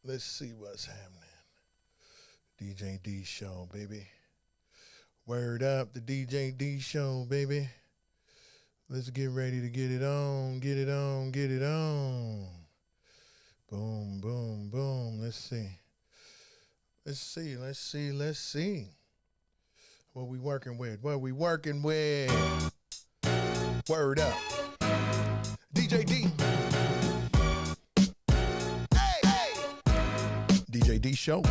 Let's see what's happening. DJ D show, baby. Word up, the DJ D show, baby. Let's get ready to get it on, get it on, get it on. Boom, boom, boom. Let's see. Let's see, let's see, let's see. What we working with? What we working with? Word up. DJ D. Hey, hey. DJ D show.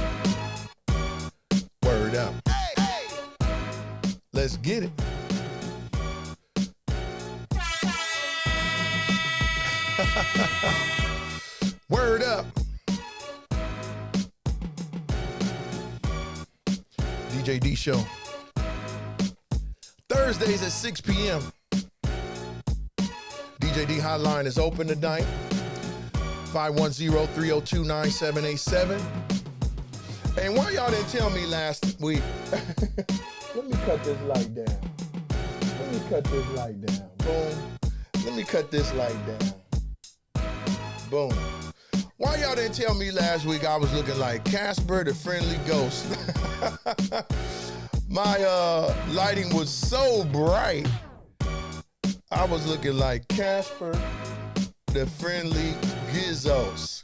Word up. Hey, hey. Let's get it. Word up. DJ D show. Thursdays at 6 p.m. DJ D hotline is open tonight. 510-302-9787. And why y'all didn't tell me last week? Let me cut this light down. Let me cut this light down. Boom. Let me cut this light down. Boom. Why y'all didn't tell me last week I was looking like Casper the Friendly Ghost? My lighting was so bright. I was looking like Casper the Friendly Gizzos.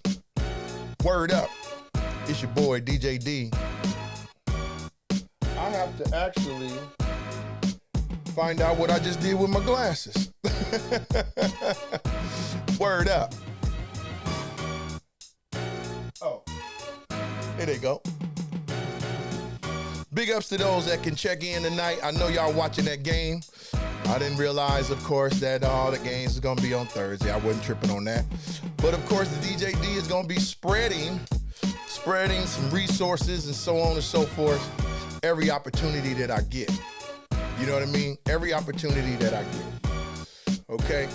Word up. It's your boy, DJ D. I have to actually find out what I just did with my glasses. Word up. Oh, here they go. Big ups to those that can check in tonight. I know y'all watching that game. I didn't realize, of course, that all the games is going to be on Thursday. I wasn't tripping on that. But, of course, the DJ D is going to be spreading some resources and so on and so forth every opportunity that I get. You know what I mean? Every opportunity that I get. Okay?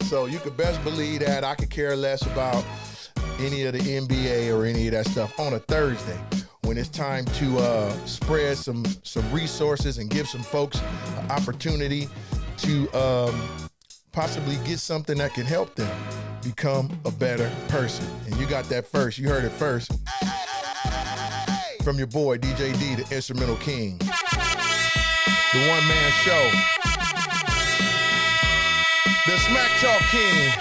So you could best believe that I could care less about any of the NBA or any of that stuff on a Thursday when it's time to spread some resources and give some folks an opportunity to possibly get something that can help them become a better person. And you got that first. You heard it first from your boy, DJ D, the Instrumental King. The one-man show. The Smack Talk King.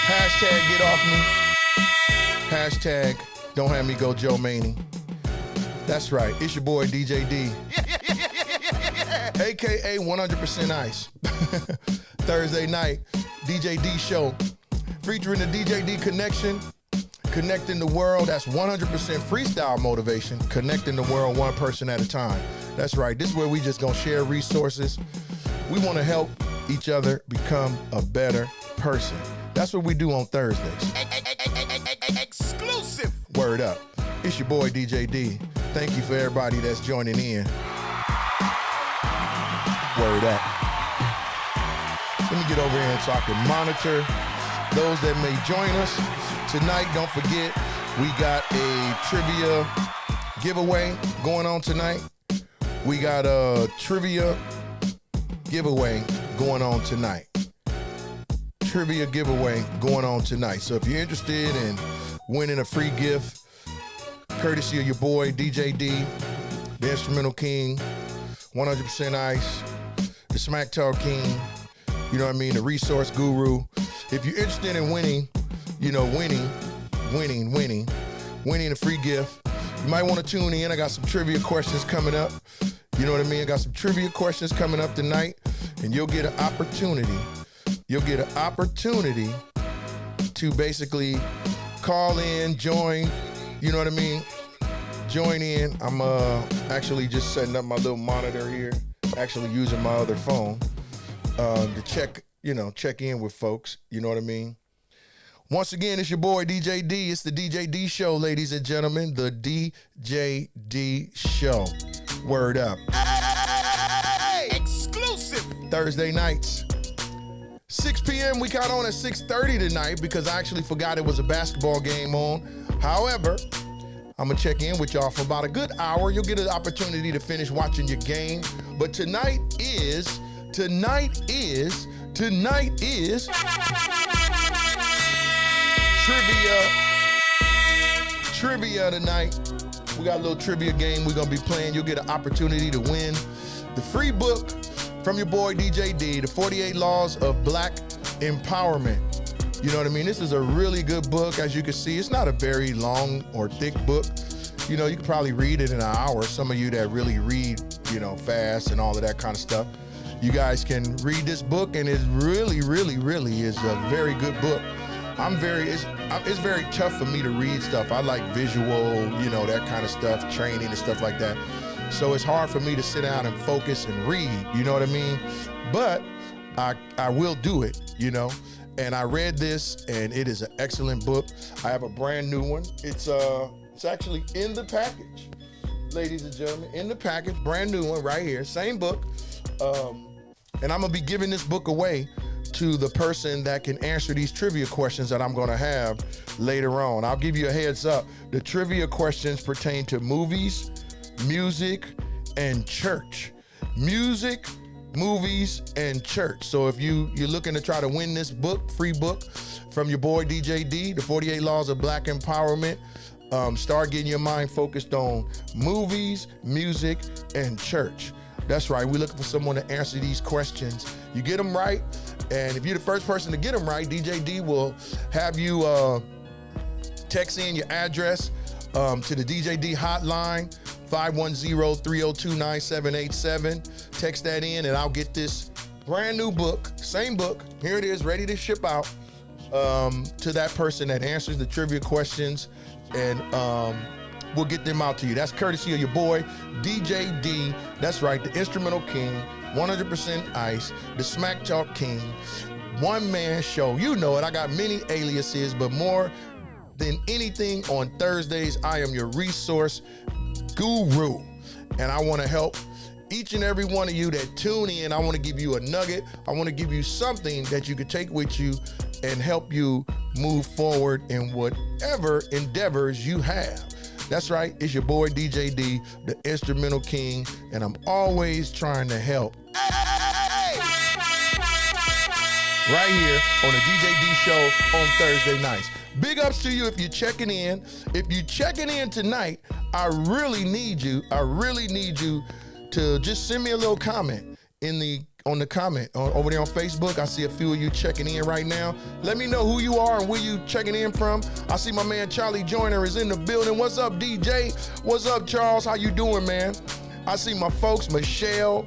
Hashtag get off me. Hashtag don't have me go Joe Maney. That's right. It's your boy, DJ D. AKA 100% Ice. Thursday night, DJ D show. Featuring the DJ D Connection. Connecting the world. That's 100% freestyle motivation. Connecting the world one person at a time. That's right. This is where we just gonna share resources. We want to help each other become a better person. That's what we do on Thursdays. Exclusive. Word up. It's your boy, DJ D. Thank you for everybody that's joining in. Word up. Let me get over here so I can monitor those that may join us. Tonight, don't forget, we got a trivia giveaway going on tonight. We got a trivia giveaway going on tonight. Trivia giveaway going on tonight. So if you're interested in winning a free gift, courtesy of your boy, DJ D, the Instrumental King, 100% Ice, the Smack Talk King, you know what I mean, the Resource Guru. If you're interested in winning, you know, winning a free gift, you might want to tune in. I got some trivia questions coming up. You know what I mean? I got some trivia questions coming up tonight, and you'll get an opportunity. You'll get an opportunity to basically call in, join, you know what I mean? Join in. I'm actually just setting up my little monitor here, actually using my other phone to check in with folks, you know what I mean? Once again, it's your boy, DJ D. It's the DJ D Show, ladies and gentlemen. The DJ D Show. Word up. Hey, exclusive. Thursday nights. 6 p.m. We got on at 6:30 tonight because I actually forgot it was a basketball game on. However, I'm going to check in with y'all for about a good hour. You'll get an opportunity to finish watching your game. But tonight is trivia trivia tonight. We got a little trivia game we're going to be playing. You'll get an opportunity to win the free book from your boy DJ D, The 48 Laws of Black Empowerment. You know what I mean? This is a really good book. As you can see, it's not a very long or thick book. You know, you can probably read it in an hour. Some of you that really read, you know, fast and all of that kind of stuff, you guys can read this book, and it really is a very good book. It's very tough for me to read stuff. I like visual, you know, that kind of stuff, training and stuff like that. So it's hard for me to sit down and focus and read, you know what I mean? But I will do it, you know? And I read this, and it is an excellent book. I have a brand new one. It's actually in the package, ladies and gentlemen, in the package, brand new one right here, same book. And I'm gonna be giving this book away to the person that can answer these trivia questions that I'm gonna have later on. I'll give you a heads up. The trivia questions pertain to movies, music, and church. Music, movies, and church. So if you're looking to try to win this book, free book from your boy DJ D, The 48 Laws of Black Empowerment, start getting your mind focused on movies, music, and church. That's right, we're looking for someone to answer these questions. You get them right, and if you're the first person to get them right, DJ D will have you text in your address to the DJ D hotline, 510-302-9787. Text that in, and I'll get this brand new book, same book, here it is, ready to ship out to that person that answers the trivia questions, and we'll get them out to you. That's courtesy of your boy, DJ D. That's right, the Instrumental King, 100% Ice, the Smack Talk King, one-man show. You know it, I got many aliases, but more than anything on Thursdays, I am your resource guru. And I wanna help each and every one of you that tune in. I wanna give you a nugget. I wanna give you something that you could take with you and help you move forward in whatever endeavors you have. That's right, it's your boy DJ D, the Instrumental King, and I'm always trying to help. Hey! Right here on the DJ D show on Thursday nights. Big ups to you if you're checking in. If you're checking in tonight, I really need you to just send me a little comment on the comment over there on Facebook. I see a few of you checking in right now. Let me know who you are and where you checking in from. I see my man Charlie Joyner is in the building. What's up, DJ? What's up, Charles? How you doing, man? I see my folks, Michelle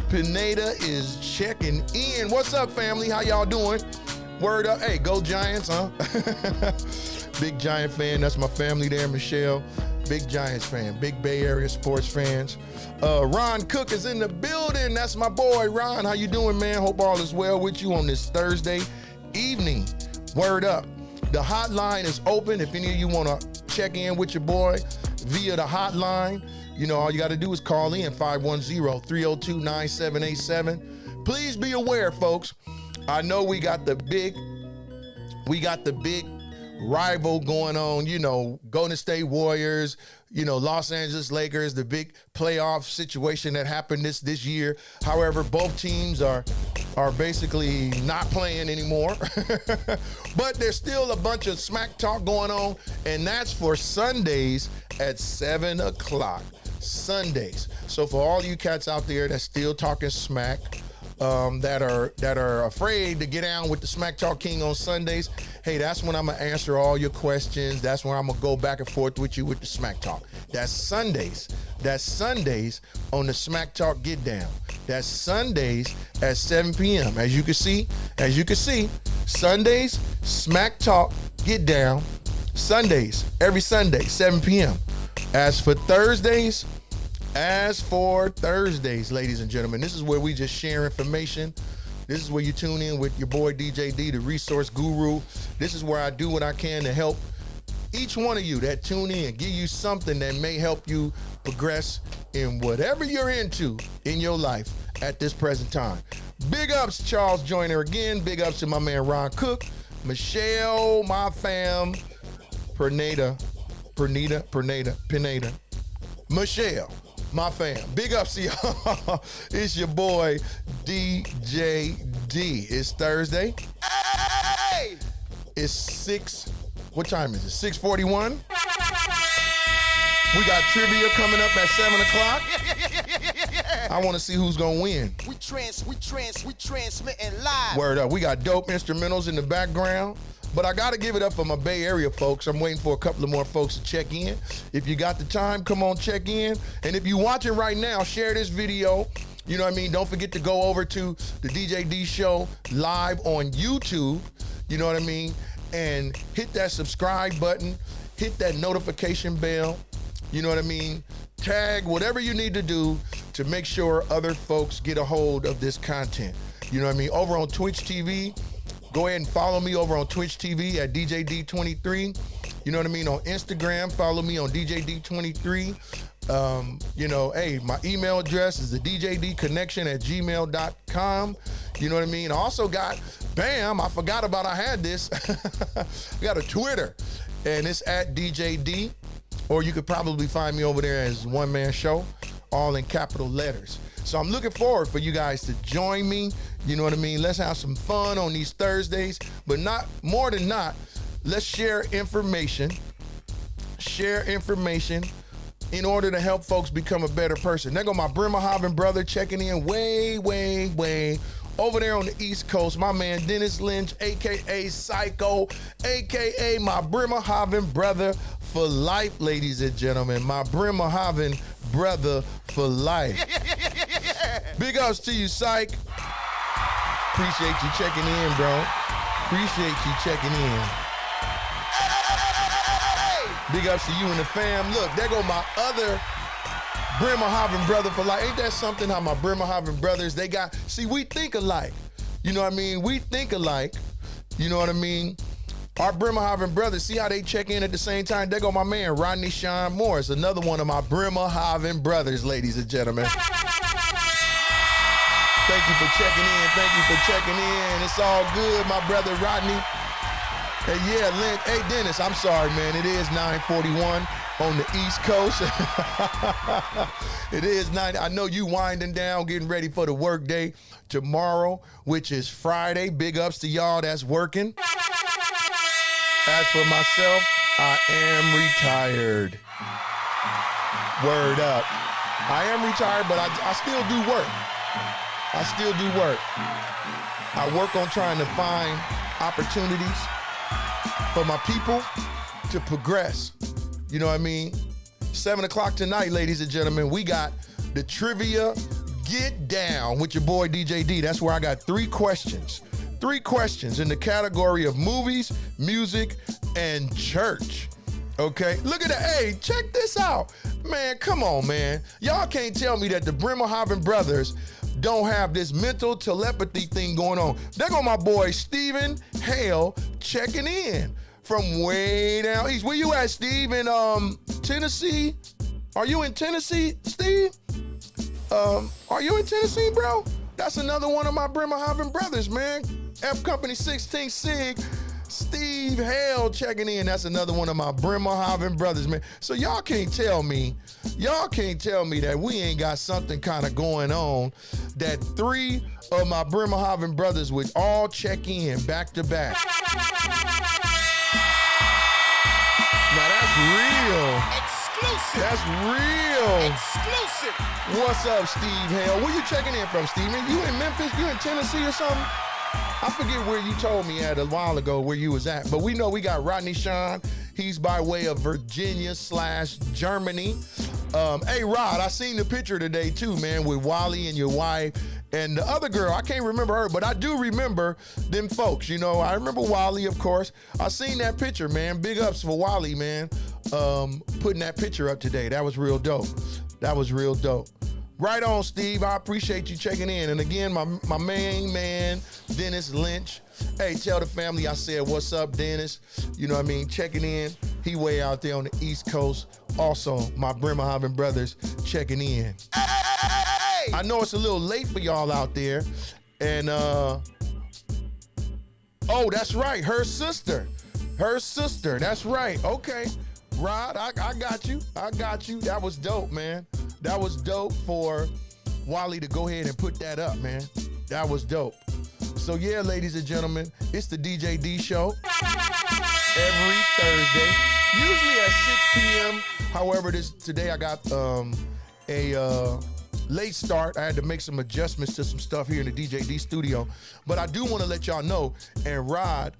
Pineda is checking in. What's up, family? How y'all doing? Word up. Hey, go Giants, huh? Big Giant fan. That's my family there, Michelle. Big Giants fan, big Bay Area sports fans. Ron Cook is in the building. That's my boy, Ron. How you doing, man? Hope all is well with you on this Thursday evening. Word up. The hotline is open. If any of you want to check in with your boy via the hotline, you know, all you got to do is call in 510-302-9787. Please be aware, folks. I know we got the big rival going on, you know, Golden State Warriors, you know, Los Angeles Lakers, the big playoff situation that happened this year. However, both teams are basically not playing anymore. But there's still a bunch of smack talk going on, and that's for Sundays at 7 o'clock. Sundays. So for all you cats out there that's still talking smack, that are afraid to get down with the Smack Talk King on Sundays, hey, that's when I'm gonna answer all your questions. That's when I'm gonna go back and forth with you with the Smack Talk. That's Sundays. That's Sundays on the Smack Talk Get Down. That's Sundays at 7 p.m. As you can see, Sundays, Smack Talk Get Down. Sundays, every Sunday, 7 p.m. As for Thursdays, ladies and gentlemen, this is where we just share information. This is where you tune in with your boy DJ D, the resource guru. This is where I do what I can to help each one of you that tune in, give you something that may help you progress in whatever you're into in your life at this present time. Big ups, Charles Joyner again. Big ups to my man Ron Cook, Michelle, my fam, Pineda, Michelle, my fam. Big ups to y'all. It's your boy DJ D. It's Thursday. Hey! It's 6. What time is it? 6:41. We got trivia coming up at 7 o'clock. I want to see who's going to win. We transmitting live. Word up. We got dope instrumentals in the background. But I got to give it up for my Bay Area folks. I'm waiting for a couple of more folks to check in. If you got the time, come on, check in. And if you're watching right now, share this video. You know what I mean? Don't forget to go over to the DJ D Show live on YouTube. You know what I mean? And hit that subscribe button. Hit that notification bell. You know what I mean? Tag whatever you need to do to make sure other folks get a hold of this content. You know what I mean? Over on Twitch TV, go ahead and follow me over on Twitch TV at DJD23. You know what I mean? On Instagram, follow me on DJD23. You know, hey, my email address is the djdconnection@gmail.com. You know what I mean? I also got, bam, I forgot about I had this. I got a Twitter, and it's at DJD. Or you could probably find me over there as One Man Show, all in capital letters. So I'm looking forward for you guys to join me. You know what I mean? Let's have some fun on these Thursdays, but not more than not, let's share information. Share information in order to help folks become a better person. There go my Bremerhaven brother checking in way over there on the East Coast. My man Dennis Lynch, AKA Psycho, AKA my Bremerhaven brother for life, ladies and gentlemen. My Bremerhaven brother for life. Big ups to you, Psych. Appreciate you checking in, bro. Appreciate you checking in. Big ups to you and the fam. Look, there go my other Bremerhaven brother for life. Ain't that something how my Bremerhaven brothers, they got, see, we think alike. You know what I mean? We think alike. You know what I mean? Our Bremerhaven brothers, see how they check in at the same time? There go my man, Rodney Sean Morris, another one of my Bremerhaven brothers, ladies and gentlemen. Thank you for checking in. Thank you for checking in. It's all good, my brother Rodney. Hey, yeah, Lynn. Hey, Dennis, I'm sorry, man. It is 9:41 on the East Coast. It is 9. I know you winding down, getting ready for the work day tomorrow, which is Friday. Big ups to y'all that's working. As for myself, I am retired. Word up. I am retired, but I still do work. I still do work. I work on trying to find opportunities for my people to progress. You know what I mean? 7 o'clock tonight, ladies and gentlemen, we got the Trivia Get Down with your boy DJ D. That's where I got 3 questions. 3 questions in the category of movies, music, and church. Okay, look at that. Hey, check this out. Man, come on, man. Y'all can't tell me that the Bremerhaven brothers don't have this mental telepathy thing going on. There go my boy Stephen Hale checking in from way down east. Where you at, Steve? In Tennessee? Are you in Tennessee, Steve? Are you in Tennessee, bro? That's another one of my Bremerhaven brothers, man. F Company 16 Sig, Steve Hale checking in. That's another one of my Bremerhaven brothers, man. So y'all can't tell me that we ain't got something kind of going on, that 3 of my Bremerhaven brothers would all check in back to back. Now that's real. Exclusive. That's real. Exclusive. What's up, Steve Hale? Where you checking in from, Steven? You in Memphis? You in Tennessee or something? I forget where you told me at a while ago where you was at, but we know we got Rodney Sean. He's by way of Virginia/Germany. Hey, Rod, I seen the picture today too, man, with Wally and your wife and the other girl. I can't remember her, but I do remember them folks. You know, I remember Wally, of course. I seen that picture, man. Big ups for Wally, man. Putting that picture up today. That was real dope. That was real dope. Right on, Steve. I appreciate you checking in. And again, my main man, Dennis Lynch. Hey, tell the family I said, what's up, Dennis? You know what I mean? Checking in. He way out there on the East Coast. Also, my Bremerhaven brothers checking in. Hey! I know it's a little late for y'all out there. And, oh, that's right. Her sister. That's right. Okay. Rod, I got you. That was dope, man. That was dope for Wally to go ahead and put that up, man. That was dope. So yeah, ladies and gentlemen, it's the DJ D Show every Thursday, usually at 6 p.m. However, today I got a late start. I had to make some adjustments to some stuff here in the DJD studio. But I do want to let y'all know, and Rod,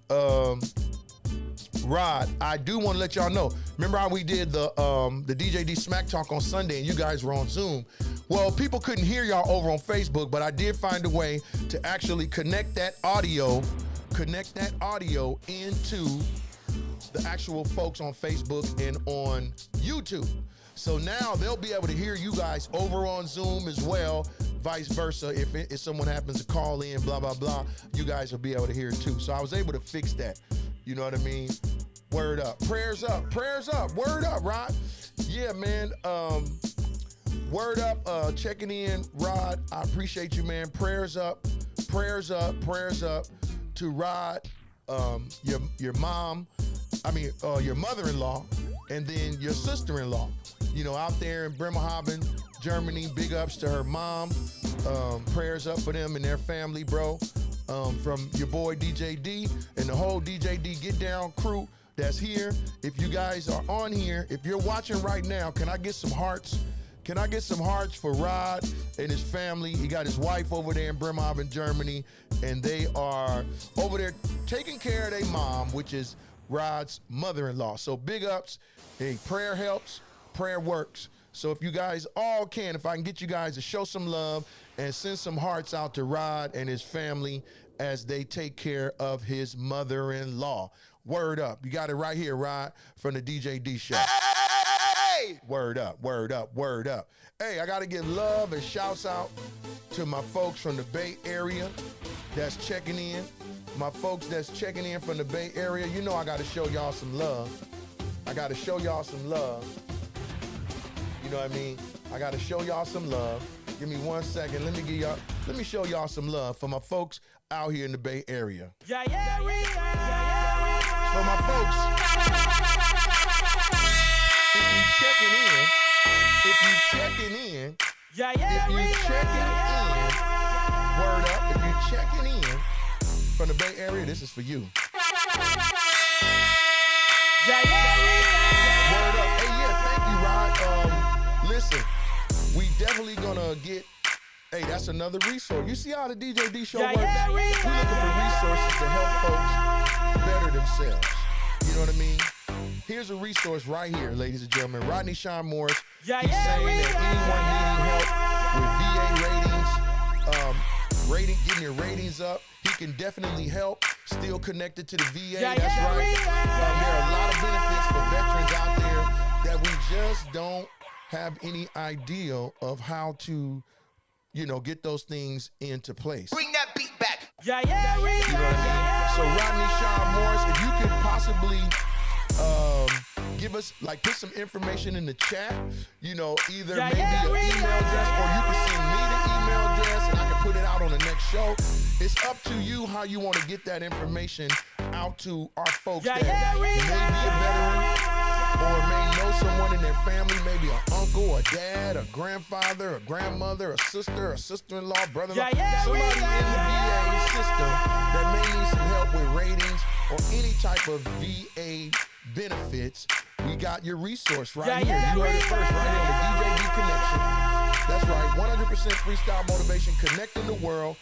I do want to let y'all know. Remember how we did the DJD Smack Talk on Sunday and you guys were on Zoom? Well, people couldn't hear y'all over on Facebook, but I did find a way to actually connect that audio into the actual folks on Facebook and on YouTube. So now they'll be able to hear you guys over on Zoom as well, vice versa. If someone happens to call in, blah, blah, blah, you guys will be able to hear it too. So I was able to fix that. You know what I mean? Word up. Prayers up. Word up, Rod. Yeah, man. Word up. Checking in, Rod. I appreciate you, man. Prayers up to Rod, your mom, your mother-in-law, and then your sister-in-law. You know, out there in Bremerhaven, Germany. Big ups to her mom. Prayers up for them and their family, bro. From your boy DJ D and the whole DJ D Get Down crew that's here. If you guys are on here, if you're watching right now, can I get some hearts? Can I get some hearts for Rod and his family? He got his wife over there in Bremerhaven, Germany, and they are over there taking care of their mom, which is Rod's mother-in-law. So big ups. Hey, prayer helps, prayer works. So if you guys all can, if I can get you guys to show some love and send some hearts out to Rod and his family as they take care of his mother-in-law. Word up. You got it right here, Rod, from the DJ D Show. Hey! Word up. Hey, I got to give love and shouts out to my folks from the Bay Area that's checking in. My folks that's checking in from the Bay Area, you know I got to show y'all some love. You know what I mean? I got to show y'all some love. Give me 1 second. Let me show y'all some love for my folks out here in the Bay Area. Yeah. For my folks, if you checking in, word up, if you checking in from the Bay Area, this is for you. Word up. Hey, yeah, thank you, Rod. Listen, we definitely gonna get, hey, that's another resource. You see how the DJD show works? We're looking for resources to help folks better themselves. You know what I mean? Here's a resource right here, ladies and gentlemen. Rodney Sean Morris, he's saying that anyone needing help with VA ratings, getting your ratings up, he can definitely help. Still connected to the VA, that's right. There are a lot of benefits for veterans out there that we just don't have any idea of how to, get those things into place. Bring that beat back. You know what I mean? So Rodney Sean Morris, if you could possibly give us, put some information in the chat, either maybe an email address, or you can send me the email address and I can put it out on the next show. It's up to you how you want to get that information out to our folks that may be a veteran or may know someone in their family, maybe an uncle, a dad, a grandfather, a grandmother, a sister, a sister-in-law, brother-in-law, somebody in the VA system that may need some help with ratings or any type of VA benefits. We got your resource right here. You heard it first right here on the DJD Connection. That's right, 100% freestyle motivation, connecting the world,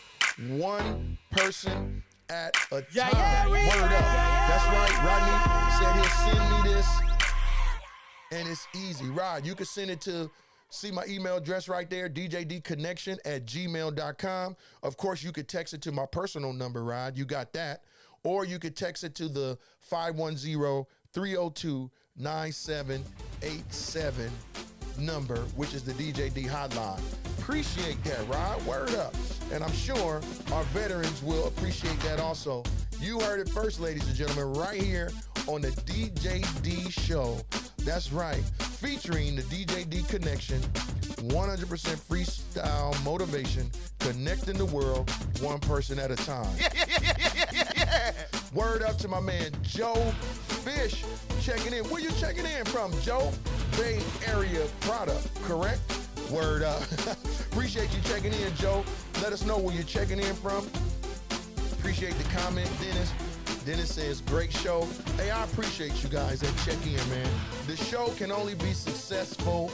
one person at a time. Word up. That's right, Rodney said he'll send me this, and it's easy. Rod, you can send it to, see my email address right there, djdconnection@gmail.com. Of course, you could text it to my personal number, Rod. You got that. Or you could text it to the 510-302-9787 number, which is the DJD hotline. Appreciate that, Rod. Word up. And I'm sure our veterans will appreciate that also. You heard it first, ladies and gentlemen, right here on the DJD show. That's right. Featuring the DJD Connection, 100% freestyle motivation, connecting the world one person at a time. Word up to my man, Joe Fish, checking in. Where you checking in from, Joe? Bay Area product, correct? Word up. Appreciate you checking in, Joe. Let us know where you're checking in from. Appreciate the comment, Dennis. Then it says, great show. Hey, I appreciate you guys that check in, man. The show can only be successful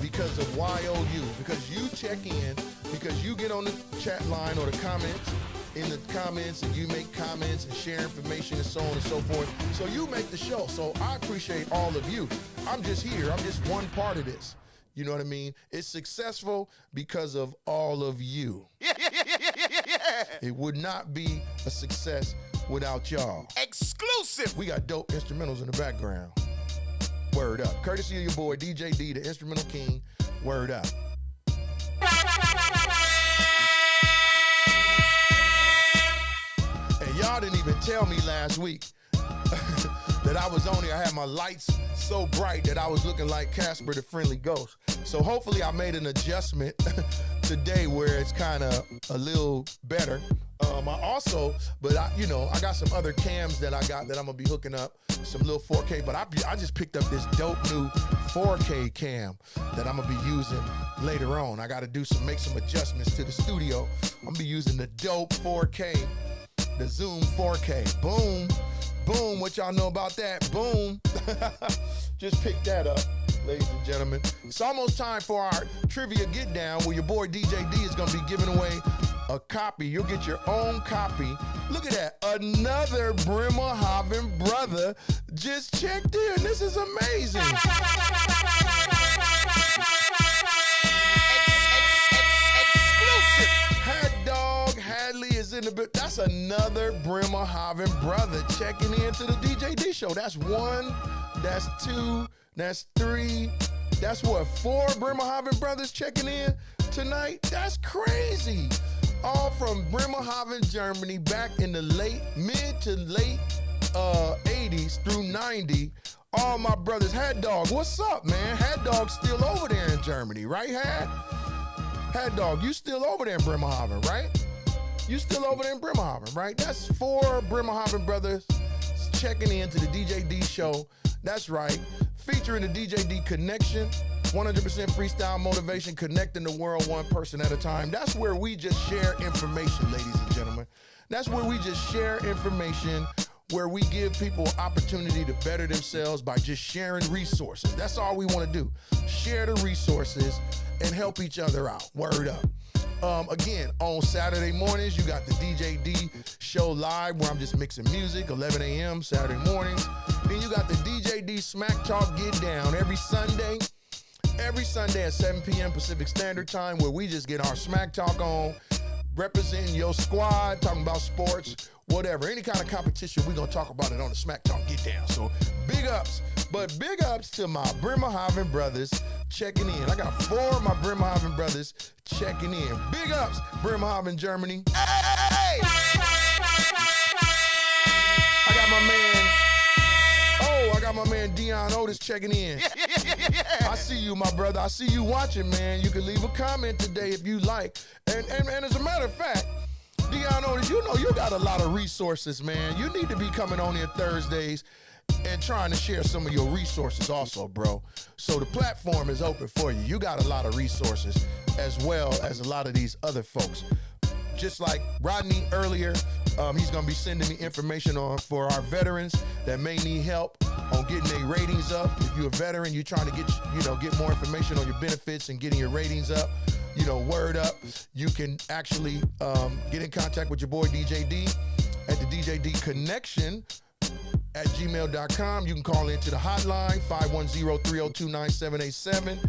because of YOU, because you check in, because you get on the chat line or the comments, in the comments, and you make comments and share information and so on and so forth. So you make the show. So I appreciate all of you. I'm just here. I'm just one part of this. You know what I mean? It's successful because of all of you. It would not be a success without y'all. Exclusive. We got dope instrumentals in the background. Word up. Courtesy of your boy, DJ D, the Instrumental King. Word up. And y'all didn't even tell me last week that I had my lights so bright that I was looking like Casper the Friendly Ghost. So hopefully I made an adjustment today where it's kind of a little better. I got some other cams that I got that I'm gonna be hooking up, some little 4K, but I just picked up this dope new 4K cam that I'm gonna be using later on. I gotta make some adjustments to the studio. I'm gonna be using the dope 4K, the Zoom 4K. Boom, boom, what y'all know about that? Boom. Just pick that up, ladies and gentlemen. It's almost time for our trivia get down where your boy DJ D is gonna be giving away a copy. You'll get your own copy. Look at that. Another Bremerhaven brother just checked in. This is amazing. Exclusive. Had Dog Hadley is in the bit. That's another Bremerhaven brother checking in to the DJ D show. That's one, that's two, that's three. That's what, 4 Bremerhaven brothers checking in tonight? That's crazy. All from Bremerhaven, Germany, back in the mid to late 80s through 90. All my brothers. Had Dog, what's up, man? Had Dog still over there in Germany, right, Had Dog, you still over there in Bremerhaven, right? You still over there in Bremerhaven, right? That's 4 Bremerhaven brothers checking in to the DJ D show. That's right. Featuring the DJ D Connection. 100% freestyle motivation, connecting the world one person at a time. That's where we just share information, ladies and gentlemen. That's where we just share information, where we give people opportunity to better themselves by just sharing resources. That's all we want to do. Share the resources and help each other out. Word up. Again, on Saturday mornings, you got the DJ D show live where I'm just mixing music, 11 a.m. Saturday mornings. Then you got the DJ D Smack Talk Get Down every Sunday at 7 p.m. Pacific Standard Time, where we just get our smack talk on, representing your squad, talking about sports, whatever. Any kind of competition, we're going to talk about it on the Smack Talk Get Down. So big ups. But big ups to my Bremerhaven brothers checking in. I got 4 of my Bremerhaven brothers checking in. Big ups, Bremerhaven, Germany. Hey! I got my man Dion Otis checking in. I see you, my brother. I see you watching, man. You can leave a comment today if you like. And as a matter of fact, Dion Otis, you know you got a lot of resources, man. You need to be coming on here Thursdays and trying to share some of your resources also, bro. So the platform is open for you. You got a lot of resources as well as a lot of these other folks. Just like Rodney earlier, he's going to be sending me information for our veterans that may need help on getting their ratings up. If you're a veteran, you're trying to get more information on your benefits and getting your ratings up, word up. You can actually get in contact with your boy DJ D at the DJ D Connection at gmail.com. You can call into the hotline, 510-302-9787.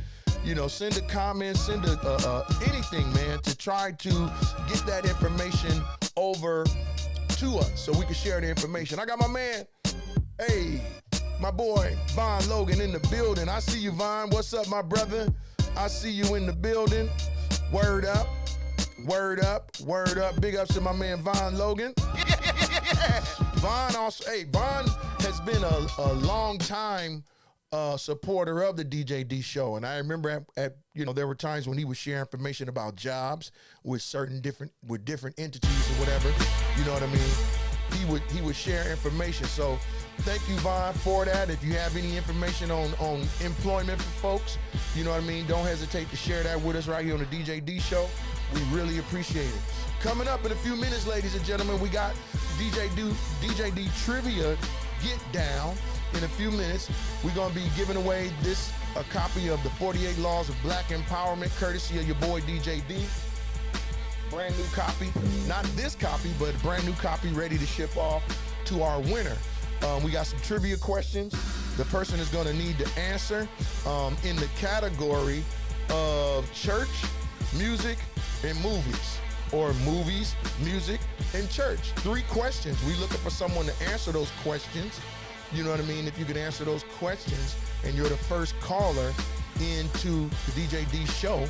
Send a comment, send anything, man, to try to get that information over to us so we can share the information. I got my man, my boy, Von Logan in the building. I see you, Von. What's up, my brother? I see you in the building. Word up, word up, word up. Big ups to my man, Von Logan. Von has been a long time supporter of the DJ D show, and I remember there were times when he would share information about jobs with different entities or whatever. You know what I mean? He would share information. So thank you, Von, for that. If you have any information on employment for folks, you know what I mean, don't hesitate to share that with us right here on the DJ D show. We really appreciate it. Coming up in a few minutes, ladies and gentlemen, we got DJ D Trivia Get Down. In a few minutes, we're going to be giving away a copy of the 48 Laws of Black Empowerment, courtesy of your boy DJ D. Brand new copy. Not this copy, but a brand new copy ready to ship off to our winner. We got some trivia questions. The person is going to need to answer in the category of church, music, and movies. Or movies, music, and church. 3 questions. We looking for someone to answer those questions. You know what I mean? If you can answer those questions and you're the first caller into the DJ D show,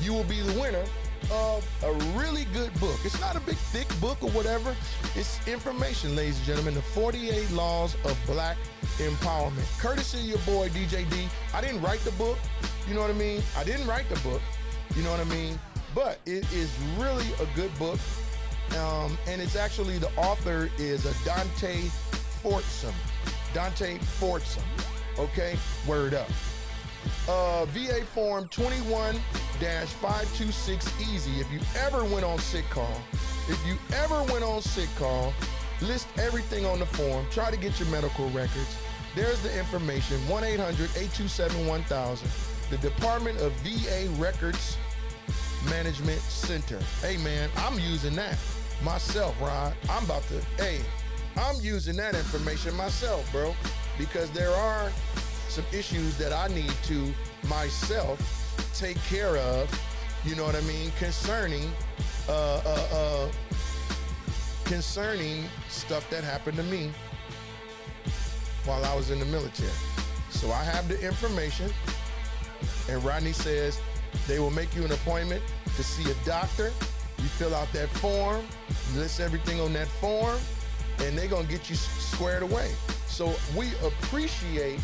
you will be the winner of a really good book. It's not a big, thick book or whatever. It's information, ladies and gentlemen. The 48 Laws of Black Empowerment. Courtesy of your boy, DJ D. I didn't write the book. You know what I mean? I didn't write the book. You know what I mean? But it is really a good book. And it's actually, the author is a Dante Fortsum. Dante Fortsum. Okay? Word up. VA form 21-526 easy. If you ever went on sick call, list everything on the form. Try to get your medical records. There's the information. 1-800-827-1000. The Department of VA Records Management Center. Hey man, I'm using that myself, Rod. I'm using that information myself, bro, because there are some issues that I need to myself take care of, you know what I mean, concerning stuff that happened to me while I was in the military. So I have the information, and Rodney says they will make you an appointment to see a doctor. You fill out that form, list everything on that form, and they're gonna get you squared away. So we appreciate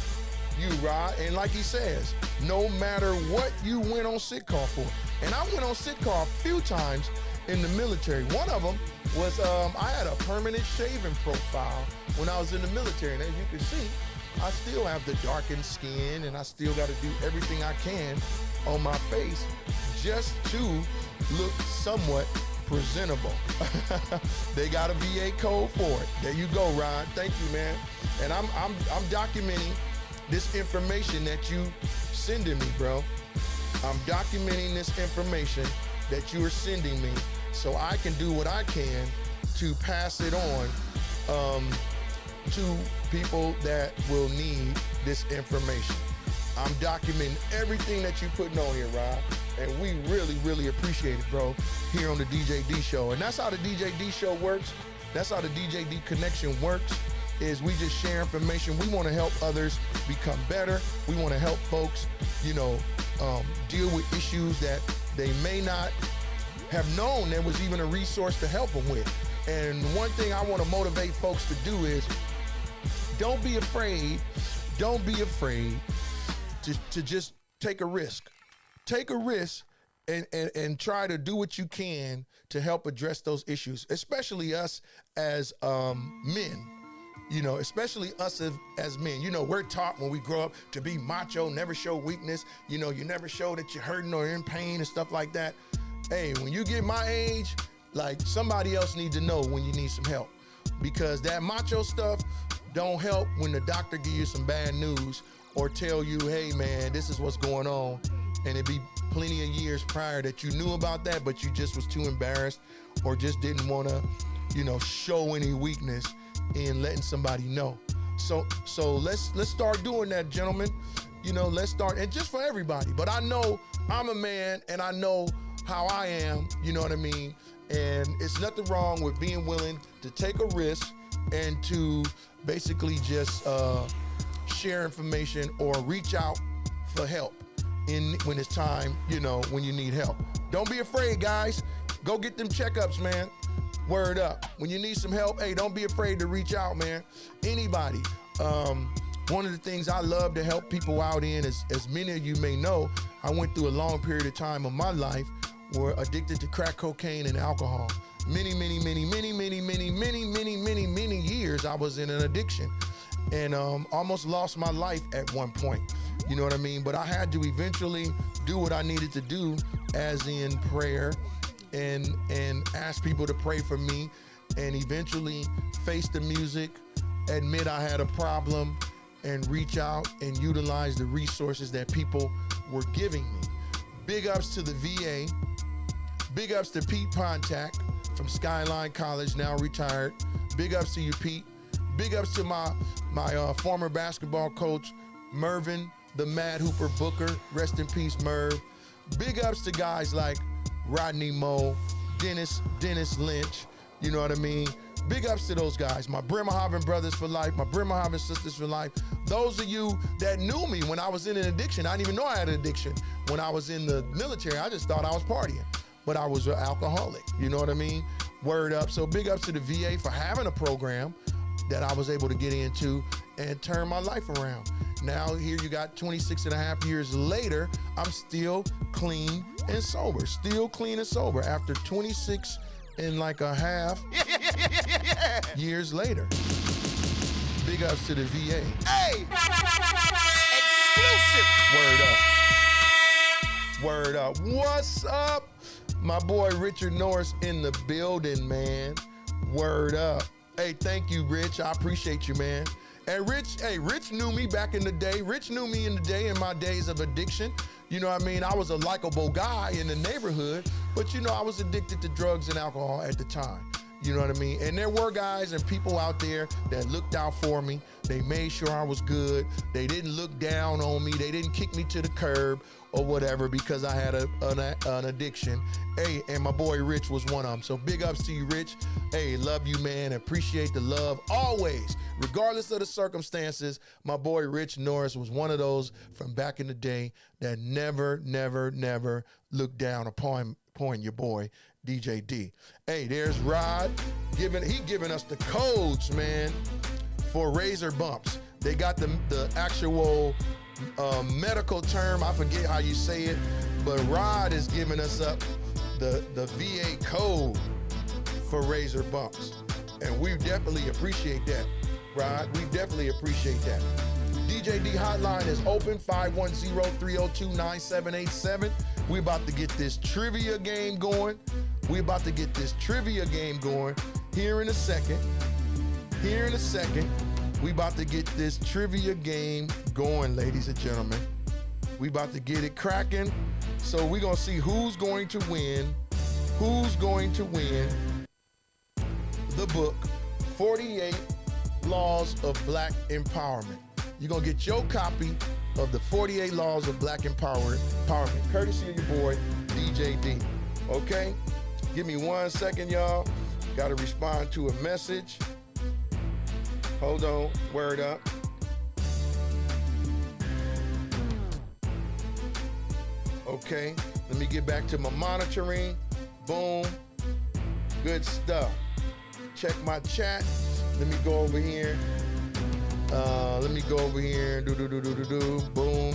you, Rod, and like he says, no matter what you went on sick call for. And I went on sick call a few times in the military. One of them was I had a permanent shaving profile when I was in the military, and as you can see, I still have the darkened skin, and I still got to do everything I can on my face just to look somewhat presentable. They got a VA code for it. There you go, Rod. Thank you, man. And I'm documenting this information that you sending me, bro. I'm documenting this information that you are sending me so I can do what I can to pass it on to people that will need this information. I'm documenting everything that you're putting on here, Rob, and we really, really appreciate it, bro, here on the DJ D Show. And that's how the DJ D Show works. That's how the DJ D Connection works, is we just share information. We want to help others become better. We want to help folks, you know, deal with issues that they may not have known there was even a resource to help them with. And one thing I want to motivate folks to do is don't be afraid to just take a risk. Take a risk and try to do what you can to help address those issues, especially us as men. You know, especially us as men. You know, we're taught when we grow up to be macho, never show weakness. You know, you never show that you're hurting or in pain and stuff like that. Hey, when you get my age, like, somebody else needs to know when you need some help, because that macho stuff don't help when the doctor give you some bad news or tell you, hey man, this is what's going on. And it be plenty of years prior that you knew about that, but you just was too embarrassed or just didn't want to, you know, show any weakness in letting somebody know. So let's start doing that, gentlemen. You know, let's start, and just for everybody. But I know I'm a man and I know how I am, you know what I mean? And it's nothing wrong with being willing to take a risk and to basically just share information or reach out for help when it's time, you know, when you need help. Don't be afraid, guys. Go get them checkups, man. Word up. When you need some help, hey, don't be afraid to reach out, man. Anybody. One of the things I love to help people out in is, as many of you may know, I went through a long period of time of my life were addicted to crack cocaine and alcohol. Many years I was in an addiction, and almost lost my life at one point. You know what I mean? But I had to eventually do what I needed to do, as in prayer and ask people to pray for me, and eventually face the music, admit I had a problem, and reach out and utilize the resources that people were giving me. Big ups to the VA. Big ups to Pete Pontac from Skyline College, now retired. Big ups to you, Pete. Big ups to my former basketball coach, Mervin, the Mad Hooper Booker. Rest in peace, Merv. Big ups to guys like Rodney Moe, Dennis Lynch, you know what I mean? Big ups to those guys, my Bremerhaven brothers for life, my Bremerhaven sisters for life. Those of you that knew me when I was in an addiction, I didn't even know I had an addiction. When I was in the military, I just thought I was partying, but I was an alcoholic, you know what I mean? Word up. So big ups to the VA for having a program that I was able to get into and turn my life around. Now here you got 26 and a half years later, I'm still clean and sober. Still clean and sober after 26 and like a half years later. Big ups to the VA. Hey! Exclusive! Word up. What's up? My boy Richard Norris in the building, man. Word up. Hey, thank you, Rich. I appreciate you, man. And Rich knew me back in the day. Rich knew me in the day, in my days of addiction. You know what I mean? I was a likable guy in the neighborhood, but you know, I was addicted to drugs and alcohol at the time. You know what I mean? And there were guys and people out there that looked out for me. They made sure I was good. They didn't look down on me. They didn't kick me to the curb or whatever because I had an addiction. Hey, and my boy Rich was one of them. So big ups to you, Rich. Hey, love you, man. Appreciate the love always. Regardless of the circumstances, my boy Rich Norris was one of those from back in the day that never looked down upon your boy DJ D. Hey, there's Rod giving us the codes, man, for razor bumps. They got the actual medical term. I forget how you say it, but Rod is giving us up the VA code for razor bumps, and we definitely appreciate that, Rod. We definitely appreciate that. DJ D hotline is open, 510-302-9787. We about to get this trivia game going. Here in a second. We about to get this trivia game going, ladies and gentlemen. We about to get it cracking. So we're gonna see who's going to win the book, 48 Laws of Black Empowerment. You're gonna get your copy of the 48 Laws of Black Empowerment, courtesy of your boy, DJ D. Okay? Give me 1 second, y'all. Gotta respond to a message. Hold on, word up. Okay, let me get back to my monitoring. Boom, good stuff. Check my chat. Let me go over here. Boom.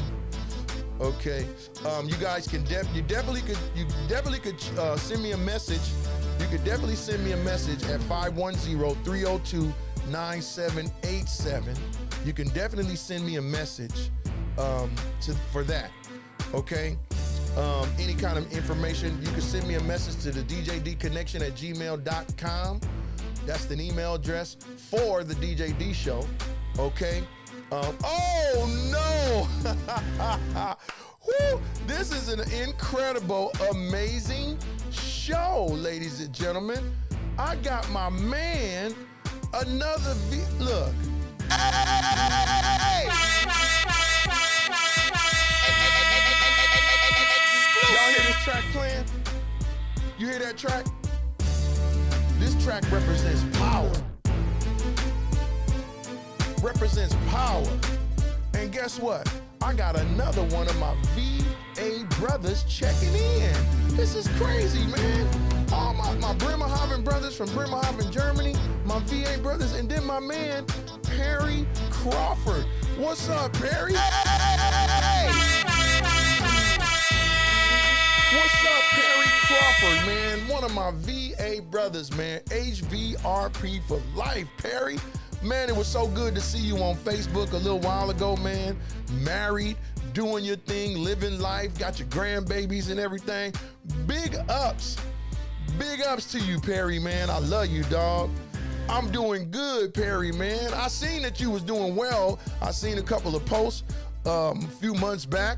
Okay. You guys can you definitely could send me a message. You could definitely send me a message at 510-302-9787. You can definitely send me a message for that. Okay. Any kind of information, you can send me a message to the djdconnection@gmail.com. That's the email address for the DJ D show. Okay. Oh no! Woo, this is an incredible, amazing show, ladies and gentlemen. I got my man another look. Hey! Y'all hear this track playing? You hear that track? This track represents power. And guess what? I got another one of my VA brothers checking in. This is crazy, man. All my Bremerhaven brothers from Bremerhaven, Germany, my VA brothers, and then my man, Perry Crawford. What's up, Perry? Hey! What's up, Perry Crawford, man? One of my VA brothers, man. HVRP for life, Perry. Man, it was so good to see you on Facebook a little while ago, man. Married, doing your thing, living life, got your grandbabies and everything. Big ups Big ups to you, Perry, man. I love you, dog. I'm doing good, Perry, man. I seen that you was doing well. I seen a couple of posts a few months back.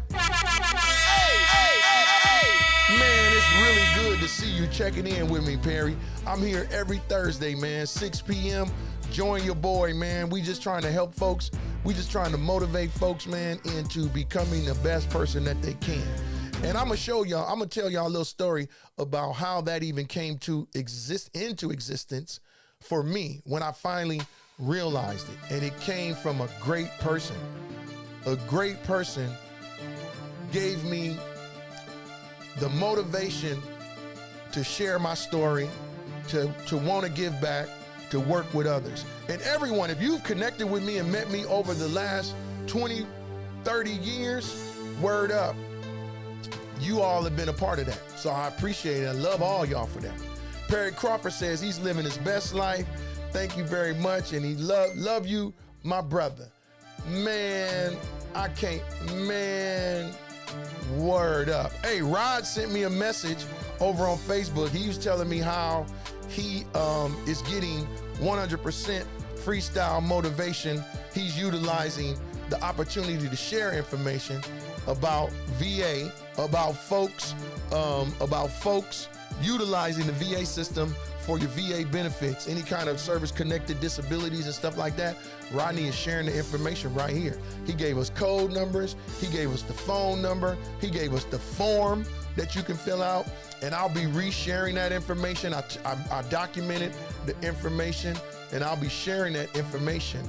Man, it's really good to see you checking in with me, Perry. I'm here every Thursday, man, 6 p.m. Join your boy, man. We just trying to help folks. We just trying to motivate folks, man, into becoming the best person that they can. And I'm gonna tell y'all a little story about how that even came to into existence for me when I finally realized it. And it came from a great person. A great person gave me the motivation to share my story, to want to give back, to work with others. And everyone, if you've connected with me and met me over the last 20, 30 years, word up. You all have been a part of that. So I appreciate it. I love all y'all for that. Perry Crawford says he's living his best life. Thank you very much. And he love you, my brother. Man, I can't, man, word up. Hey, Rod sent me a message over on Facebook. He was telling me how he is getting 100% freestyle motivation. He's utilizing the opportunity to share information about VA, about folks utilizing the VA system for your VA benefits, any kind of service-connected disabilities and stuff like that. Rodney is sharing the information right here. He gave us code numbers. He gave us the phone number. He gave us the form that you can fill out, and I'll be resharing that information. I documented the information, and I'll be sharing that information.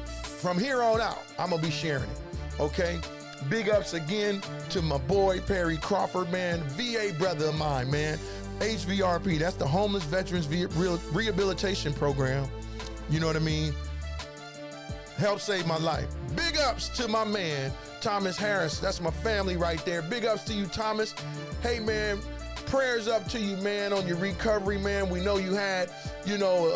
From here on out, I'm gonna be sharing it, okay? Big ups again to my boy, Perry Crawford, man. VA brother of mine, man. HVRP, that's the Homeless Veterans Rehabilitation Program. You know what I mean? Helped save my life. Big ups to my man, Thomas Harris. That's my family right there. Big ups to you, Thomas. Hey, man, prayers up to you, man, on your recovery, man. We know you had, you know,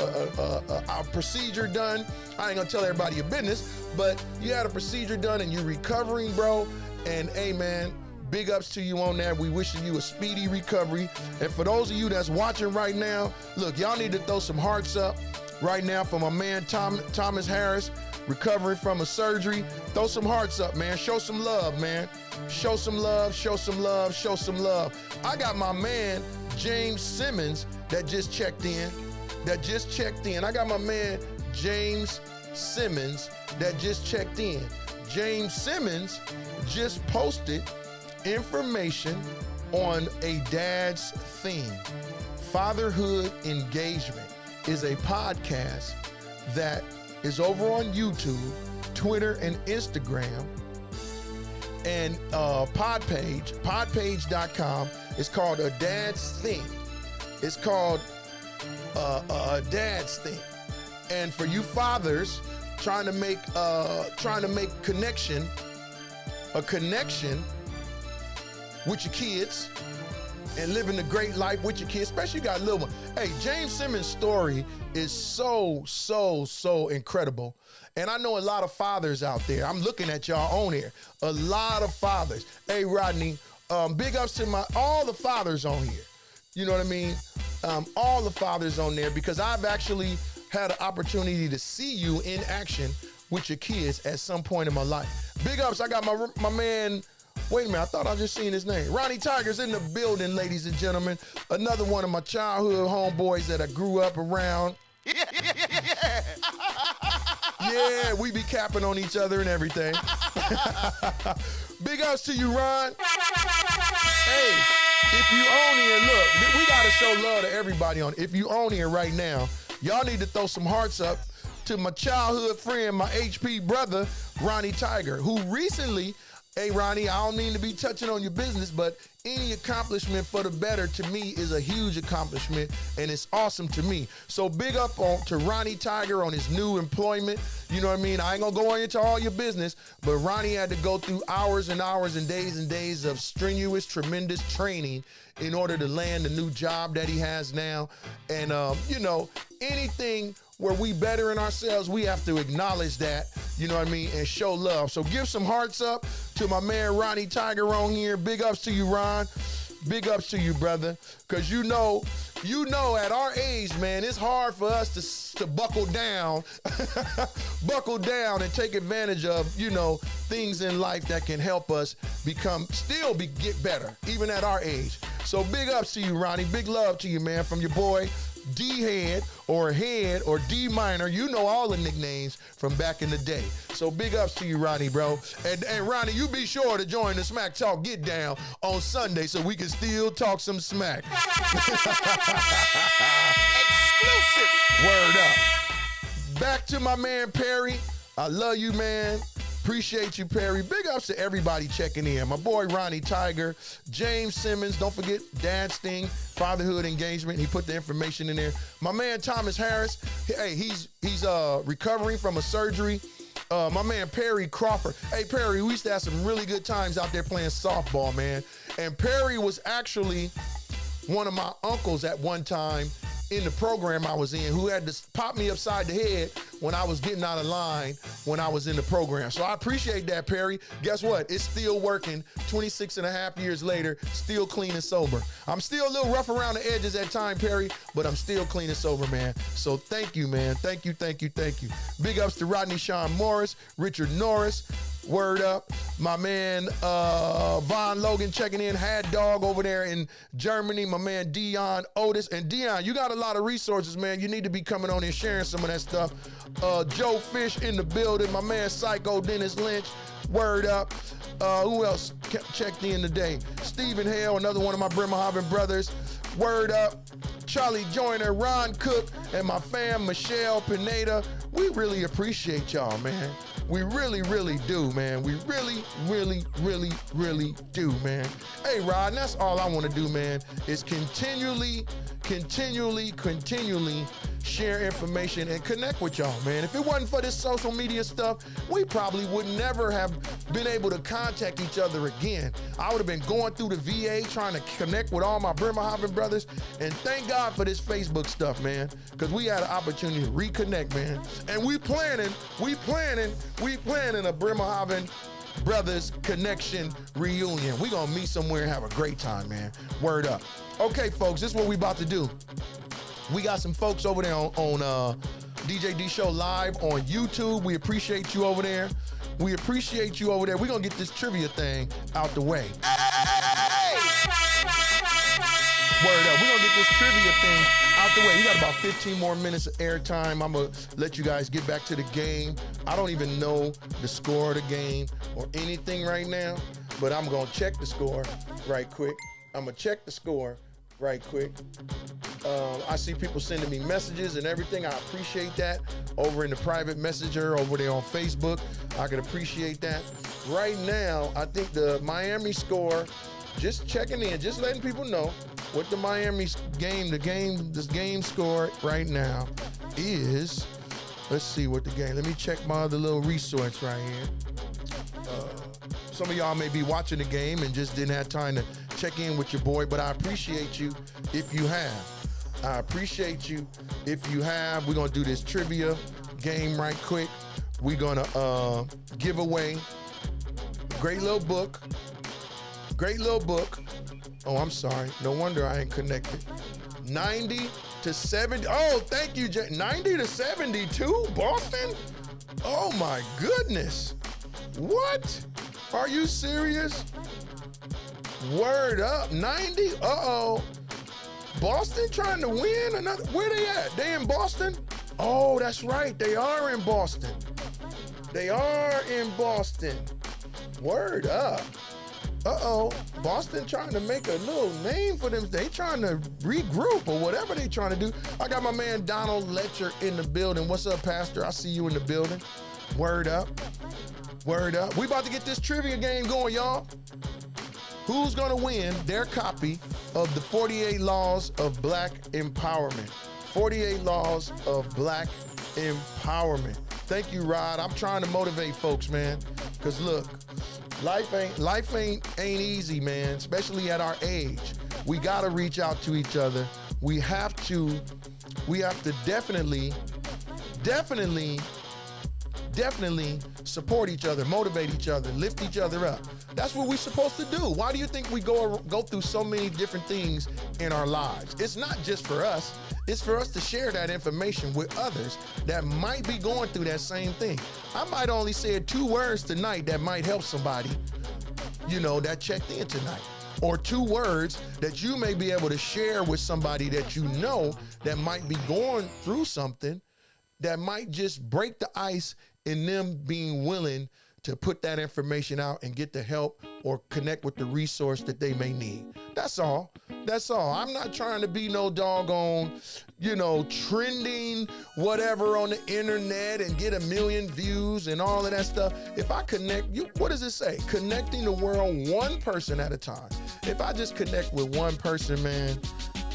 a procedure done. I ain't gonna tell everybody your business, but you had a procedure done and you're recovering, bro. And hey, man, big ups to you on that. We wishing you a speedy recovery. And for those of you that's watching right now, look, y'all need to throw some hearts up right now for my man, Thomas Harris, recovering from a surgery. Throw some hearts up, man. Show some love, man. Show some love, show some love, show some love. I got my man, James Simmons, that just checked in. I got my man, James Simmons, that just checked in. James Simmons just posted information on a dad's theme. Fatherhood Engagement is a podcast that is over on YouTube, Twitter, and Instagram, and podpage.com. It's called A Dad's Thing. It's called A Dad's Thing. And for you fathers trying to make a connection with your kids and living a great life with your kids, especially you got a little one. Hey, James Simmons' story is so incredible. And I know a lot of fathers out there. I'm looking at y'all on here. A lot of fathers. Hey, Rodney, big ups to all the fathers on here. You know what I mean? All the fathers on there, because I've actually had an opportunity to see you in action with your kids at some point in my life. Big ups, I got my man, wait a minute, I thought I just seen his name. Ronnie Tiger's in the building, ladies and gentlemen. Another one of my childhood homeboys that I grew up around. Yeah, we be capping on each other and everything. Big ups to you, Ron. Hey, if you on here, look, we gotta show love to everybody on. If you on here right now, y'all need to throw some hearts up to my childhood friend, my HP brother, Ronnie Tiger, who recently, hey, Ronnie, I don't mean to be touching on your business, but any accomplishment for the better to me is a huge accomplishment, and it's awesome to me. So big up to Ronnie Tiger on his new employment. You know what I mean? I ain't gonna go into all your business, but Ronnie had to go through hours and hours and days of strenuous, tremendous training in order to land the new job that he has now. And, you know, anything where we better in ourselves, we have to acknowledge that, you know what I mean, and show love. So give some hearts up to my man Ronnie Tiger on here. Big ups to you, Ron. Big ups to you, brother. Because you know, at our age, man, it's hard for us to buckle down, buckle down and take advantage of, things in life that can help us get better, even at our age. So big ups to you, Ronnie. Big love to you, man, from your boy, D-Head or Head or D Minor. You know all the nicknames from back in the day. So big ups to you, Ronnie, bro. And Ronnie, you be sure to join the Smack Talk Get Down on Sunday so we can still talk some smack. Exclusive. Word up. Back to my man Perry. I love you, man. Appreciate you, Perry. Big ups to everybody checking in. My boy Ronnie Tiger, James Simmons, don't forget Dad Sting, Fatherhood Engagement. He put the information in there. My man Thomas Harris, hey, he's recovering from a surgery. My man Perry Crawford. Hey, Perry, we used to have some really good times out there playing softball, man. And Perry was actually one of my uncles at one time in the program I was in, who had to pop me upside the head when I was getting out of line when I was in the program. So I appreciate that, Perry. Guess what? It's still working 26 and a half years later, still clean and sober. I'm still a little rough around the edges at time, Perry, but I'm still clean and sober, man. So thank you, man. Thank you, thank you, thank you. Big ups to Rodney Sean Morris, Richard Norris. Word up. My man Von Logan checking in. Had Dog over there in Germany. My man Dion Otis. And Dion, you got a lot of resources, man. You need to be coming on and sharing some of that stuff. Joe Fish in the building. My man Psycho Dennis Lynch. Word up. Who else checked in today? Stephen Hale, another one of my Bremerhaven brothers. Word up. Charlie Joyner, Ron Cook, and my fam, Michelle Pineda. We really appreciate y'all, man. We really, really do, man. We really, really, really, really do, man. Hey, Rod, and that's all I want to do, man, is continually share information and connect with y'all, man. If it wasn't for this social media stuff, we probably would never have been able to contact each other again. I would have been going through the VA trying to connect with all my Bremerhaven brothers, and thank God for this Facebook stuff, man, because we had an opportunity to reconnect, man. And we planning a Bremerhaven Brothers Connection reunion. We gonna meet somewhere and have a great time, man. Word up. Okay, folks, this is what we about to do. We got some folks over there on DJ D Show Live on YouTube. We appreciate you over there. We appreciate you over there. We're going to get this trivia thing out the way. Word up. We're going to get this trivia thing out the way. We got about 15 more minutes of airtime. I'm going to let you guys get back to the game. I don't even know the score of the game or anything right now, but I'm going to check the score right quick. I see people sending me messages and everything. I appreciate that. Over in the private messenger, over there on Facebook, I can appreciate that. Right now, I think the Miami score, just checking in, just letting people know what the Miami game score right now is. Let's see what the game, let me check my other little resource right here. Some of y'all may be watching the game and just didn't have time to check in with your boy, but I appreciate you if you have. I appreciate you if you have. We're gonna do this trivia game right quick. We're gonna give away a great little book. Oh, I'm sorry. No wonder I ain't connected. 90 to 70. Oh, thank you, Jay. 90 to 72, Boston? Oh my goodness. What? Are you serious? Word up. 90? Uh-oh. Boston trying to win another. Where they at? They in Boston? Oh, that's right. They are in Boston. Word up. Uh-oh. Boston trying to make a little name for them. They trying to regroup or whatever they trying to do. I got my man Donald Letcher in the building. What's up, Pastor? I see you in the building. Word up. We about to get this trivia game going, y'all. Who's gonna win their copy of the 48 Laws of Black Empowerment? 48 Laws of Black Empowerment. Thank you, Rod. I'm trying to motivate folks, man. Cause look, life ain't easy, man, especially at our age. We gotta reach out to each other. We have to definitely support each other, motivate each other, lift each other up. That's what we're supposed to do. Why do you think we go through so many different things in our lives? It's not just for us. It's for us to share that information with others that might be going through that same thing. I might only say 2 words tonight that might help somebody, you know, that checked in tonight. Or 2 words that you may be able to share with somebody that you know that might be going through something that might just break the ice in them being willing to put that information out and get the help or connect with the resource that they may need. That's all. That's all. I'm not trying to be no doggone, you know, trending whatever on the internet and get 1 million views and all of that stuff. If I connect you, what does it say? Connecting the world 1 person at a time. If I just connect with 1 person, man,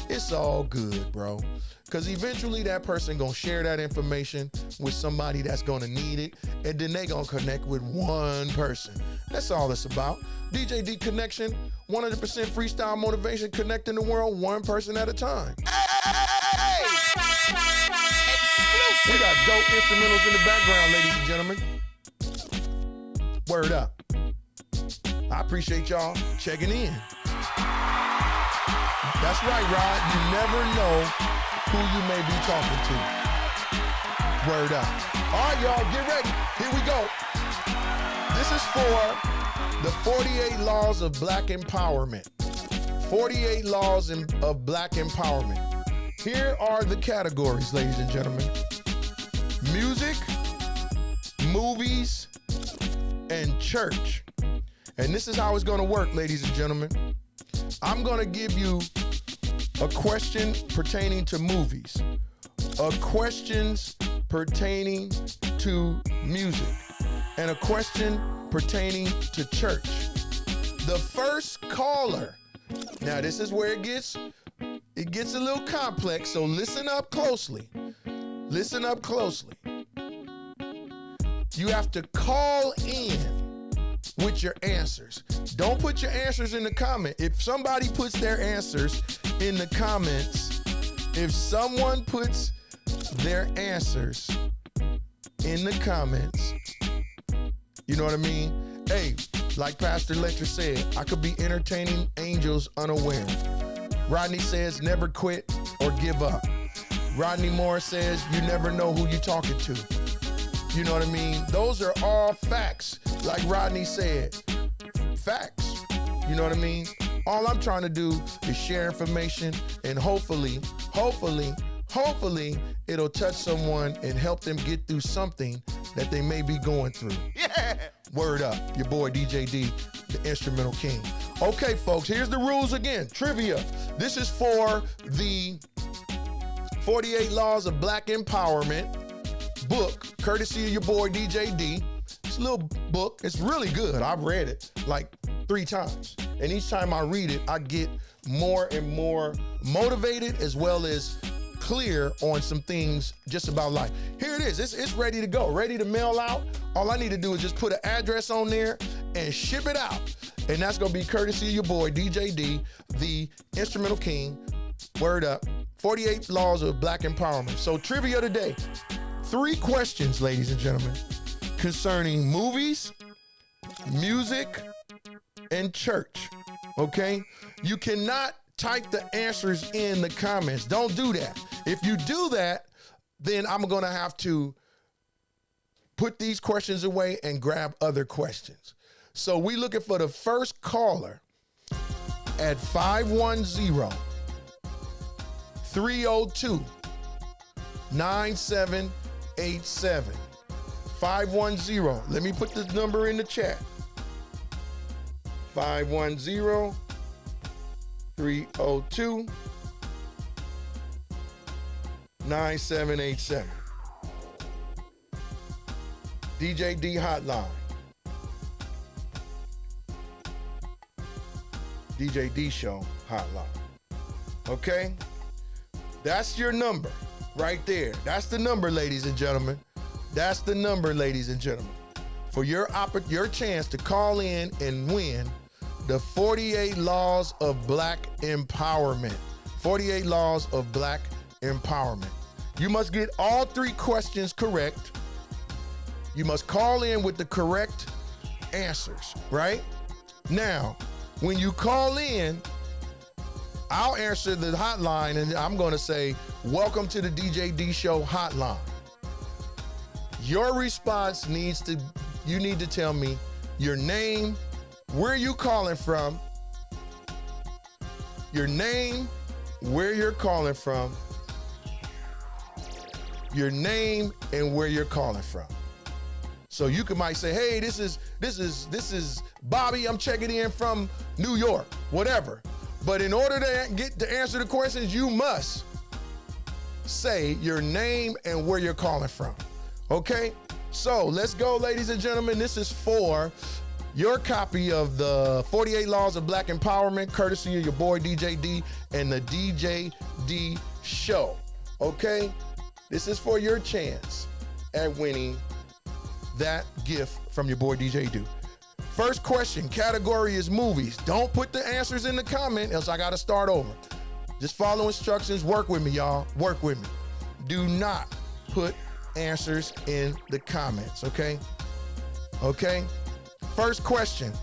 it's all good, bro. Because eventually that person gonna share that information with somebody that's gonna need it, and then they gonna connect with 1 person. That's all it's about. DJ D Connection, 100% freestyle motivation, connecting the world 1 person at a time. Hey! Exclusive. We got dope instrumentals in the background, ladies and gentlemen. Word up. I appreciate y'all checking in. That's right, Rod. You never know who you may be talking to. Word up. All right, y'all, get ready. Here we go. This is for the 48 Laws of Black Empowerment. 48 Laws of Black Empowerment. Here are the categories, ladies and gentlemen. Music, movies, and church. And this is how it's gonna work, ladies and gentlemen. I'm gonna give you a question pertaining to movies, questions pertaining to music, and a question pertaining to church. The first caller, now this is where it gets a little complex, so listen up closely. Listen up closely. You have to call in with your answers. Don't put your answers in the comment. If somebody puts their answers in the comments, if someone puts their answers in the comments, you know what I mean? Hey, like Pastor Lecter said, I could be entertaining angels unaware. Rodney says, never quit or give up. Rodney Moore says, you never know who you're talking to. You know what I mean? Those are all facts. Like Rodney said, facts. You know what I mean? All I'm trying to do is share information, and hopefully, it'll touch someone and help them get through something that they may be going through. Yeah. Word up, your boy DJ D, the Instrumental King. Okay, folks, here's the rules again. Trivia. This is for the 48 Laws of Black Empowerment book, courtesy of your boy DJ D. It's a little book. It's really good. I've read it like 3 times. And each time I read it, I get more and more motivated as well as clear on some things just about life. Here it is. It's ready to go, ready to mail out. All I need to do is just put an address on there and ship it out. And that's going to be courtesy of your boy DJ D, the Instrumental King. Word up. 48 Laws of Black Empowerment. So trivia today. 3 questions, ladies and gentlemen, concerning movies, music, and church, okay? You cannot type the answers in the comments. Don't do that. If you do that, then I'm gonna have to put these questions away and grab other questions. So we looking for the first caller at 510-302-9787. 510. Let me put this number in the chat. 510-302-9787. DJ D Hotline. DJ D Show Hotline. Okay? That's your number right there. That's the number, ladies and gentlemen. That's the number, ladies and gentlemen. For your chance to call in and win the 48 Laws of Black Empowerment. 48 Laws of Black Empowerment. You must get all 3 questions correct. You must call in with the correct answers, right? Now, when you call in, I'll answer the hotline and I'm going to say, welcome to the DJ D Show hotline. Your response you need to tell me your name, where you calling from, your name, where you're calling from, your name, and where you're calling from. So you might say, hey, this is Bobby, I'm checking in from New York, whatever. But in order to answer the questions, you must say your name and where you're calling from, okay? So let's go, ladies and gentlemen. This is for your copy of the 48 Laws of Black Empowerment, courtesy of your boy DJ D and the DJ D Show, okay? This is for your chance at winning that gift from your boy DJ D. First question, category is movies. Don't put the answers in the comment, else I gotta start over. Just follow instructions, work with me, y'all, work with me. Do not put answers in the comments, okay? Okay? First question.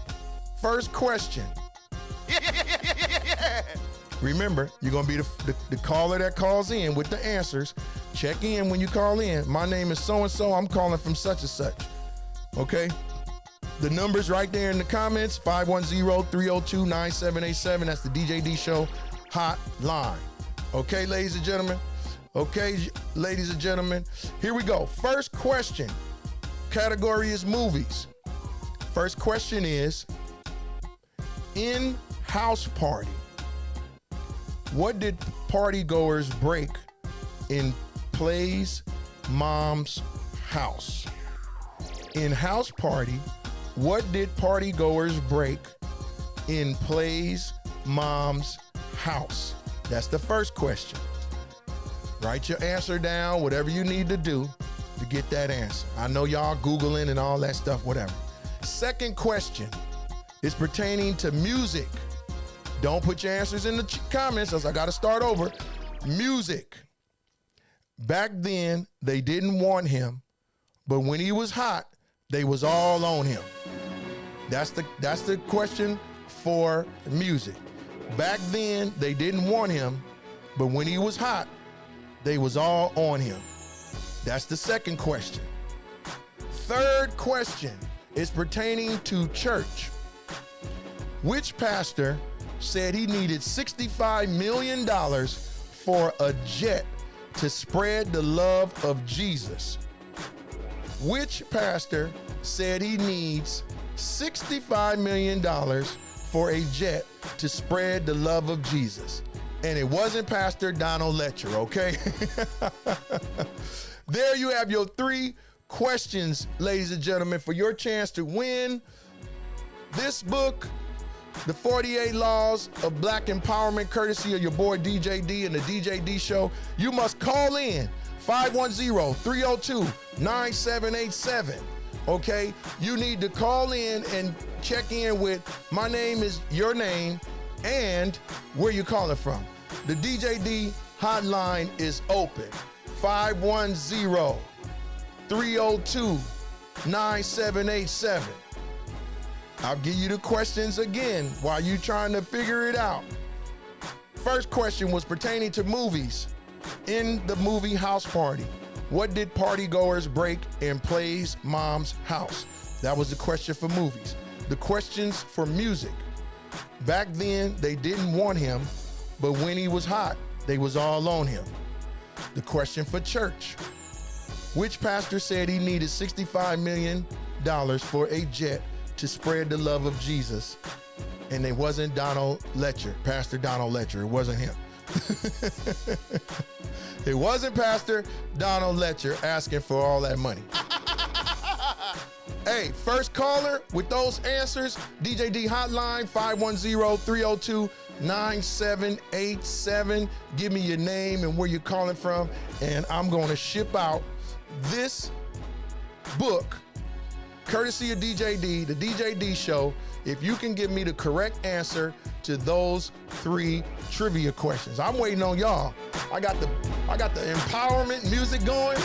Remember, you're gonna be the caller that calls in with the answers. Check in when you call in. My name is so-and-so, I'm calling from such and such, okay? The number's right there in the comments, 510-302-9787. That's the DJ D Show hotline. Okay, ladies and gentlemen? Okay, ladies and gentlemen, here we go. First question, category is movies. First question is, in House Party, what did party goers break in Play's mom's house? In House Party, what did party goers break in Play's mom's house? That's the first question. Write your answer down, whatever you need to do to get that answer. I know y'all Googling and all that stuff, whatever. Second question is pertaining to music. Don't put your answers in the comments, else I gotta start over. Music. Back then, they didn't want him, but when he was hot, they was all on him. That's the question for music. Back then, they didn't want him, but when he was hot, they was all on him. That's the second question. Third question is pertaining to church. Which pastor said he needed $65 million for a jet to spread the love of Jesus? Which pastor said he needs $65 million for a jet to spread the love of Jesus? And it wasn't Pastor Donald Letcher, okay? There you have your 3 questions, ladies and gentlemen, for your chance to win this book, The 48 Laws of Black Empowerment, courtesy of your boy DJ D and the DJ D Show. You must call in 510-302-9787, okay? You need to call in and check in with my name is your name and where you calling from. The DJ D hotline is open, 510-302-9787. I'll give you the questions again while you trying to figure it out. First question was pertaining to movies. In the movie House Party, what did party goers break in Play's mom's house? That was the question for movies. The questions for music. Back then, they didn't want him, but when he was hot, they was all on him. The question for church. Which pastor said he needed $65 million for a jet to spread the love of Jesus? And it wasn't Donald Letcher, Pastor Donald Letcher. It wasn't him. It wasn't Pastor Donald Letcher asking for all that money. Hey, first caller with those answers, DJ D hotline, 510-302-9787. Give me your name and where you're calling from, and I'm going to ship out this book, courtesy of DJ D, the DJ D Show, if you can give me the correct answer to those 3 trivia questions. I'm waiting on y'all. I got the empowerment music going,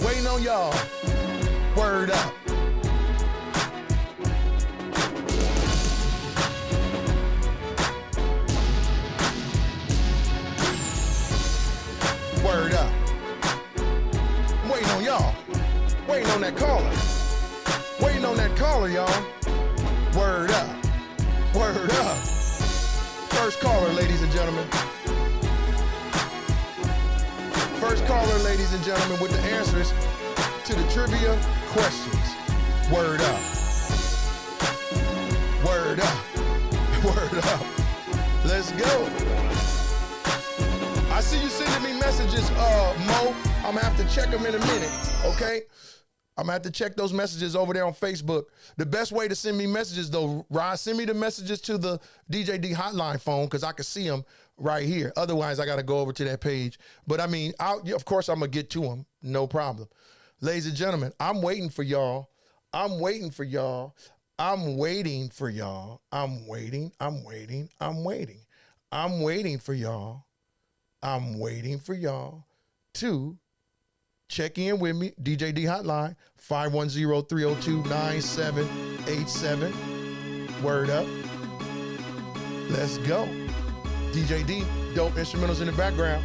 waiting on y'all. Word up. Word up. I'm waiting on y'all. Waiting on that caller. Waiting on that caller, y'all. Word up. Word up. First caller, ladies and gentlemen. First caller, ladies and gentlemen, with the answers to the trivia questions. Word up. Word up. Word up. Let's go. I see you sending me messages, Mo. I'm gonna have to check them in a minute, okay? I'm gonna have to check those messages over there on Facebook. The best way to send me messages, though, Rod, send me the messages to the DJD hotline phone because I can see them right here. Otherwise, I gotta go over to that page. But I mean, of course, I'm gonna get to them, no problem. Ladies and gentlemen, I'm waiting for y'all. I'm waiting for y'all. I'm waiting for y'all. I'm waiting. I'm waiting. I'm waiting. I'm waiting for y'all. I'm waiting for y'all to check in with me. DJD hotline, 510-302-9787. Word up. Let's go. DJD, dope instrumentals in the background.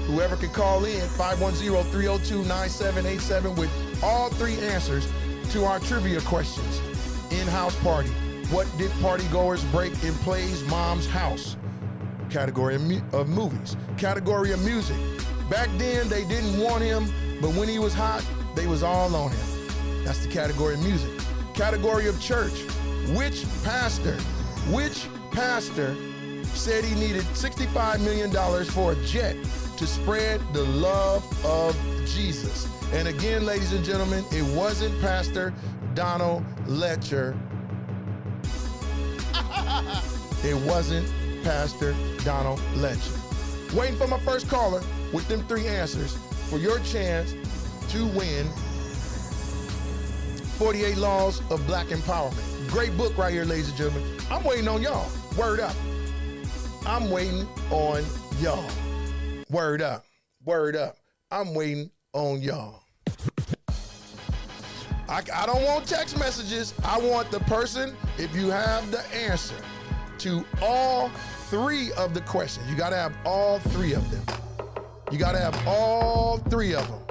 Whoever can call in, 510-302-9787 with all three answers to our trivia questions. In-house party. What did partygoers break in Play's mom's house? Category of movies. Category of music. Back then, they didn't want him, but when he was hot, they was all on him. That's the category of music. Category of church. Which pastor said he needed $65 million for a jet to spread the love of Jesus? And again, ladies and gentlemen, it wasn't Pastor Donald Letcher. It wasn't Pastor Donald Letcher. Waiting for my first caller with them three answers for your chance to win 48 Laws of Black Empowerment. Great book right here, ladies and gentlemen. I'm waiting on y'all. Word up. I'm waiting on y'all. Word up. Word up. I'm waiting on y'all. I don't want text messages. I want the person, if you have the answer to all three of the questions. You gotta have all three of them. You gotta have all three of them.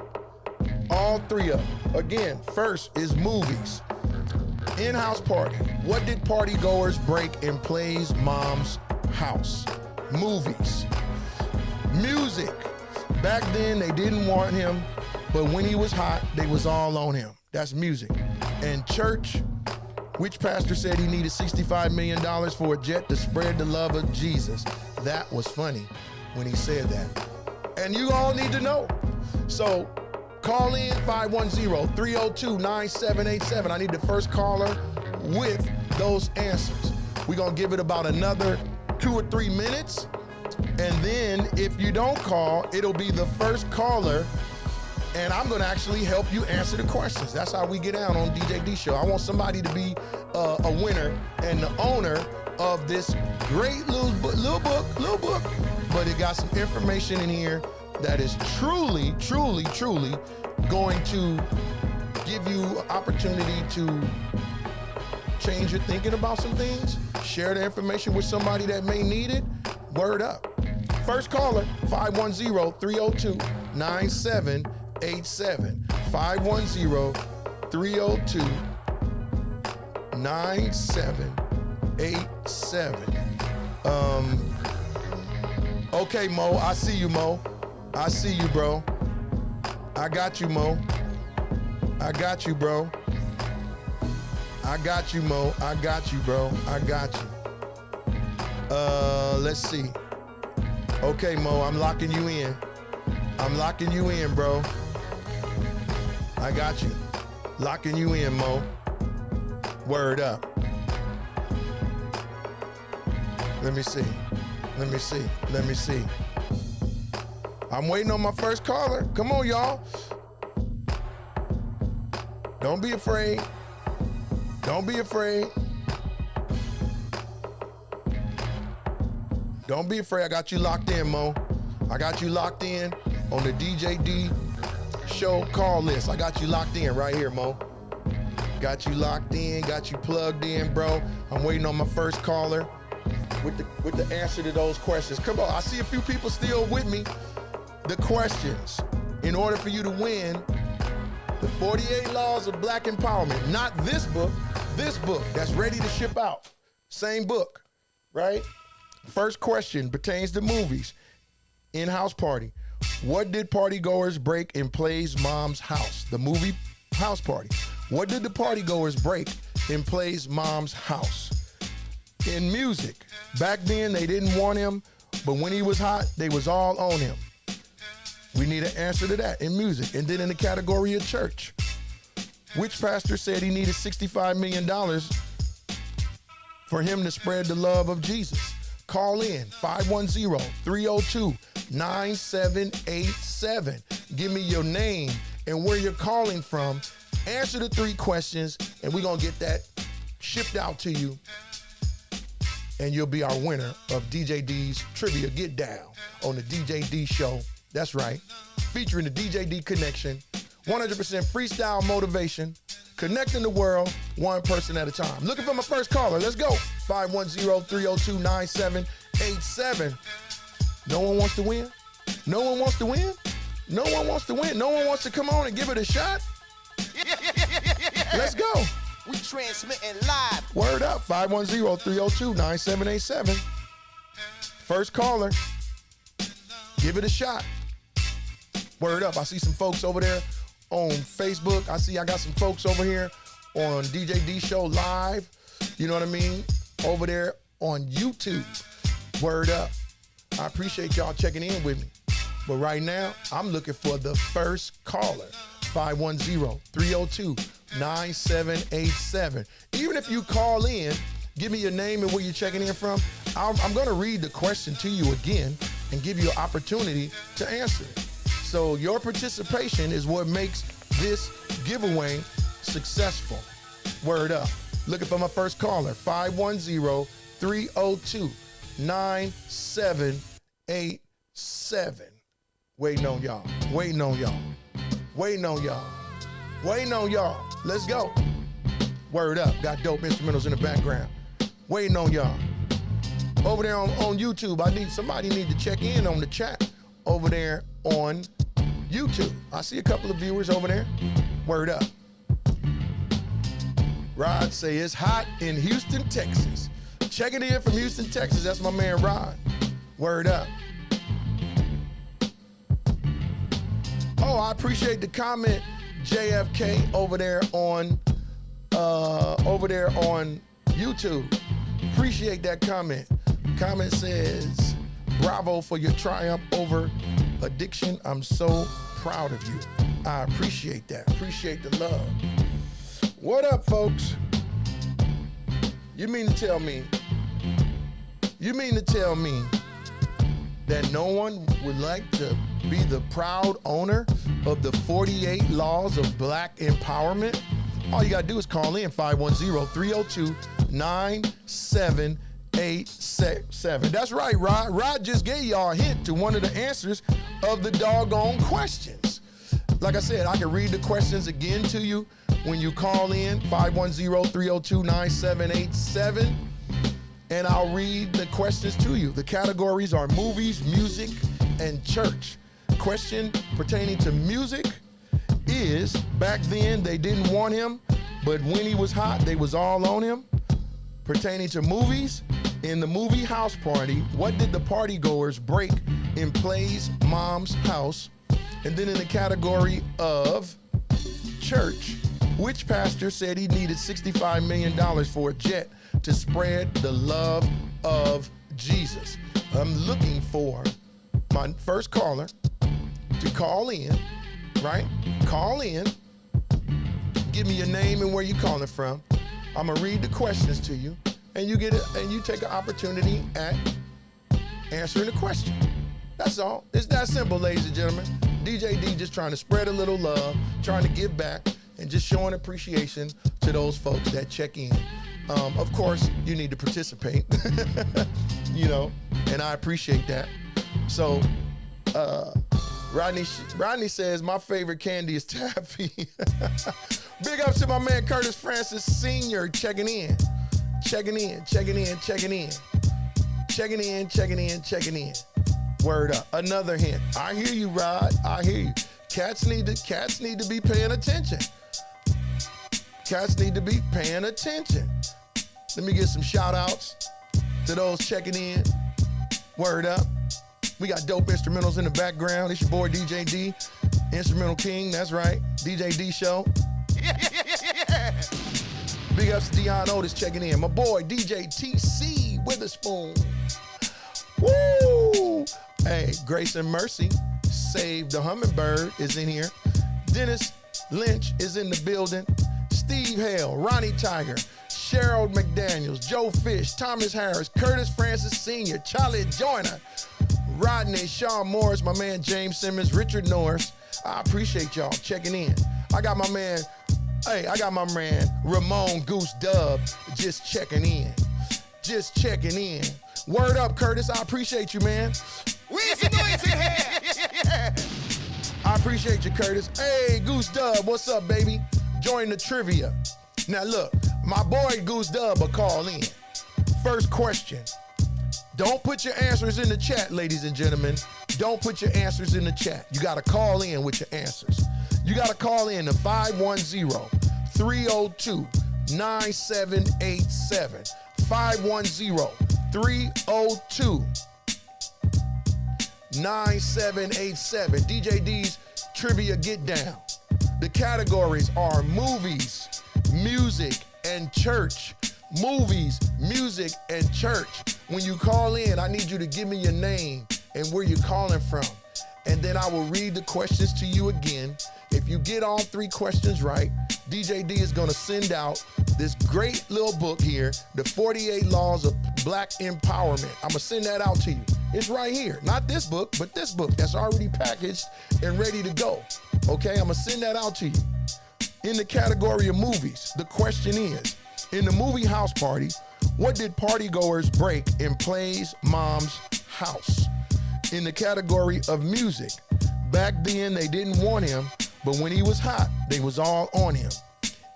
All three of them. Again, first is movies. In-house party. What did partygoers break in Play's mom's house? Movies. Music. Back then, they didn't want him, but when he was hot, they was all on him. That's music. And church. Which pastor said he needed $65 million for a jet to spread the love of Jesus? That was funny when he said that. And you all need to know. So call in 510-302-9787. I need the first caller with those answers. We're going to give it about another 2 or 3 minutes. And then if you don't call, it'll be the first caller. And I'm gonna actually help you answer the questions. That's how we get down on DJD Show. I want somebody to be a winner and the owner of this great little book, but it got some information in here that is truly going to give you an opportunity to change your thinking about some things, share the information with somebody that may need it. Word up. First caller, 510-302-9787. 510-302-9787. Okay, Mo, I see you, Mo. I see you, bro. I got you, Mo. I got you, bro. I got you, Mo. I got you, bro. I got you. Let's see. Okay, Mo, I'm locking you in. I'm locking you in, bro. I got you. Locking you in, Mo. Word up. Let me see. Let me see. Let me see. I'm waiting on my first caller. Come on, y'all. Don't be afraid. Don't be afraid. Don't be afraid. I got you locked in, Mo. I got you locked in on the DJD show call list. I got you locked in right here, Mo. Got you locked in, got you plugged in, bro. I'm waiting on my first caller with the answer to those questions. Come on, I see a few people still with me. The questions, in order for you to win, the 48 Laws of Black Empowerment, not this book that's ready to ship out. Same book, right? First question pertains to movies. In-house party. What did partygoers break in Play's mom's house? The movie House Party. What did the partygoers break in Play's mom's house? In music. Back then, they didn't want him, but when he was hot, they was all on him. We need an answer to that in music. And then in the category of church. Which pastor said he needed $65 million for him to spread the love of Jesus? Call in 510-302-9787. Give me your name and where you're calling from. Answer the 3 questions, and we're going to get that shipped out to you. And you'll be our winner of DJ D's Trivia Get Down on the DJ D Show. That's right. Featuring the DJ D Connection. 100% freestyle motivation. Connecting the world one person at a time. Looking for my first caller. Let's go. 510-302-9787. No one wants to win? No one wants to win? No one wants to win? No one wants to come on and give it a shot? Let's go. We transmitting live. Word up. 510-302-9787. First caller. Give it a shot. Word up. I see some folks over there on Facebook. I got some folks over here on DJ D Show Live. You know what I mean? Over there on YouTube. Word up. I appreciate y'all checking in with me. But right now, I'm looking for the first caller. 510-302-9787. Even if you call in, give me your name and where you're checking in from. I'm going to read the question to you again and give you an opportunity to answer it. So your participation is what makes this giveaway successful. Word up. Looking for my first caller. 510-302-9787. Waiting on y'all. Waiting on y'all. Waiting on y'all. Waiting on y'all. Let's go. Word up. Got dope instrumentals in the background. Waiting on y'all. Over there on YouTube, somebody need to check in on the chat over there on YouTube. I see a couple of viewers over there. Word up. Rod say it's hot in Houston, Texas. Checking in from Houston, Texas. That's my man Rod. Word up. Oh, I appreciate the comment, JFK, over there on YouTube. Appreciate that comment. Comment says, bravo for your triumph over addiction. I'm so proud of you. I appreciate that. Appreciate the love. What up, folks? You mean to tell me that no one would like to be the proud owner of the 48 Laws of Black Empowerment? All you gotta do is call in 510-302-9787. That's right, Rod. Rod just gave y'all a hint to one of the answers of the doggone questions. Like I said, I can read the questions again to you when you call in, 510-302-9787. And I'll read the questions to you. The categories are movies, music, and church. Question pertaining to music is, back then they didn't want him, but when he was hot, they was all on him. Pertaining to movies, in the movie House Party, what did the partygoers break in Play's mom's house? And then in the category of church, which pastor said he needed $65 million for a jet to spread the love of Jesus? I'm looking for my first caller to call in, right? Call in, give me your name and where you're calling from. I'm gonna read the questions to you, and you get it, and you take an opportunity at answering the question. That's all. It's that simple, ladies and gentlemen. DJ D just trying to spread a little love, trying to give back, and just showing appreciation to those folks that check in. Of course, you need to participate, you know, and I appreciate that. So Rodney says, my favorite candy is taffy. Big ups to my man Curtis Francis Sr. checking in. Checking in. Word up. Another hint. I hear you, Rod. I hear you. Cats need to be paying attention. Cats need to be paying attention. Let me get some shout outs to those checking in. Word up. We got dope instrumentals in the background. It's your boy DJ D, Instrumental King. That's right. DJ D Show. Yeah. Big ups to Dion Otis checking in. My boy DJ TC Witherspoon. Woo! Hey, Grace and Mercy, Save the Hummingbird is in here. Dennis Lynch is in the building. Steve Hale, Ronnie Tiger, Cheryl McDaniels, Joe Fish, Thomas Harris, Curtis Francis Sr., Charlie Joyner, Rodney, Sean Morris, my man James Simmons, Richard Norris. I appreciate y'all checking in. I got my man Ramon Goose Dub just checking in. Word up, Curtis. I appreciate you, man. I appreciate you, Curtis. Hey, Goose Dub, what's up, baby? Join the trivia. Now look, my boy Goose Dub will call in. First question. Don't put your answers in the chat, ladies and gentlemen. Don't put your answers in the chat. You got to call in with your answers. You got to call in to 510-302-9787. 510-302-9787. DJ D's Trivia Get Down. The categories are movies, music, and church. Movies, music, and church. When you call in, I need you to give me your name and where you're calling from. And then I will read the questions to you again. If you get all 3 questions right, DJ D is gonna send out this great little book here, The 48 Laws of Black Empowerment. I'm gonna send that out to you. It's right here. Not this book, but this book that's already packaged and ready to go. Okay, I'm gonna send that out to you. In the category of movies, the question is, in the movie House Party, what did partygoers break in Play's mom's house? In the category of music, back then they didn't want him, but when he was hot, they was all on him.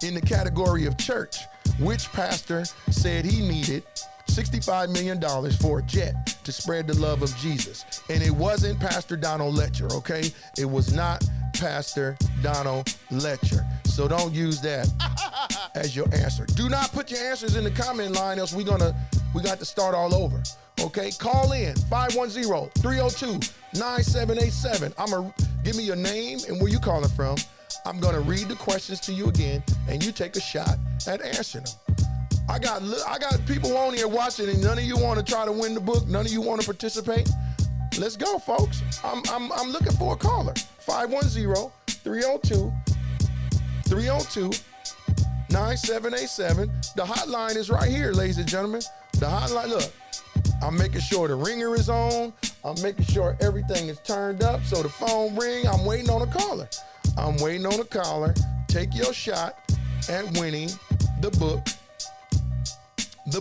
In the category of church, which pastor said he needed $65 million for a jet to spread the love of Jesus? And it wasn't Pastor Donald Letcher, okay? It was not Pastor Donald Letcher. So don't use that as your answer. Do not put your answers in the comment line, else we got to start all over. Okay, call in 510-302-9787. Give me your name and where you calling from. I'm gonna read the questions to you again, and you take a shot at answering them. I got people on here watching, and none of you want to try to win the book. None of you want to participate. Let's go, folks. I'm looking for a caller. 510-302-9787. The hotline is right here, ladies and gentlemen. The hotline, look. I'm making sure the ringer is on. I'm making sure everything is turned up. So the phone ring, I'm waiting on a caller. Take your shot at winning the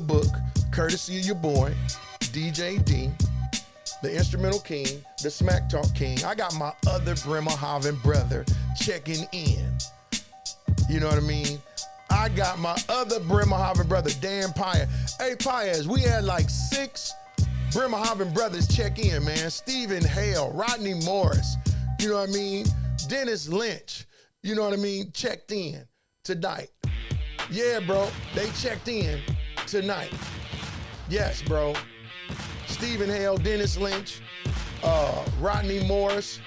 book, courtesy of your boy, DJ D, the Instrumental King, the Smack Talk King. I got my other Bremerhaven brother checking in. You know what I mean? I got my other Bremerhaven brother, Dan Paez. Hey, Paez, we had like 6 Bremerhaven brothers check in, man. Stephen Hale, Rodney Morris, you know what I mean? Dennis Lynch, you know what I mean? Checked in tonight. Yeah, bro, they checked in tonight. Yes, bro. Stephen Hale, Dennis Lynch, Rodney Morris,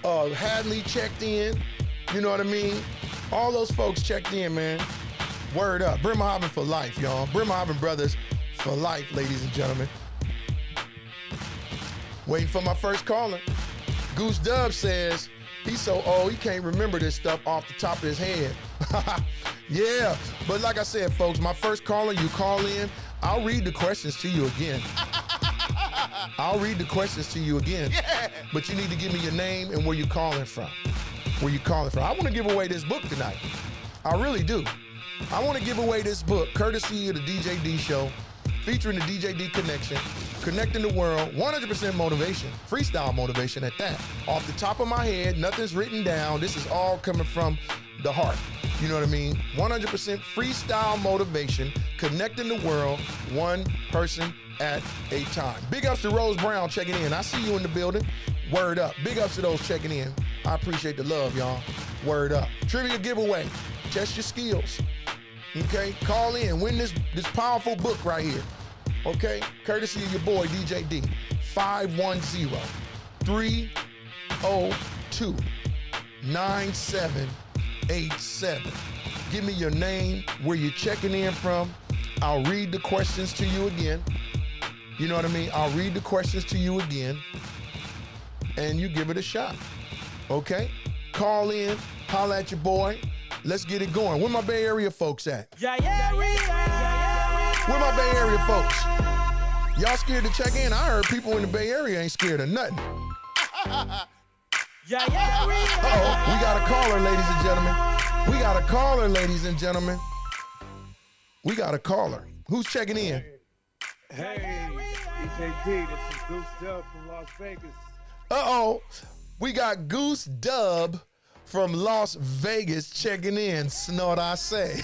Hadley checked in, you know what I mean? All those folks checked in, man. Word up. Bremerhaven for life, y'all. Bremerhaven brothers for life, ladies and gentlemen. Waiting for my first caller. Goose Dub says he's so old he can't remember this stuff off the top of his head. Yeah, but like I said, folks, my first caller, you call in, I'll read the questions to you again. Yeah. But you need to give me your name and where you're calling from. I want to give away this book tonight. I really do. I want to give away this book, courtesy of the DJ D Show. featuring the DJ D Connection, connecting the world, 100% motivation, freestyle motivation at that. Off the top of my head, nothing's written down. This is all coming from the heart. You know what I mean? 100% freestyle motivation, connecting the world, one person at a time. Big ups to Rose Brown checking in. I see you in the building. Word up. Big ups to those checking in. I appreciate the love, y'all. Word up. Trivia giveaway. Test your skills. Okay? Call in. Win this powerful book right here. Okay? Courtesy of your boy, DJ D. 510-302-9787. Give me your name, where you're checking in from. I'll read the questions to you again. You know what I mean? I'll read the questions to you again, and you give it a shot. Okay? Call in, holla at your boy. Let's get it going. Where my Bay Area folks at? Where my Bay Area folks? Y'all scared to check in? I heard people in the Bay Area ain't scared of nothing. Uh-oh, we got a caller, ladies and gentlemen. We got a caller, ladies and gentlemen. We got a caller. Who's checking in? Hey, EJD, this is Goose Dub from Las Vegas. Uh-oh, we got Goose Dub from Las Vegas checking in. Snort I say.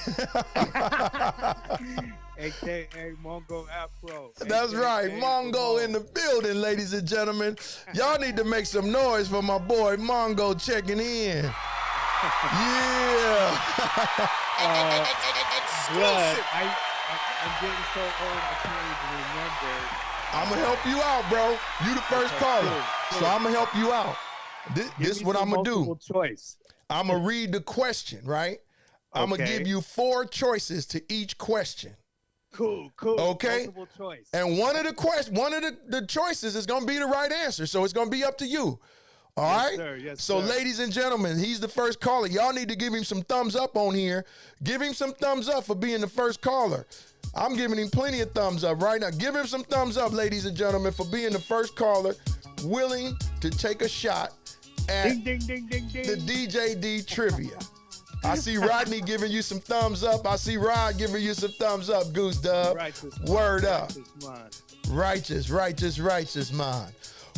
AKA Mongo Afro. That's right, Mongo in the building, ladies and gentlemen. Y'all need to make some noise for my boy Mongo checking in. Yeah. Blood, I'm getting so old I can't even remember. I'm going to help you out, bro. You the first caller. Cool. So I'm going to help you out. This is what I'm going to do. Choice. I'm going to read the question, right? I'm going to give you 4 choices to each question. Cool. Okay. Multiple choice. And one of the choices is going to be the right answer. So it's going to be up to you. All right? Sir. Yes, so sir. Ladies and gentlemen, he's the first caller. Y'all need to give him some thumbs up on here. Give him some thumbs up for being the first caller. I'm giving him plenty of thumbs up right now. Give him some thumbs up, ladies and gentlemen, for being the first caller willing to take a shot at Ding, ding, ding, ding, the ding. DJ D trivia. I see Rodney giving you some thumbs up. I see Rod giving you some thumbs up, Goose Dub. Righteous Word up. righteous mind. Righteous mind.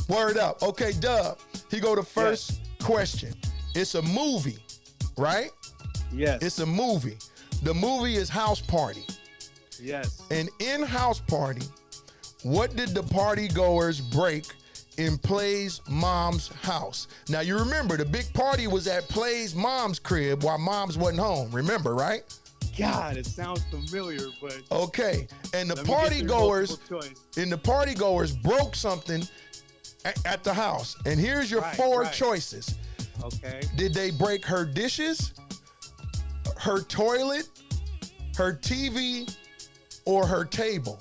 Word up. Okay, Dub, he go to first question. It's a movie, right? Yes. It's a movie. The movie is House Party. Yes. And in House Party, what did the party goers break in Play's mom's house? Now, you remember, the big party was at Play's mom's crib while mom's wasn't home. Remember, right? God, it sounds familiar, but... Okay. And the Let me party get your goers, multiple choice. and the party goers broke something at the house. And here's your 4 choices. Okay. Did they break her dishes, her toilet, her TV, or her table?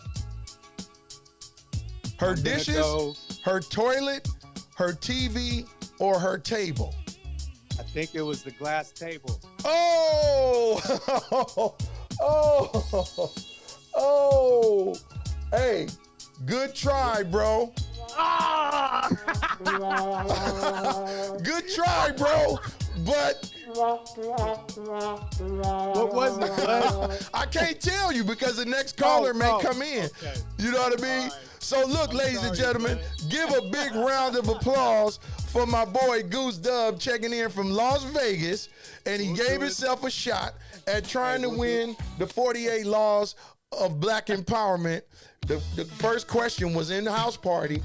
Her dishes, her toilet, her TV, or her table? I think it was the glass table. Oh! Oh! Hey, good try, bro. Good try, bro. But What was it, bud? I can't tell you because the next caller may come in. Okay. You know what I mean? All right. So look, ladies and gentlemen, give a big round of applause for my boy Goose Dub checking in from Las Vegas, and he gave himself a shot at trying to win the 48 laws of black empowerment. The first question was in the house party.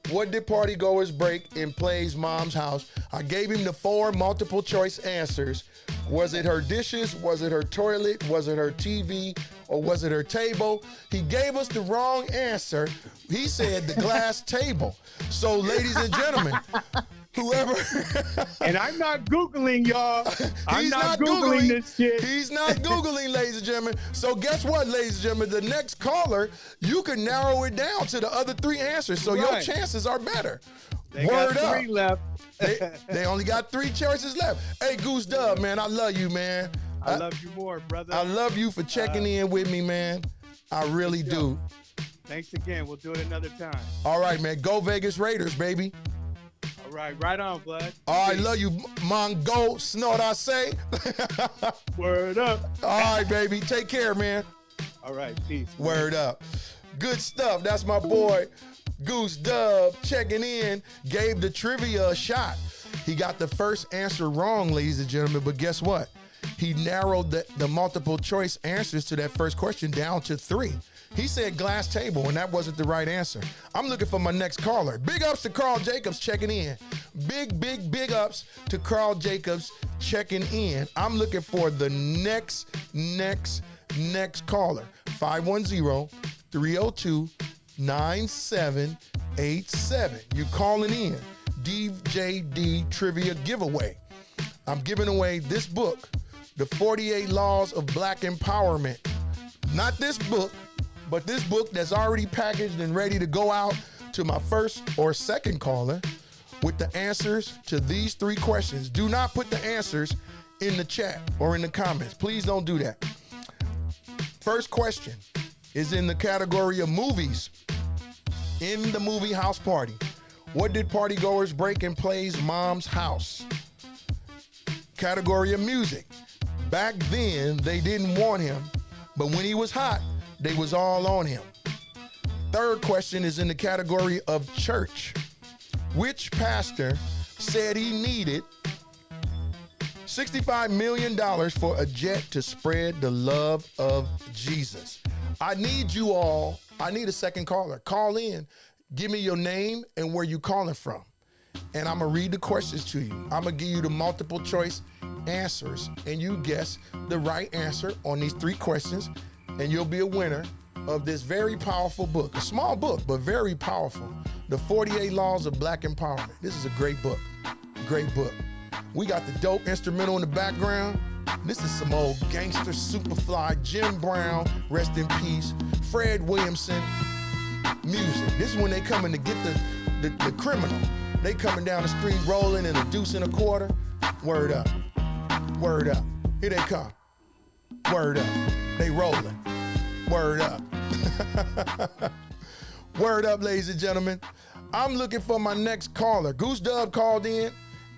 What did party goers break in Play's mom's house? I gave him the 4 multiple choice answers. Was it her dishes? Was it her toilet? Was it her TV? Or was it her table? He gave us the wrong answer. He said the glass table. So, ladies and gentlemen, whoever... And I'm not Googling, y'all. He's not Googling this shit. He's not Googling, ladies and gentlemen. So guess what, ladies and gentlemen? The next caller, you can narrow it down to the other 3 answers, so your chances are better. They Word got up. 3 left. They only got 3 choices left. Hey, Goose Dub, man, I love you, man. I love you more, brother. I love you for checking in with me, man. I really do. Thanks again. We'll do it another time. All right, man. Go Vegas Raiders, baby. All right. Right on, bud. All right, love you, Mongo. Snort I say. Word up. All right, baby. Take care, man. All right, peace. Word up. Good stuff. That's my boy, Goose Dub, checking in. Gave the trivia a shot. He got the first answer wrong, ladies and gentlemen, but guess what? He narrowed the multiple choice answers to that first question down to 3. He said glass table, and that wasn't the right answer. I'm looking for my next caller. Big ups to Carl Jacobs checking in. Big ups to Carl Jacobs checking in. I'm looking for the next caller. 510-302-9787. You calling in. DJD Trivia Giveaway. I'm giving away this book, The 48 Laws of Black Empowerment. Not this book, but this book that's already packaged and ready to go out to my first or second caller with the answers to these 3 questions. Do not put the answers in the chat or in the comments. Please don't do that. First question is in the category of movies. In the movie House Party, what did partygoers break in Play's mom's house? Category of music. Back then, they didn't want him, but when he was hot, they was all on him. Third question is in the category of church. Which pastor said he needed $65 million for a jet to spread the love of Jesus? I need you all, I need a second caller. Call in, give me your name and where you calling from. And I'm gonna read the questions to you. I'm gonna give you the multiple choice answers and you guess the right answer on these 3 questions and you'll be a winner of this very powerful book. A small book, but very powerful. The 48 Laws of Black Empowerment. This is a great book, great book. We got the dope instrumental in the background. This is some old gangster Superfly, Jim Brown, rest in peace, Fred Williamson music. This is when they coming to get the criminal. They coming down the street rolling and a deuce and a quarter. Word up, word up. Here they come. Word up, they rolling. Word up. Word up, ladies and gentlemen. I'm looking for my next caller. Goose Dub called in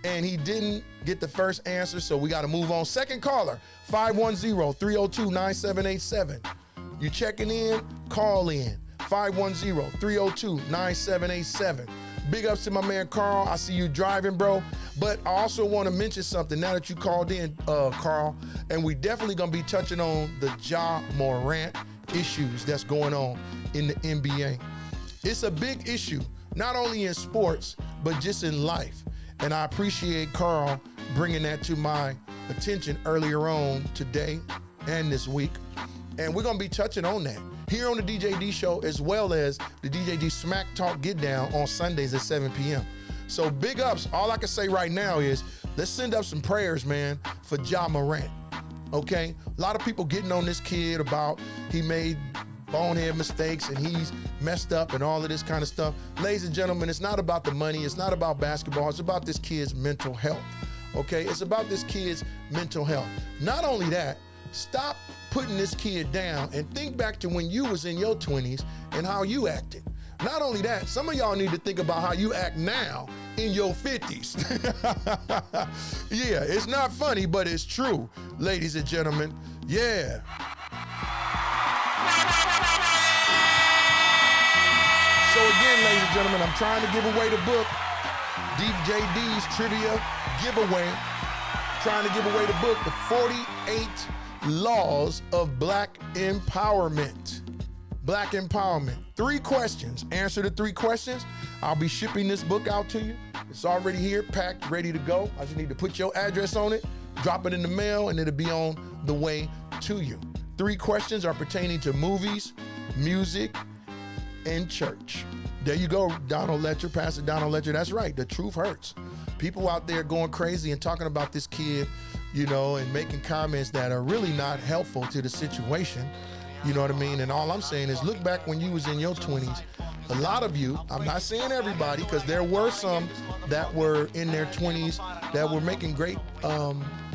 and he didn't get the first answer, so we got to move on. Second caller, 510-302-9787. You checking in? Call in. 510-302-9787. Big ups to my man Carl. I see you driving, bro. But I also want to mention something now that you called in, Carl, and we definitely gonna be touching on the Ja Morant issues that's going on in the NBA. It's a big issue, not only in sports, but just in life. And I appreciate Carl bringing that to my attention earlier on today and this week. And we're gonna be touching on that here on the DJD show, as well as the DJD Smack Talk Get Down on Sundays at 7 p.m. So big ups. All I can say right now is let's send up some prayers, man, for Ja Morant. Okay? A lot of people getting on this kid about he made bonehead mistakes and he's messed up and all of this kind of stuff. Ladies and gentlemen, it's not about the money. It's not about basketball. It's about this kid's mental health. Okay? It's about this kid's mental health. Not only that, stop putting this kid down and think back to when you was in your 20s and how you acted. Not only that, some of y'all need to think about how you act now in your 50s. Yeah, it's not funny, but it's true, ladies and gentlemen. Yeah. So again, ladies and gentlemen, I'm trying to give away the book, DJD's Trivia Giveaway. Trying to give away the book, The 48 Laws of Black Empowerment. Black Empowerment. 3 questions. Answer the 3 questions. I'll be shipping this book out to you. It's already here, packed, ready to go. I just need to put your address on it, drop it in the mail, and it'll be on the way to you. 3 questions are pertaining to movies, music, and church. There you go, Donald Letcher, Pastor Donald Letcher. That's right, the truth hurts. People out there going crazy and talking about this kid, you know, and making comments that are really not helpful to the situation. You know what I mean? And all I'm saying is look back when you was in your 20s. A lot of you, I'm not saying everybody, because there were some that were in their 20s that were making great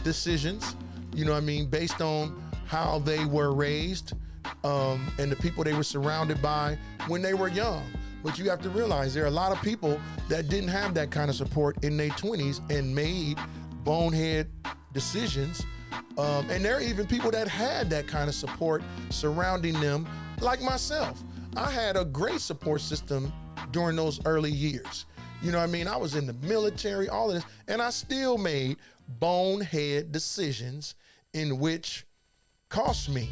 decisions, you know what I mean, based on how they were raised and the people they were surrounded by when they were young. But you have to realize there are a lot of people that didn't have that kind of support in their 20s and made bonehead decisions And there are even people that had that kind of support surrounding them, like myself. I had a great support system during those early years. You know what I mean? I was in the military, all of this, and I still made bonehead decisions in which cost me.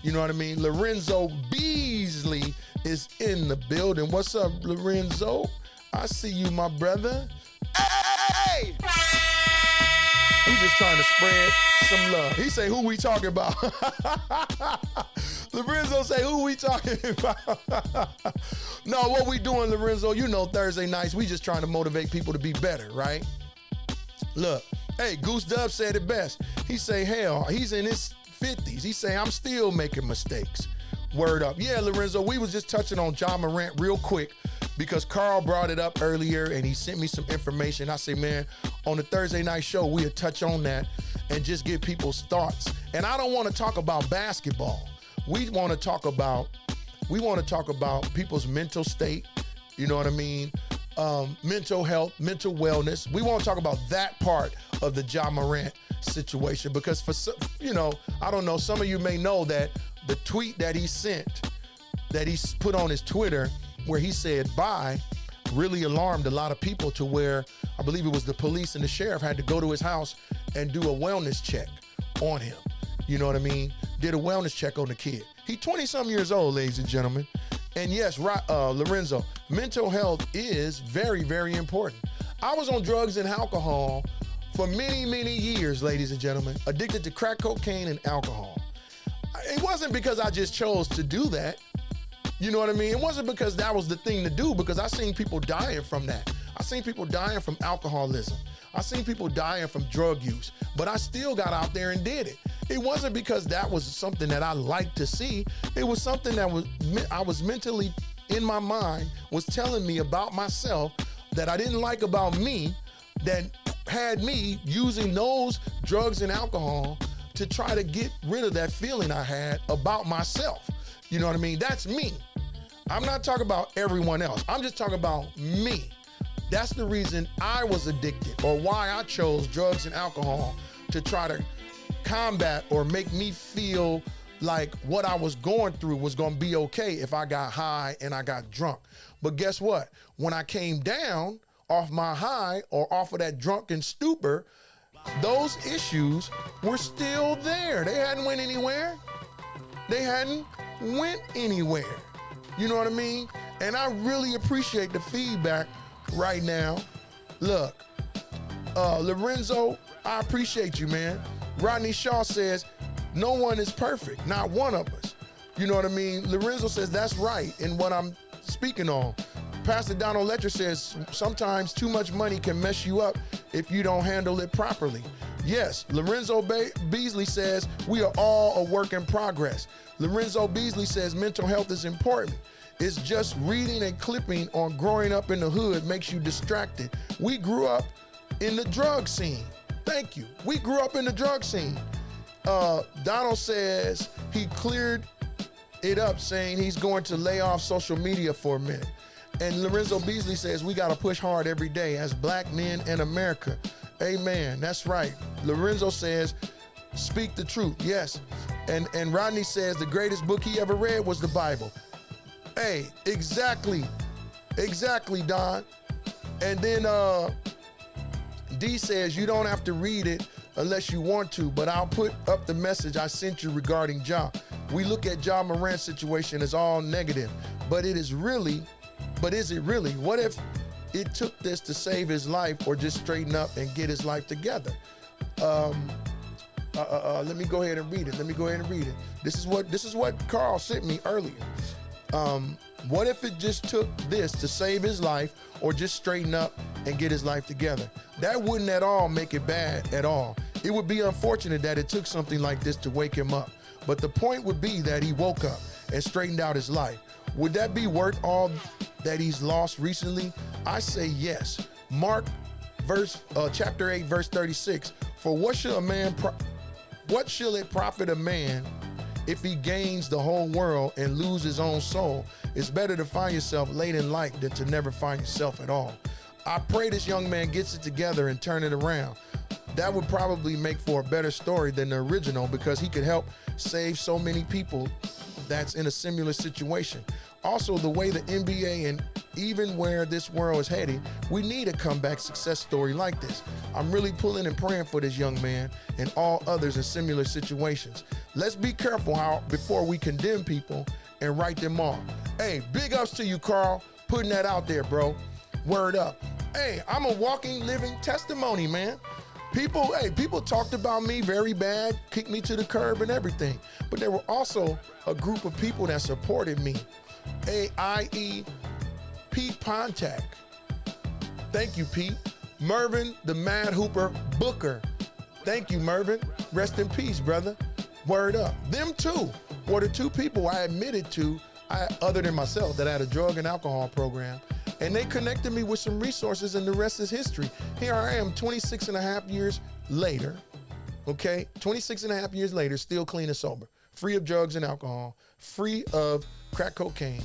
You know what I mean? Lorenzo Beasley is in the building. What's up, Lorenzo? I see you, my brother. Hey! He just trying to spread some love. He say, who we talking about? Lorenzo say, who we talking about? No, what we doing, Lorenzo, you know Thursday nights, we just trying to motivate people to be better, right? Look, hey, Goose Dub said it best. He say, hell, he's in his 50s. He say, I'm still making mistakes. Word up. Yeah, Lorenzo, we was just touching on Ja Morant real quick because Carl brought it up earlier and he sent me some information. I say, man, on the Thursday night show, we'll touch on that and just get people's thoughts. And I don't want to talk about basketball. We want to talk about people's mental state, you know what I mean? Mental health, mental wellness. We want to talk about that part of the Ja Morant situation because I don't know, some of you may know that the tweet that he sent, that he put on his Twitter where he said bye, really alarmed a lot of people to where I believe it was the police and the sheriff had to go to his house and do a wellness check on him. You know what I mean? Did a wellness check on the kid. He 20-some years old, ladies and gentlemen. And yes, Lorenzo, mental health is very, very important. I was on drugs and alcohol for many, many years, ladies and gentlemen, addicted to crack cocaine and alcohol. It wasn't because I just chose to do that. You know what I mean? It wasn't because that was the thing to do, because I seen people dying from that. I seen people dying from alcoholism. I seen people dying from drug use, but I still got out there and did it. It wasn't because that was something that I liked to see. It was something that I was mentally in my mind was telling me about myself that I didn't like about me, that had me using those drugs and alcohol to try to get rid of that feeling I had about myself. You know what I mean? That's me. I'm not talking about everyone else. I'm just talking about me. That's the reason I was addicted, or why I chose drugs and alcohol, to try to combat or make me feel like what I was going through was gonna be okay if I got high and I got drunk. But guess what? When I came down off my high or off of that drunken stupor, those issues were still there. They hadn't went anywhere. They hadn't went anywhere. You know what I mean? And I really appreciate the feedback right now. Look, Lorenzo, I appreciate you, man. Rodney Shaw says, no one is perfect, not one of us. You know what I mean? Lorenzo says, that's right in what I'm speaking on. Pastor Donald Letcher says, sometimes too much money can mess you up if you don't handle it properly. Yes, Lorenzo Beasley says, we are all a work in progress. Lorenzo Beasley says, mental health is important. It's just reading and clipping on growing up in the hood makes you distracted. We grew up in the drug scene. Thank you. We grew up in the drug scene. Donald says he cleared it up, saying he's going to lay off social media for a minute. And Lorenzo Beasley says we got to push hard every day as black men in America. Amen. That's right. Lorenzo says, speak the truth. Yes. And Rodney says the greatest book he ever read was the Bible. Hey, exactly. Exactly, Don. And then D says you don't have to read it unless you want to, but I'll put up the message I sent you regarding Ja. We look at Ja Morant's situation as all negative, but is it really? What if it took this to save his life or just straighten up and get his life together? Let me go ahead and read it. This is what Carl sent me earlier. What if it just took this to save his life or just straighten up and get his life together? That wouldn't at all make it bad at all. It would be unfortunate that it took something like this to wake him up. But the point would be that he woke up and straightened out his life. Would that be worth all that he's lost recently? I say yes. Mark chapter 8, verse 36. For what shall it profit a man if he gains the whole world and lose his own soul? It's better to find yourself late in life than to never find yourself at all. I pray this young man gets it together and turn it around. that would probably make for a better story than the original, because he could help save so many people that's in a similar situation. Also, the way the NBA and even where this world is heading, we need a comeback success story like this. I'm really pulling and praying for this young man and all others in similar situations. Let's be careful before we condemn people and write them off. Hey, big ups to you, Carl, putting that out there, bro. Word up. Hey, I'm a walking, living testimony, man. People talked about me very bad, kicked me to the curb and everything. But there were also a group of people that supported me. i.e. Pete Pontac. Thank you, Pete. Mervin, the Mad Hooper Booker. Thank you, Mervin. Rest in peace, brother. Word up. Them two were the two people I admitted to, other than myself, that I had a drug and alcohol program. And they connected me with some resources, and the rest is history. Here I am 26 and a half years later, okay? 26 and a half years later, still clean and sober. Free of drugs and alcohol, free of crack cocaine,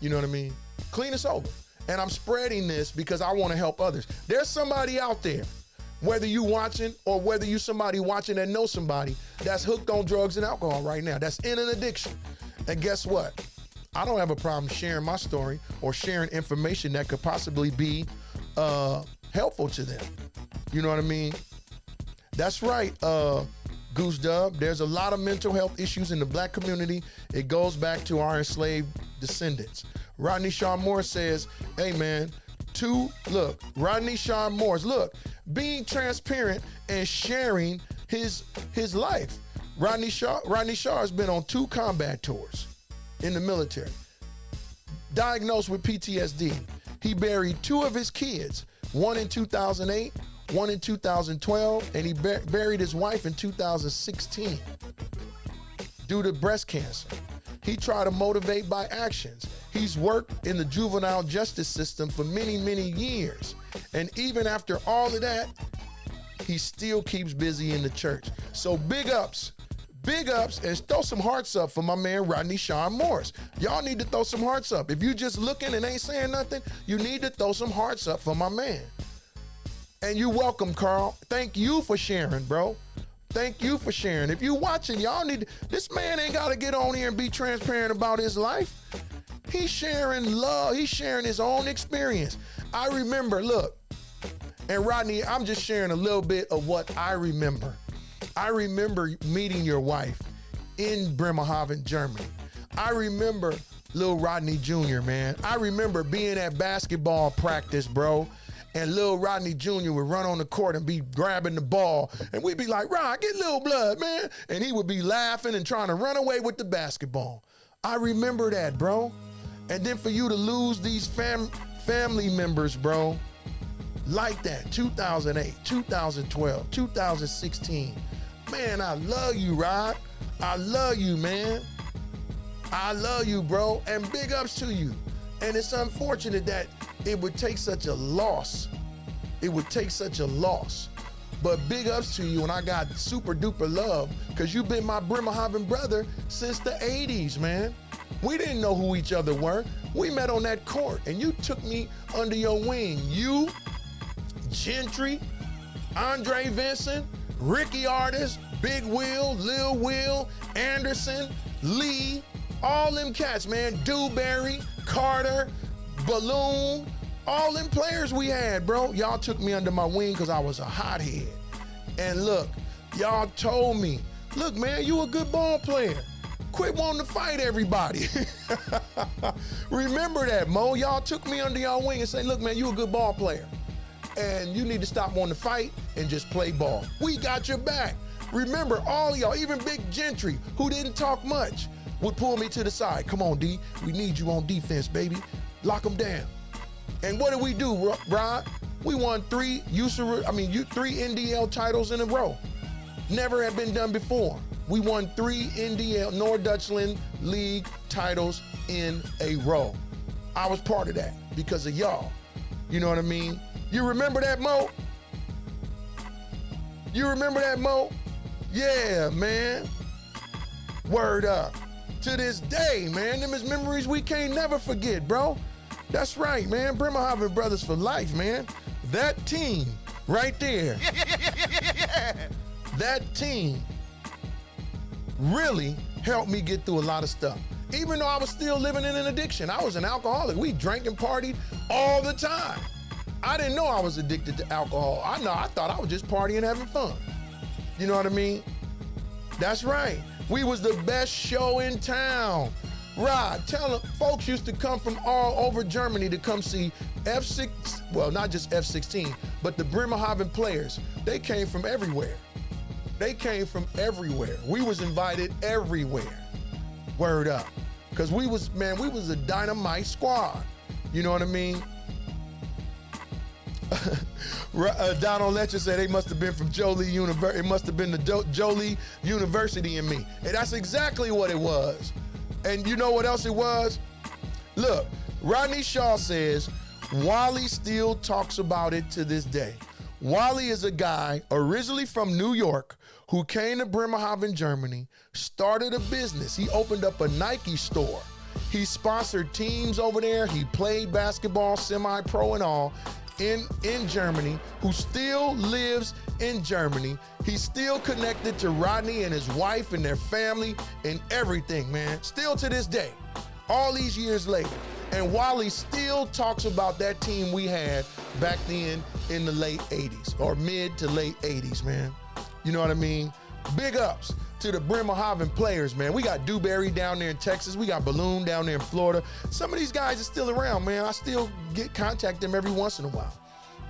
you know what I mean? Clean and sober. And I'm spreading this because I want to help others. There's somebody out there, whether you watching or whether you somebody watching that knows somebody that's hooked on drugs and alcohol right now, that's in an addiction. And guess what? I don't have a problem sharing my story or sharing information that could possibly be helpful to them. You know what I mean? That's right, Goose Dub. There's a lot of mental health issues in the black community. It goes back to our enslaved descendants. Rodney Shaw Morris says, hey man, Rodney Shaw Morris, look, being transparent and sharing his life. Rodney Shaw has been on 2 combat tours in the military. Diagnosed with PTSD. He buried 2 of his kids, one in 2008, one in 2012, and he buried his wife in 2016 due to breast cancer. He tried to motivate by actions. He's worked in the juvenile justice system for many, many years. And even after all of that, he still keeps busy in the church. So big ups, and throw some hearts up for my man Rodney Shaw Morris. Y'all need to throw some hearts up. If you just looking and ain't saying nothing, you need to throw some hearts up for my man. And you're welcome, Carl. Thank you for sharing, bro. Thank you for sharing. If you watching, y'all need, this man ain't got to get on here and be transparent about his life. He's sharing love. He's sharing his own experience. I remember, look, and Rodney, I'm just sharing a little bit of what I remember. I remember meeting your wife in Bremerhaven, Germany. I remember Lil Rodney Jr., man. I remember being at basketball practice, bro, and Lil Rodney Jr. would run on the court and be grabbing the ball, and we'd be like, Rod, get Lil Blood, man. And he would be laughing and trying to run away with the basketball. I remember that, bro. And then for you to lose these family members, bro, like that, 2008, 2012, 2016. Man, I love you, Rod. I love you, man. I love you, bro. And big ups to you. And it's unfortunate that it would take such a loss. It would take such a loss. But big ups to you, and I got super duper love because you've been my Bremerhaven brother since the 80s, man. We didn't know who each other were. We met on that court, and you took me under your wing. You, Gentry, Andre Vincent, Ricky Artis, Big Will, Lil Will, Anderson, Lee, all them cats, man. Dewberry, Carter, Balloon, all them players we had, bro. Y'all took me under my wing because I was a hothead. And look, y'all told me, look, man, you a good ball player. Quit wanting to fight everybody. Remember that, Mo. Y'all took me under y'all wing and say, look, man, you a good ball player. And you need to stop wanting to fight and just play ball. We got your back. Remember, all y'all, even Big Gentry, who didn't talk much, would pull me to the side. Come on, D. We need you on defense, baby. Lock them down. And what did we do, Rod? We won 3 NDL titles in a row. Never had been done before. We won 3 NDL, Nord-Dutchland League titles in a row. I was part of that because of y'all. You know what I mean? You remember that, Mo? You remember that, Mo? Yeah, man. Word up. To this day, man, them is memories we can't never forget, bro. That's right, man. Bremerhaven Brothers for life, man. That team right there. that team really helped me get through a lot of stuff. Even though I was still living in an addiction, I was an alcoholic. We drank and partied all the time. I didn't know I was addicted to alcohol. I thought I was just partying and having fun. You know what I mean? That's right. We was the best show in town. Rod, tell them, folks used to come from all over Germany to come see F6, well, not just F16, but the Bremerhaven players. They came from everywhere. They came from everywhere. We was invited everywhere. Word up. Because we was a dynamite squad. You know what I mean? Donald Letcher said they must have been from Jolie University. It must have been the Jolie University in me. And that's exactly what it was. And you know what else it was? Look, Rodney Shaw says, Wally still talks about it to this day. Wally is a guy originally from New York who came to Bremerhaven, Germany, started a business. He opened up a Nike store. He sponsored teams over there. He played basketball, semi-pro and all, in Germany, who still lives in Germany. He's still connected to Rodney and his wife and their family and everything, man. Still to this day, all these years later. And Wally still talks about that team we had back then in the late 80s or mid to late 80s, man. You know what I mean? Big ups to the Bremerhaven players, man. We got Dewberry down there in Texas. We got Balloon down there in Florida. Some of these guys are still around, man. I still contact them every once in a while.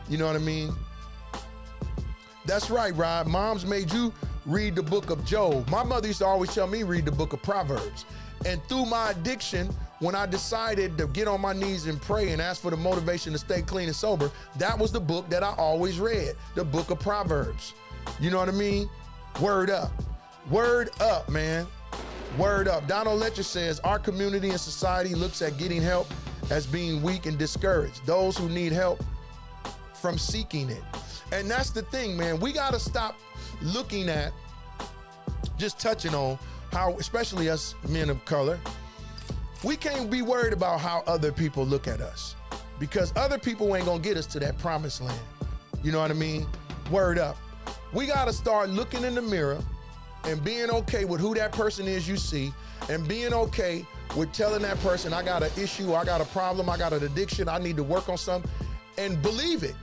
You know what I mean? That's right, Rod. Moms made you read the book of Job. My mother used to always tell me read the book of Proverbs. And through my addiction, when I decided to get on my knees and pray and ask for the motivation to stay clean and sober, that was the book that I always read, the book of Proverbs. You know what I mean? Word up. Word up, man. Word up. Donald Letcher says, our community and society looks at getting help as being weak and discouraged. Those who need help from seeking it. And that's the thing, man. We got to stop looking at, just touching on how, especially us men of color, we can't be worried about how other people look at us, because other people ain't going to get us to that promised land. You know what I mean? Word up. We got to start looking in the mirror and being okay with who that person is you see, and being okay with telling that person, I got an issue, I got a problem, I got an addiction, I need to work on something, and believe it.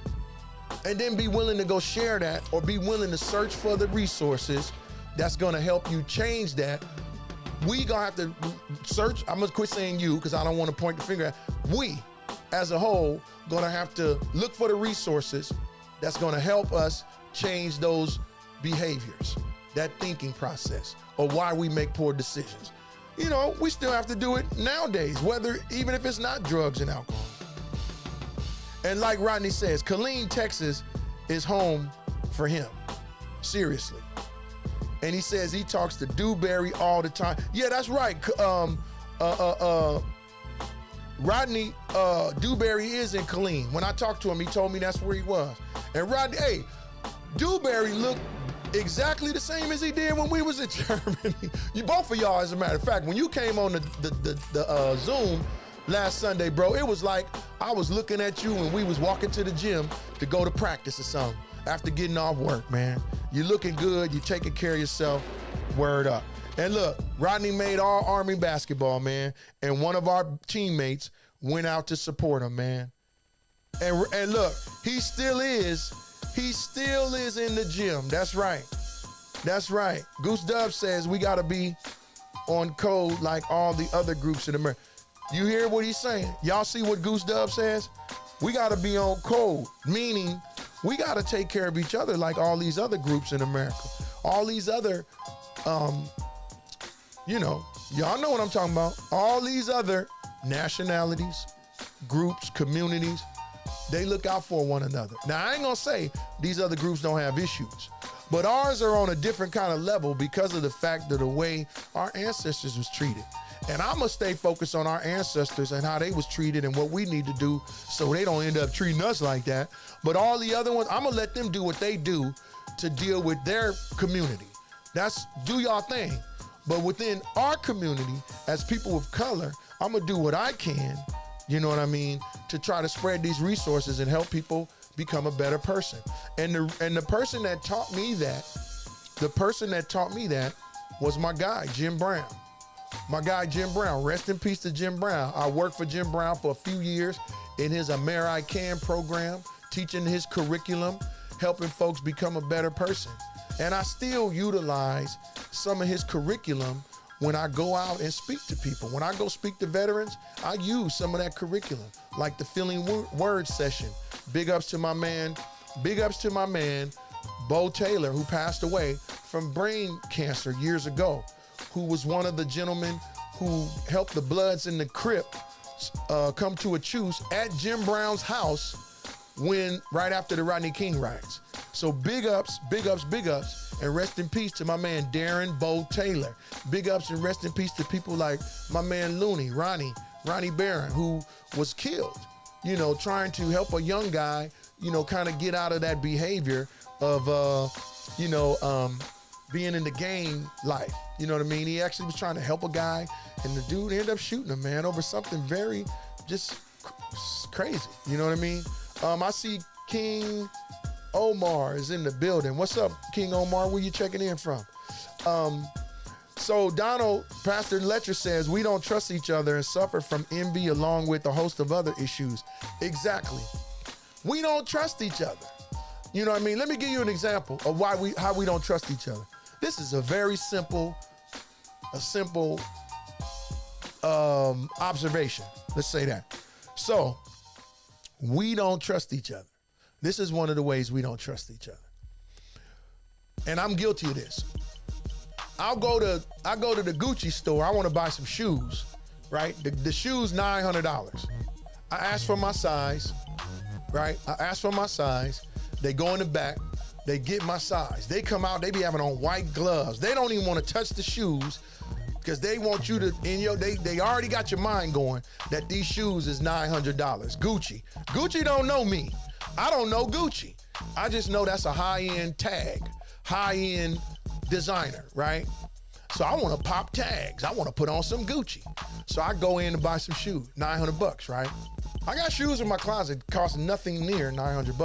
And then be willing to go share that, or be willing to search for the resources that's gonna help you change that. We gonna have to search, I'm gonna quit saying you because I don't wanna point the finger at, we as a whole gonna have to look for the resources that's gonna help us change those behaviors, that thinking process, or why we make poor decisions. You know, we still have to do it nowadays, even if it's not drugs and alcohol. And like Rodney says, Killeen, Texas is home for him, seriously. And he says he talks to Dewberry all the time. Yeah, that's right. Rodney Dewberry is in Killeen. When I talked to him, he told me that's where he was. And Rodney, hey, Dewberry looked exactly the same as he did when we was in Germany. Both of y'all, as a matter of fact, when you came on the Zoom last Sunday, bro, it was like I was looking at you when we was walking to the gym to go to practice or something after getting off work, man. You're looking good, you're taking care of yourself, word up. And look, Rodney made all Army basketball, man, and one of our teammates went out to support him, man. And look, he still is in the gym. That's right. That's right. Goose Dub says we gotta be on code like all the other groups in America. You hear what he's saying? Y'all see what Goose Dub says? We gotta be on code, meaning we gotta take care of each other like all these other groups in America. All these other, y'all know what I'm talking about. All these other nationalities, groups, communities, they look out for one another. Now, I ain't gonna say these other groups don't have issues, but ours are on a different kind of level because of the fact of the way our ancestors was treated. And I'm gonna stay focused on our ancestors and how they was treated and what we need to do so they don't end up treating us like that. But all the other ones, I'm gonna let them do what they do to deal with their community. Do y'all thing. But within our community, as people of color, I'm gonna do what I can, you know what I mean, to try to spread these resources and help people become a better person. And the person that taught me that the person that taught me that was my guy, Jim Brown. My guy, Jim Brown. Rest in peace to Jim Brown. I worked for Jim Brown for a few years in his I Can program, teaching his curriculum, helping folks become a better person. And I still utilize some of his curriculum when I go out and speak to people. When I go speak to veterans, I use some of that curriculum, like the Feeling Words session. Big ups to my man, Bo Taylor, who passed away from brain cancer years ago, who was one of the gentlemen who helped the Bloods in the Crypt come to a truce at Jim Brown's house right after the Rodney King riots. So big ups, and rest in peace to my man Darren Bo Taylor. Big ups and rest in peace to people like my man Looney, Ronnie Barron, who was killed, trying to help a young guy, kind of get out of that behavior of, being in the gang life. You know what I mean? He actually was trying to help a guy, and the dude ended up shooting him, man, over something very just crazy. You know what I mean? I see King Omar is in the building. What's up, King Omar? Where you checking in from? So Donald, Pastor Letcher says, we don't trust each other and suffer from envy along with a host of other issues. Exactly. We don't trust each other. You know what I mean? Let me give you an example of how we don't trust each other. This is a very simple observation. Let's say that. So we don't trust each other. This is one of the ways we don't trust each other. And I'm guilty of this. I go to the Gucci store. I want to buy some shoes, right? The shoes, $900. I ask for my size, right? They go in the back. They get my size. They come out. They be having on white gloves. They don't even want to touch the shoes because they want you to, they already got your mind going that these shoes is $900. Gucci don't know me. I don't know Gucci. I just know that's a high-end tag, high-end designer, right? So I want to pop tags. I want to put on some Gucci. So I go in to buy some shoes, $900, right? I got shoes in my closet costing nothing near $900,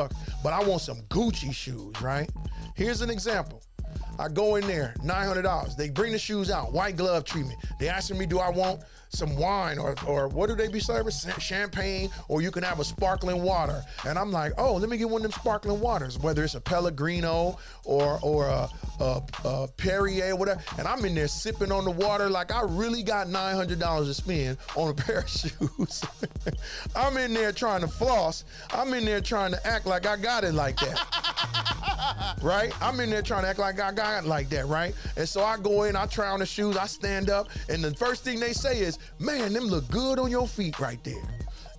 but I want some Gucci shoes, right? Here's an example. I go in there, $900. They bring the shoes out, white glove treatment. They asking me, do I want some wine or what do they be serving? Champagne, or you can have a sparkling water. And I'm like, oh, let me get one of them sparkling waters, whether it's a Pellegrino or a Perrier, whatever. And I'm in there sipping on the water like I really got $900 to spend on a pair of shoes. I'm in there trying to floss. I'm in there trying to act like I got it like that. Right? I'm in there trying to act like I got it like that, right? And so I go in, I try on the shoes, I stand up, and the first thing they say is, man, them look good on your feet right there.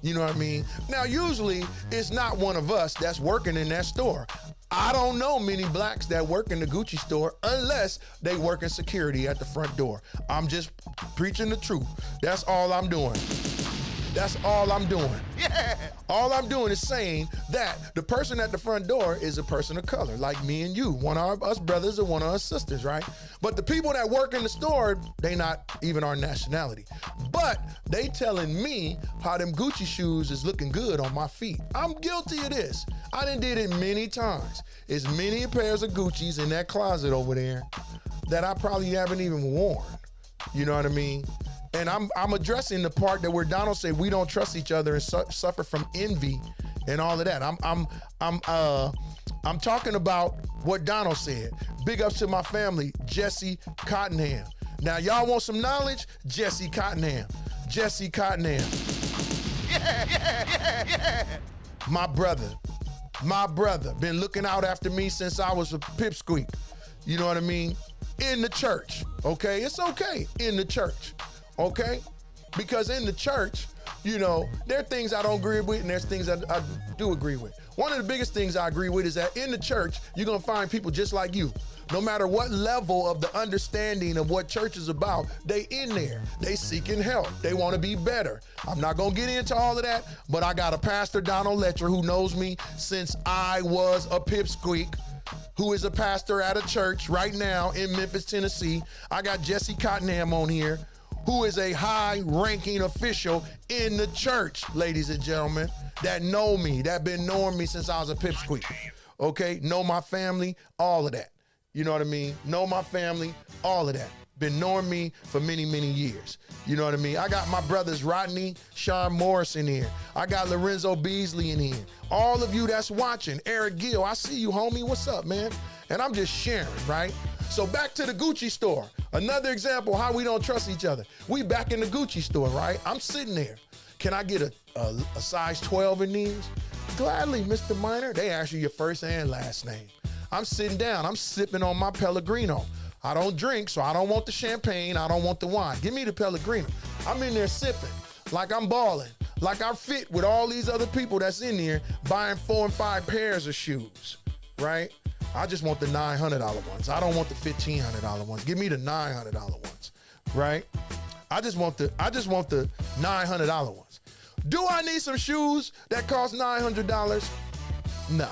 You know what I mean? Now, usually, it's not one of us that's working in that store. I don't know many blacks that work in the Gucci store unless they work in security at the front door. I'm just preaching the truth. That's all I'm doing. That's all I'm doing. Yeah. All I'm doing is saying that the person at the front door is a person of color, like me and you, one of us brothers or one of us sisters, right? But the people that work in the store, they not even our nationality. But they telling me how them Gucci shoes is looking good on my feet. I'm guilty of this. I done did it many times. It's many pairs of Gucci's in that closet over there that I probably haven't even worn. You know what I mean? And I'm addressing the part that where Donald said we don't trust each other and suffer from envy and all of that. I'm talking about what Donald said. Big ups to my family, Jesse Cottenham. Now y'all want some knowledge? Jesse Cottenham. Yeah. My brother, been looking out after me since I was a pipsqueak. You know what I mean? In the church, okay? It's okay in the church. Okay? Because in the church, there are things I don't agree with and there's things I do agree with. One of the biggest things I agree with is that in the church, you're going to find people just like you. No matter what level of the understanding of what church is about, they in there. They seeking help. They want to be better. I'm not going to get into all of that, but I got a pastor, Donald Letcher, who knows me since I was a pipsqueak, who is a pastor at a church right now in Memphis, Tennessee. I got Jesse Cottenham on here, who is a high-ranking official in the church, ladies and gentlemen, that know me, that been knowing me since I was a pipsqueak, okay? Know my family, all of that. You know what I mean? Know my family, all of that. Been knowing me for many, many years. You know what I mean? I got my brothers Rodney, Sean Morris in here. I got Lorenzo Beasley in here. All of you that's watching, Eric Gill, I see you, homie. What's up, man? And I'm just sharing, right? So back to the Gucci store. Another example how we don't trust each other. We back in the Gucci store, right? I'm sitting there. Can I get a size 12 in these? Gladly, Mr. Minor. They ask you your first and last name. I'm sitting down. I'm sipping on my Pellegrino. I don't drink, so I don't want the champagne. I don't want the wine. Give me the Pellegrino. I'm in there sipping like I'm balling, like I fit with all these other people that's in there buying 4 and 5 pairs of shoes, right? I just want the $900 ones. I don't want the $1,500 ones. Give me the $900 ones, right? I just want the $900 ones. Do I need some shoes that cost $900? Nah.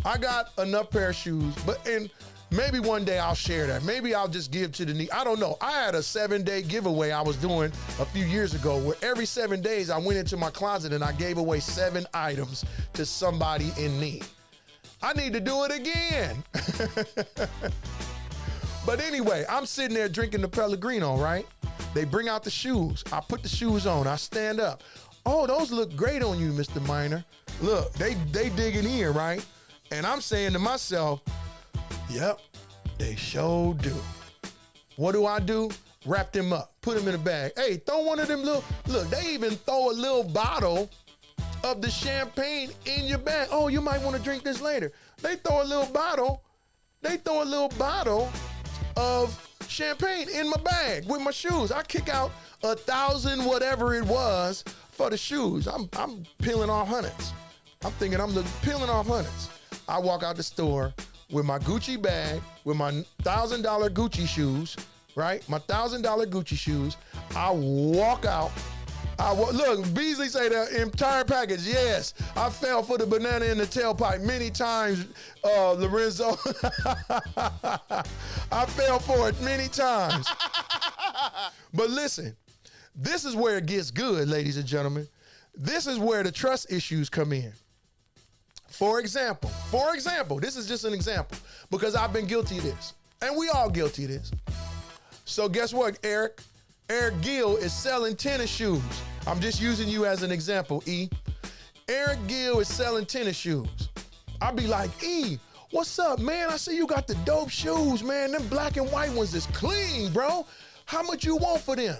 I got enough pair of shoes, and maybe one day I'll share that. Maybe I'll just give to the need. I don't know. I had a 7-day giveaway I was doing a few years ago where every 7 days I went into my closet and I gave away 7 items to somebody in need. I need to do it again. But anyway, I'm sitting there drinking the Pellegrino, right? They bring out the shoes. I put the shoes on. I stand up. Oh, those look great on you, Mr. Minor. Look, they digging in, right? And I'm saying to myself, yep, they sure do. What do? Wrap them up, put them in a bag. Hey, throw one of them look, they even throw a little bottle of the champagne in your bag. Oh, you might want to drink this later. They throw a little bottle of champagne in my bag with my shoes. I kick out 1,000 whatever it was for the shoes. I'm peeling off hundreds. I'm thinking peeling off hundreds. I walk out the store with my Gucci bag, with my $1,000 Gucci shoes, right? My $1,000 Gucci shoes. I walk out. Look, Beasley say the entire package. Yes, I fell for the banana in the tailpipe many times, Lorenzo. I fell for it many times. But listen, this is where it gets good, ladies and gentlemen. This is where the trust issues come in. For example, this is just an example because I've been guilty of this, and we all guilty of this. So guess what, Eric? Eric Gill is selling tennis shoes. I'm just using you as an example, E. Eric Gill is selling tennis shoes. I'll be like, E, what's up, man? I see you got the dope shoes, man. Them black and white ones is clean, bro. How much you want for them?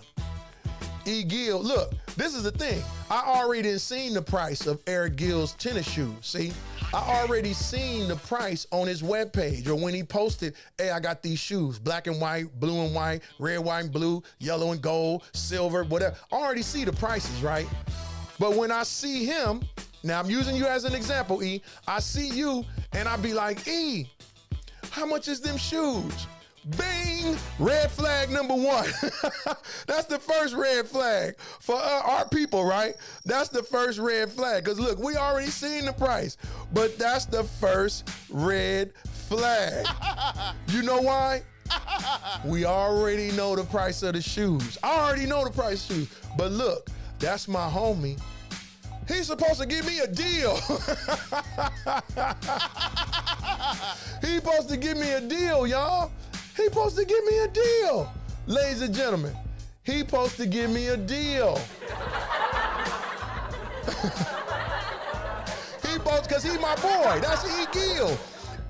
E. Gill, look, this is the thing. I already seen the price of Eric Gill's tennis shoes, see? I already seen the price on his webpage or when he posted, hey, I got these shoes, black and white, blue and white, red, white, and blue, yellow and gold, silver, whatever. I already see the prices, right? But when I see him, now I'm using you as an example, E, I see you and I be like, E, how much is them shoes? Bing! Red flag number 1. That's the first red flag for our people, right? That's the first red flag. Because look, we already seen the price, but that's the first red flag. You know why? We already know the price of the shoes. I already know the price of shoes. But look, that's my homie. He's supposed to give me a deal. He's supposed to give me a deal, y'all. He supposed to give me a deal. Ladies and gentlemen, he supposed to give me a deal. He supposed, cause he my boy. That's E. Gill.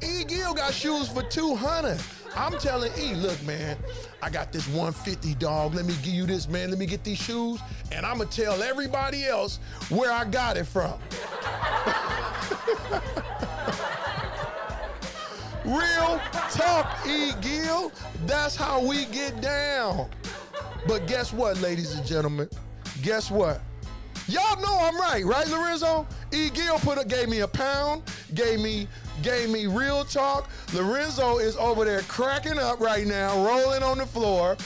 E. Gill got shoes for $200. I'm telling E, look, man, I got this 150, dog. Let me give you this, man. Let me get these shoes, and I'ma tell everybody else where I got it from. Real talk, E. Gill. That's how we get down. But guess what, ladies and gentlemen? Guess what? Y'all know I'm right, Lorenzo? E. Gill gave me a pound, gave me real talk. Lorenzo is over there cracking up right now, rolling on the floor.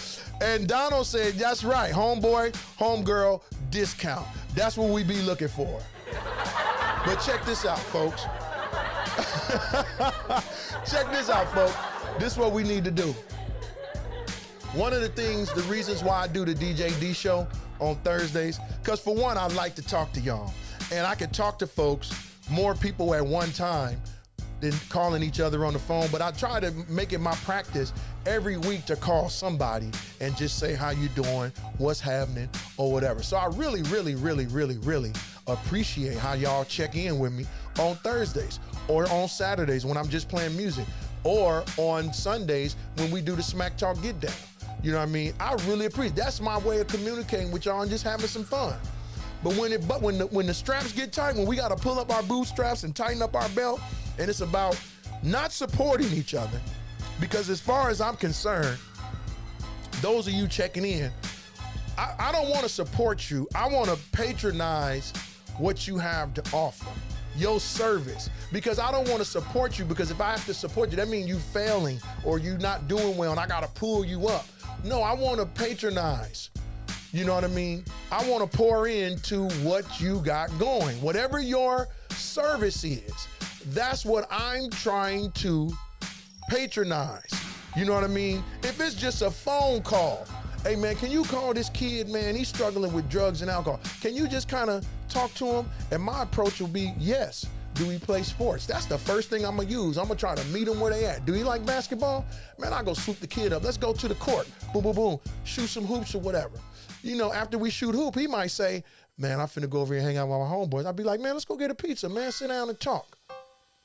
And Donald said, that's right, homeboy, homegirl, discount. That's what we be looking for. But check this out, folks. Check this out, folks. This is what we need to do. One of the things, the reasons why I do the DJ D show on Thursdays, because for one, I like to talk to y'all. And I can talk to folks, more people at one time, than calling each other on the phone, but I try to make it my practice every week to call somebody and just say how you doing, what's happening, or whatever. So I really, really, really, really, really appreciate how y'all check in with me on Thursdays or on Saturdays when I'm just playing music, or on Sundays when we do the Smack Talk Get Down. You know what I mean? I really appreciate. That's my way of communicating with y'all and just having some fun. But when the straps get tight, when we got to pull up our bootstraps and tighten up our belt, and it's about not supporting each other, because as far as I'm concerned, those of you checking in, I don't want to support you. I want to patronize what you have to offer, your service, because I don't want to support you, because if I have to support you, that means you failing or you not doing well and I got to pull you up. No, I want to patronize. You know what I mean? I want to pour into what you got going. Whatever your service is, that's what I'm trying to patronize. You know what I mean? If it's just a phone call, hey man, can you call this kid, man? He's struggling with drugs and alcohol. Can you just kind of talk to him? And my approach will be, yes. Do he play sports? That's the first thing I'm gonna use. I'm gonna try to meet him where they at. Do he like basketball? Man, I go swoop the kid up. Let's go to the court. Boom, boom, boom. Shoot some hoops or whatever. You know, after we shoot hoop, he might say, man, I'm finna go over here and hang out with my homeboys. I'd be like, man, let's go get a pizza, man. Sit down and talk.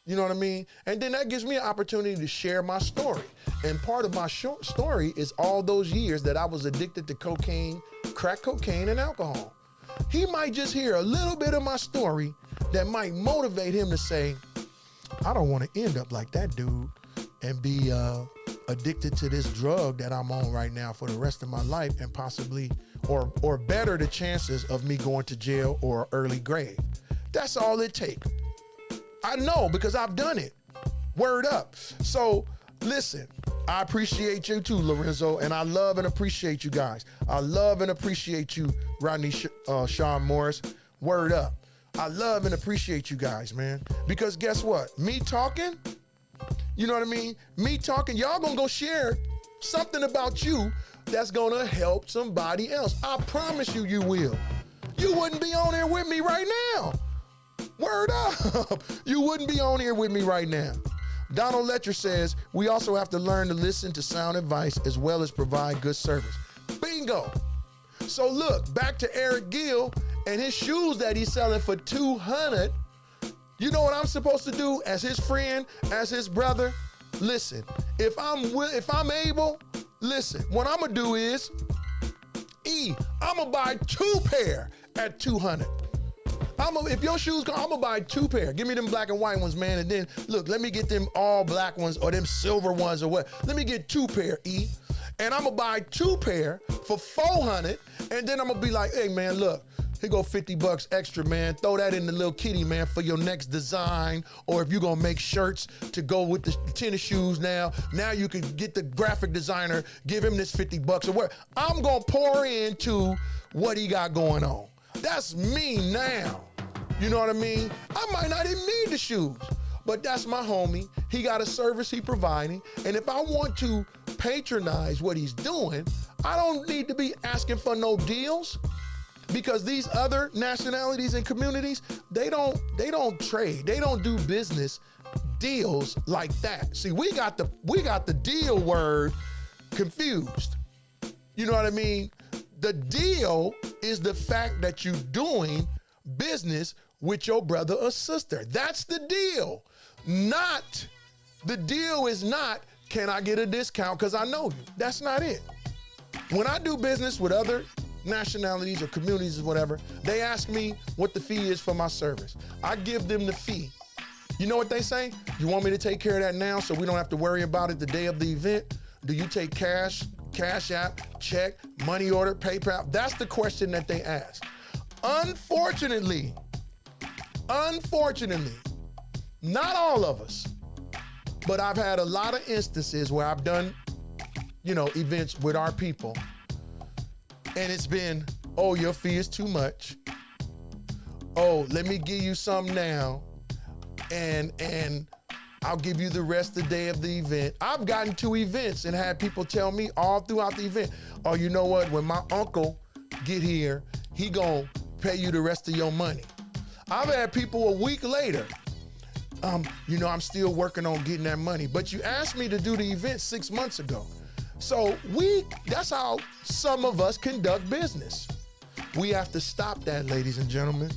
You know what I mean? And then that gives me an opportunity to share my story. And part of my short story is all those years that I was addicted to cocaine, crack cocaine, and alcohol. He might just hear a little bit of my story that might motivate him to say, I don't want to end up like that dude and be addicted to this drug that I'm on right now for the rest of my life, and possibly, or better the chances of me going to jail or early grave. That's all it takes. I know, because I've done it. Word up. So listen, I appreciate you too, Lorenzo, and I love and appreciate you guys. I love and appreciate you, Rodney Sean Morris. Word up. I love and appreciate you guys, man. Because guess what? Me talking, you know what I mean? Me talking, y'all gonna go share something about you that's gonna help somebody else. I promise you, you will. You wouldn't be on here with me right now. Word up. You wouldn't be on here with me right now. Donald Letcher says, we also have to learn to listen to sound advice as well as provide good service. Bingo. So look, back to Eric Gill and his shoes that he's selling for $200. You know what I'm supposed to do as his friend, as his brother? Listen, if I'm able, listen, what I'm gonna do is, I'm gonna buy 2 pair at $200. If your shoes go, I'm gonna buy 2 pair. Give me them black and white ones, man. And then look, let me get them all black ones or them silver ones or what. Let me get 2 pair, And I'm gonna buy 2 pair for $400. And then I'm gonna be like, hey man, look, here go $50 extra, man. Throw that in the little kitty, man, for your next design. Or if you're gonna make shirts to go with the tennis shoes now you can get the graphic designer, give him this $50 or what. I'm gonna pour into what he got going on. That's me now. You know what I mean? I might not even need the shoes, but that's my homie. He got a service he providing. And if I want to patronize what he's doing, I don't need to be asking for no deals, because these other nationalities and communities, they don't trade. They don't do business deals like that. See, we got the deal word confused. You know what I mean? The deal is the fact that you're doing business with your brother or sister. That's the deal. The deal is not, can I get a discount because I know you? That's not it. When I do business with other nationalities or communities or whatever, they ask me what the fee is for my service. I give them the fee. You know what they say? You want me to take care of that now so we don't have to worry about it the day of the event? Do you take cash app, check, money order, PayPal? That's the question that they ask. Unfortunately, not all of us, but I've had a lot of instances where I've done, events with our people, and it's been, oh, your fee is too much. Oh, let me give you some now, and I'll give you the rest of the day of the event. I've gotten to events and had people tell me all throughout the event, oh, you know what, when my uncle get here, he gonna pay you the rest of your money. I've had people a week later I'm still working on getting that money. But you asked me to do the event 6 months ago. So that's how some of us conduct business. We have to stop that, ladies and gentlemen.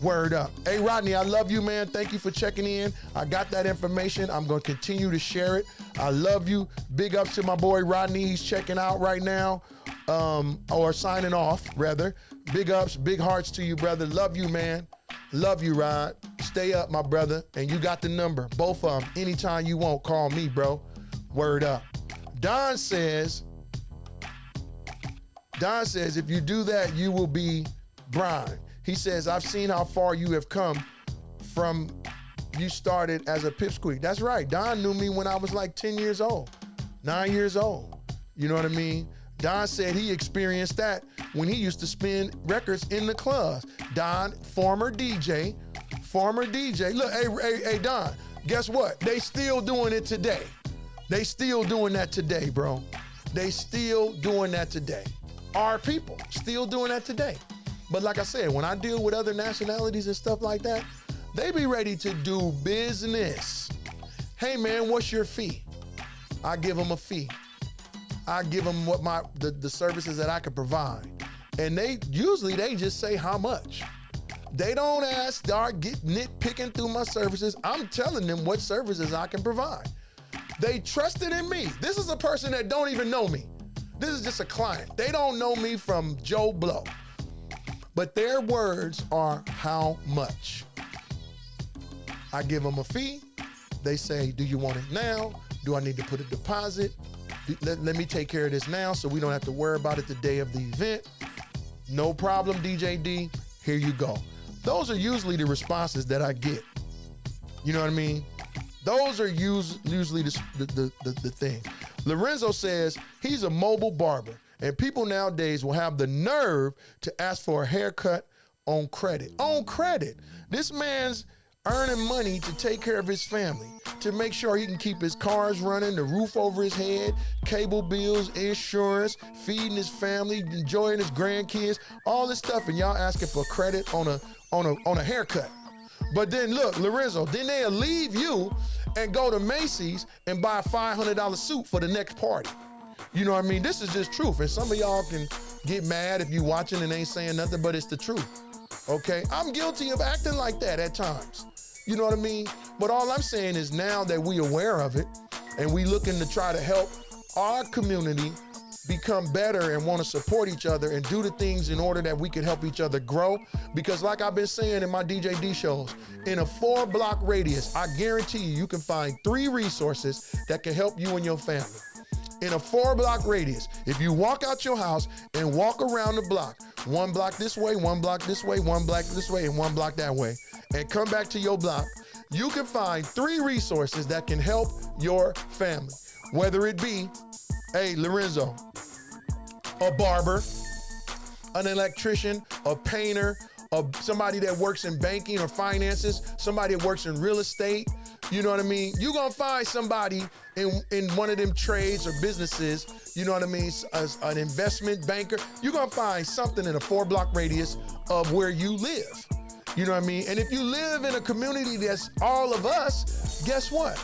Word up. Hey, Rodney, I love you, man. Thank you for checking in. I got that information. I'm going to continue to share it. I love you. Big ups to my boy Rodney. He's checking out right now, or signing off, rather. Big ups, big hearts to you, brother. Love you, man. Love you, Rod. Stay up, my brother. And you got the number. Both of them. Anytime you want, call me, bro. Word up. Don says, if you do that, you will be Brian. He says, I've seen how far you have come from you started as a pipsqueak. That's right. Don knew me when I was like 10 years old, 9 years old. You know what I mean? Don said he experienced that when he used to spin records in the clubs. Don, former DJ. Look, hey, Don, guess what? They still doing it today. They still doing that today, bro. They still doing that today. Our people still doing that today. But like I said, when I deal with other nationalities and stuff like that, they be ready to do business. Hey man, what's your fee? I give them a fee. I give them what the services that I can provide. And they just say how much. They don't start nitpicking through my services. I'm telling them what services I can provide. They trusted in me. This is a person that don't even know me. This is just a client. They don't know me from Joe Blow. But their words are how much. I give them a fee. They say, do you want it now? Do I need to put a deposit? Let me take care of this now so we don't have to worry about it the day of the event. No problem, DJ D. Here you go. Those are usually the responses that I get. You know what I mean? Those are usually the thing. Lorenzo says he's a mobile barber, and people nowadays will have the nerve to ask for a haircut on credit. On credit. This man's earning money to take care of his family, to make sure he can keep his cars running, the roof over his head, cable bills, insurance, feeding his family, enjoying his grandkids, all this stuff, and y'all asking for credit on a haircut. But then look, Lorenzo, then they'll leave you and go to Macy's and buy a $500 suit for the next party. You know what I mean? This is just truth. And some of y'all can get mad if you watching and ain't saying nothing, but it's the truth. Okay? I'm guilty of acting like that at times. You know what I mean? But all I'm saying is now that we aware of it and we looking to try to help our community become better and want to support each other and do the things in order that we can help each other grow. Because like I've been saying in my DJD shows, in a 4-block radius, I guarantee you can find 3 resources that can help you and your family. In a 4-block radius, if you walk out your house and walk around the block, 1 block this way, 1 block this way, 1 block this way, and 1 block that way, and come back to your block, you can find 3 resources that can help your family. Whether it be, hey, Lorenzo, a barber, an electrician, a painter, somebody that works in banking or finances, somebody that works in real estate. You know what I mean? You're gonna find somebody in one of them trades or businesses, you know what I mean, as an investment banker. You're gonna find something in a 4-block radius of where you live. You know what I mean? And if you live in a community that's all of us, guess what?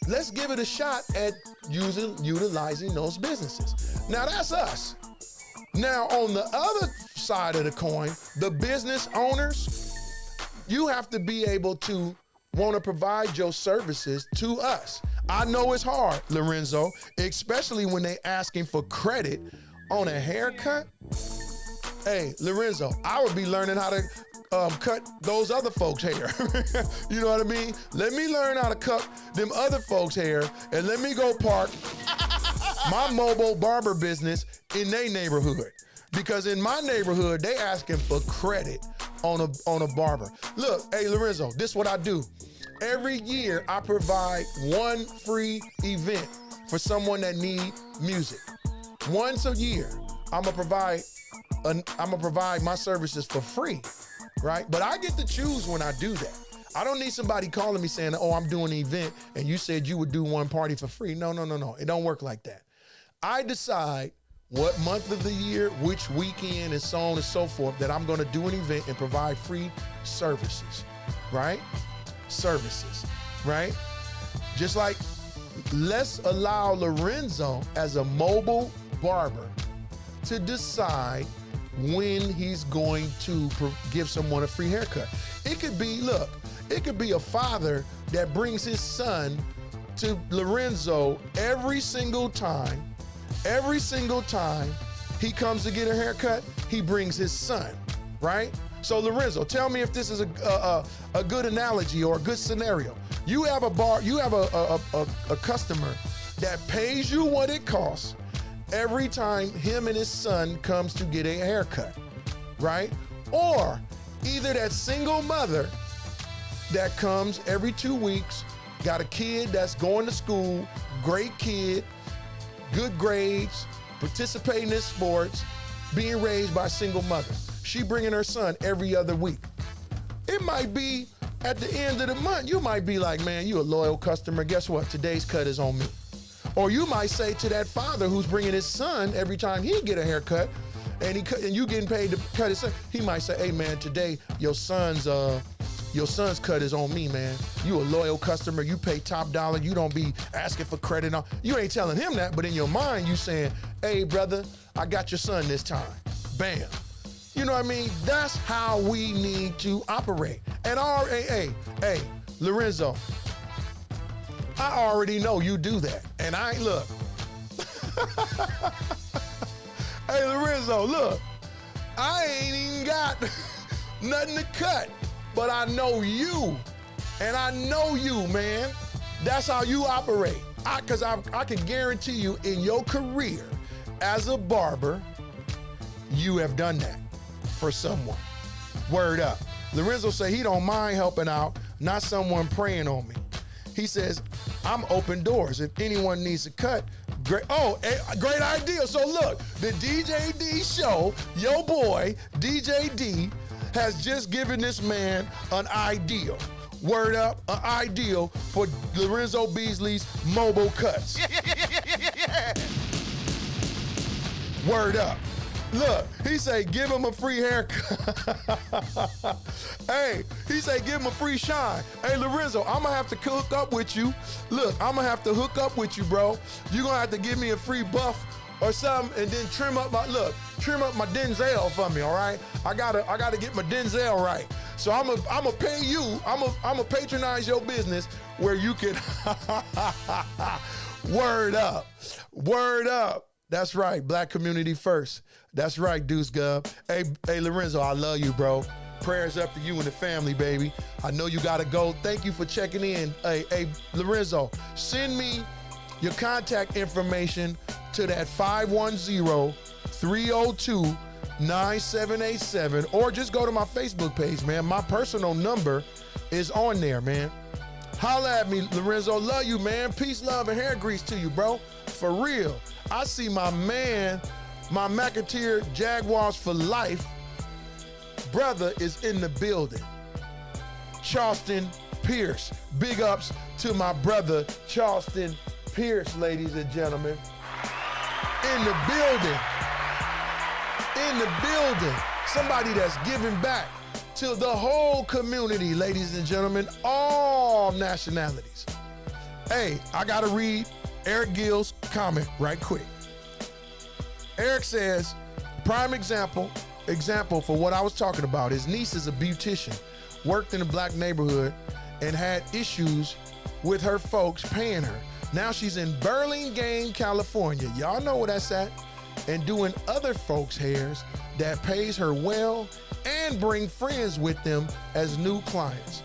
Let's give it a shot at utilizing those businesses. Now that's us. Now on the other side of the coin, the business owners, you have to be able to want to provide your services to us. I know it's hard, Lorenzo, especially when they asking for credit on a haircut. Hey, Lorenzo, I would be learning how to cut those other folks' hair. You know what I mean? Let me learn how to cut them other folks' hair, and let me go park my mobile barber business in their neighborhood. Because in my neighborhood, they asking for credit on a barber. Look, hey Lorenzo, this is what I do. Every year, I provide 1 free event for someone that need music. Once a year, I'm gonna provide my services for free. Right? But I get to choose when I do that. I don't need somebody calling me saying, oh, I'm doing an event and you said you would do 1 party for free. No. It don't work like that. I decide what month of the year, which weekend, and so on and so forth that I'm going to do an event and provide free services. Right? services, right? Just like, let's allow Lorenzo as a mobile barber to decide when he's going to give someone a free haircut. It could be, look, it could be a father that brings his son to Lorenzo every single time he comes to get a haircut, he brings his son, right? So Lorenzo, tell me if this is a good analogy or a good scenario. You have a customer that pays you what it costs every time him and his son comes to get a haircut, right? Or either that single mother that comes every 2 weeks, got a kid that's going to school, great kid, good grades, participating in sports, being raised by a single mother. She bringing her son every other week. It might be at the end of the month, you might be like, man, you a loyal customer. Guess what? Today's cut is on me. Or you might say to that father who's bringing his son every time he get a haircut, and you getting paid to cut his son, he might say, hey man, today your son's cut is on me, man. You a loyal customer, you pay top dollar, you don't be asking for credit. You ain't telling him that, but in your mind you saying, hey brother, I got your son this time. Bam. You know what I mean? That's how we need to operate. And hey, Lorenzo, I already know you do that. And look. Hey Lorenzo, look, I ain't even got nothing to cut. But I know you, and I know you, man. That's how you operate. Because I can guarantee you in your career as a barber, you have done that for someone. Word up. Lorenzo say he don't mind helping out, not someone preying on me. He says, I'm open doors. If anyone needs a cut, great. Oh, great idea. So look, the DJ D show, your boy, DJ D, has just given this man an ideal. Word up, an ideal for Lorenzo Beasley's mobile cuts. Word up. Look, he say give him a free haircut. Hey, he say give him a free shine. Hey Lorenzo, I'm gonna have to hook up with you. Look, I'm gonna have to hook up with you, bro. You're gonna have to give me a free buff or something, and then trim up my Denzel for me, all right? I gotta get my Denzel right. So I'm gonna pay you. I'm gonna patronize your business where you can. Word up, word up. That's right, black community first. That's right, Deuce Gub. Hey Lorenzo, I love you, bro. Prayers up to you and the family, baby. I know you gotta go. Thank you for checking in. Hey Lorenzo, send me your contact information to that 510-302-9787, or just go to my Facebook page, man. My personal number is on there, man. Holla at me, Lorenzo. Love you, man. Peace, love, and hair grease to you, bro. For real. I see my man, my McAteer Jaguars for life brother is in the building. Charleston Pierce. Big ups to my brother, Charleston Pierce, ladies and gentlemen. In the building. In the building. Somebody that's giving back to the whole community, ladies and gentlemen, all nationalities. Hey, I gotta read Eric Gill's comment right quick. Eric says, prime example for what I was talking about. His niece is a beautician, worked in a black neighborhood, and had issues with her folks paying her. Now she's in Burlingame, California. Y'all know where that's at. And doing other folks' hairs that pays her well and bring friends with them as new clients.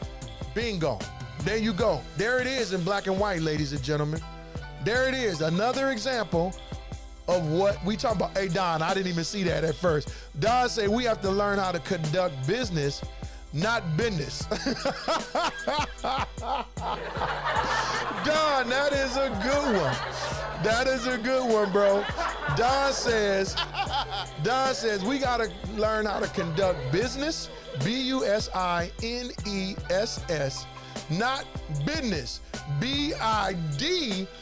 Bingo. There you go. There it is in black and white, ladies and gentlemen. There it is. Another example of what we talk about. Hey, Don, I didn't even see that at first. Don say we have to learn how to conduct business, not business. Don, that is a good one. That is a good one, bro. Don says we gotta learn how to conduct business, business, not business, bidness.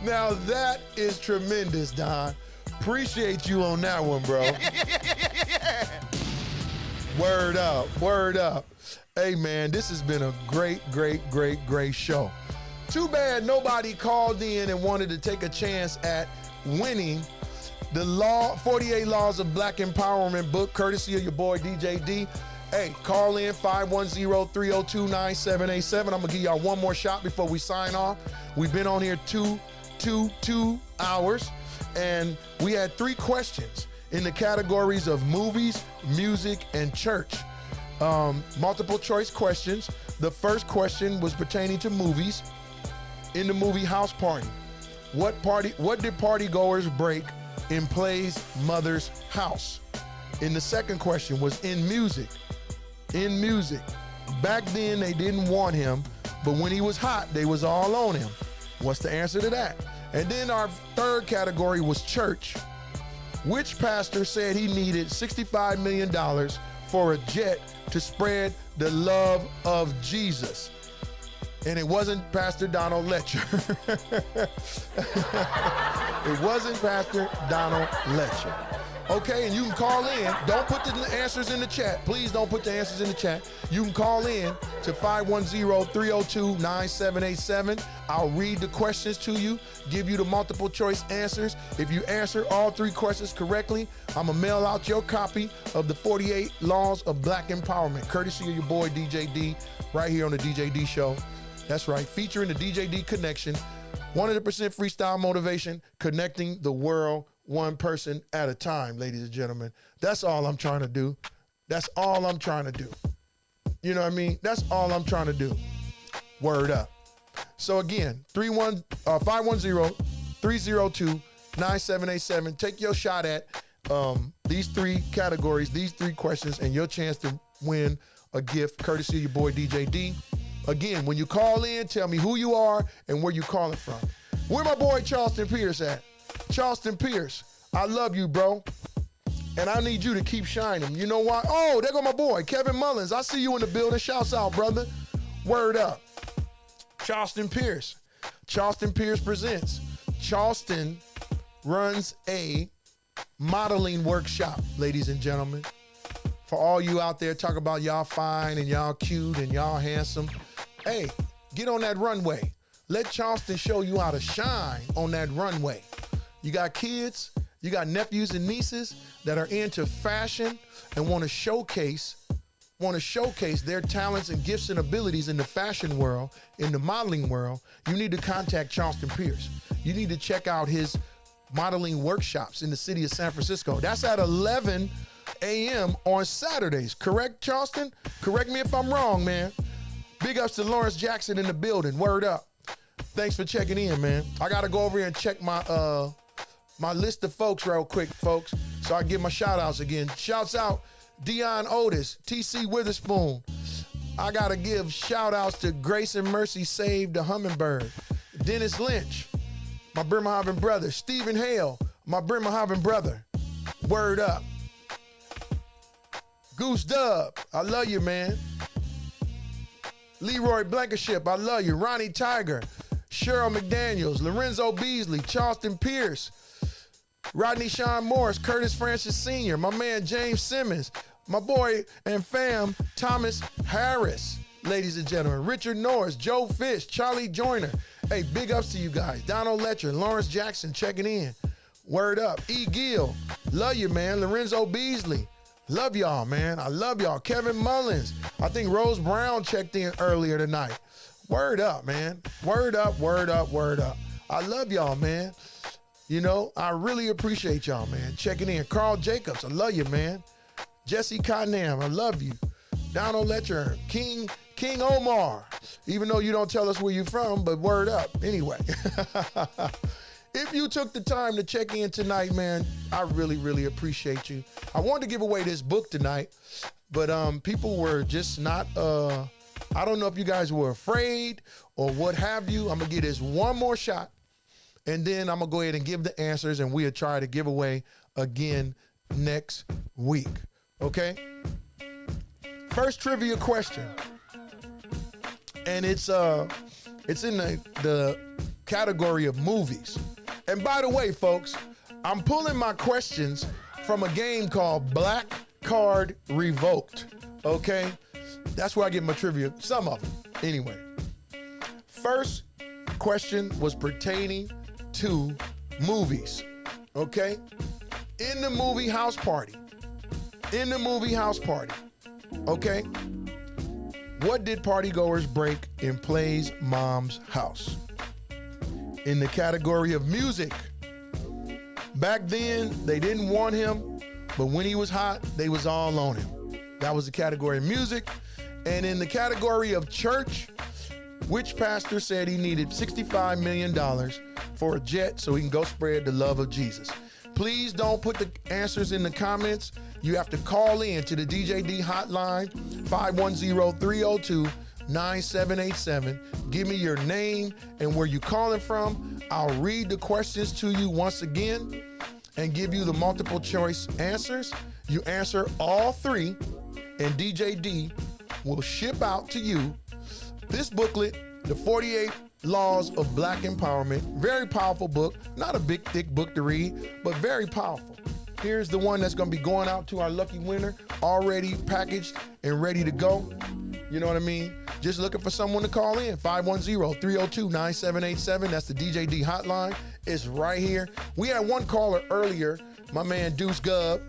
Now that is tremendous, Don. Appreciate you on that one, bro. Word up, word up. Hey, man, this has been a great show. Too bad nobody called in and wanted to take a chance at winning the 48 Laws of Black Empowerment book, courtesy of your boy DJ D. Hey, call in 510-302-9787. I'm gonna give y'all one more shot before we sign off. We've been on here two hours, and we had 3 questions in the categories of movies, music, and church. Multiple choice questions. The first question was pertaining to movies. In the movie House Party, what did partygoers break in Play's mother's house? And the second question was in music. In music, back then they didn't want him, but when he was hot, they was all on him. What's the answer to that? And then our third category was church. Which pastor said he needed $65 million for a jet to spread the love of Jesus? And it wasn't Pastor Donald Letcher. It wasn't Pastor Donald Letcher. Okay, and you can call in. Don't put the answers in the chat. Please don't put the answers in the chat. You can call in to 510-302-9787. I'll read the questions to you, give you the multiple choice answers. If you answer all 3 questions correctly, I'm gonna mail out your copy of the 48 Laws of Black Empowerment, courtesy of your boy DJ D, right here on the DJ D Show. That's right, featuring the DJ D Connection, 100% freestyle motivation, connecting the world one person at a time, ladies and gentlemen. That's all I'm trying to do. That's all I'm trying to do. You know what I mean? That's all I'm trying to do. Word up. So again, 510-302-9787. Take your shot at these 3 categories, these 3 questions, and your chance to win a gift courtesy of your boy DJ D. Again, when you call in, tell me who you are and where you calling from. Where my boy Charleston Pierce at? Charleston Pierce, I love you, bro. And I need you to keep shining. You know why? Oh, there go my boy, Kevin Mullins. I see you in the building. Shouts out, brother. Word up. Charleston Pierce. Charleston Pierce presents. Charleston runs a modeling workshop, ladies and gentlemen. For all you out there talking about y'all fine and y'all cute and y'all handsome, hey, get on that runway. Let Charleston show you how to shine on that runway. You got kids, you got nephews and nieces that are into fashion and want to showcase their talents and gifts and abilities in the fashion world, in the modeling world. You need to contact Charleston Pierce. You need to check out his modeling workshops in the city of San Francisco. That's at 11 a.m. on Saturdays. Correct, Charleston? Correct me if I'm wrong, man. Big ups to Lawrence Jackson in the building. Word up. Thanks for checking in, man. I got to go over here and check my list of folks real quick, folks, so I give my shout outs again. Shouts out Dion Otis, TC Witherspoon. I got to give shout outs to Grace and Mercy Save the Hummingbird. Dennis Lynch, my Bremerhaven brother. Stephen Hale, my Bremerhaven brother. Word up. Goose Dub, I love you, man. Leroy Blankenship, I love you. Ronnie Tiger, Cheryl McDaniels, Lorenzo Beasley, Charleston Pierce, Rodney Sean Morris, Curtis Francis Sr., my man James Simmons, my boy and fam Thomas Harris, ladies and gentlemen, Richard Norris, Joe Fish, Charlie Joyner. Hey, big ups to you guys. Donald Letcher, Lawrence Jackson checking in. Word up. E. Gill, love you, man. Lorenzo Beasley, love y'all, man. I love y'all. Kevin Mullins, I think Rose Brown checked in earlier tonight. Word up, man. Word up, word up, word up. I love y'all, man. You know, I really appreciate y'all, man. Checking in. Carl Jacobs, I love you, man. Jesse Cotnam, I love you. Donald Letcher, King Omar, even though you don't tell us where you're from, but word up. Anyway, if you took the time to check in tonight, man, I really, really appreciate you. I wanted to give away this book tonight, but people were just not, I don't know if you guys were afraid or what have you. I'm going to give this one more shot, and then I'm going to go ahead and give the answers, and we'll try to give away again next week. Okay? First trivia question. And it's in the category of movies. And by the way, folks, I'm pulling my questions from a game called Black card revoked, okay? That's where I get my trivia, some of them. Anyway, first question was pertaining to movies, okay? In the movie House Party, okay? What did partygoers break in Play's mom's house? In the category of music, back then, they didn't want him, but when he was hot, they was all on him. That was the category of music. And in the category of church, which pastor said he needed $65 million for a jet so he can go spread the love of Jesus? Please don't put the answers in the comments. You have to call in to the DJD hotline, 510-302-9787. Give me your name and where you calling from. I'll read the questions to you once again and give you the multiple choice answers. You answer all three, and DJD will ship out to you this booklet, The 48 Laws of Black Empowerment. Very powerful book. Not a big, thick book to read, but very powerful. Here's the one that's going to be going out to our lucky winner, already packaged and ready to go. You know what I mean? Just looking for someone to call in. 510-302-9787. That's the DJD hotline. It's right here. We had one caller earlier, my man Goose Dub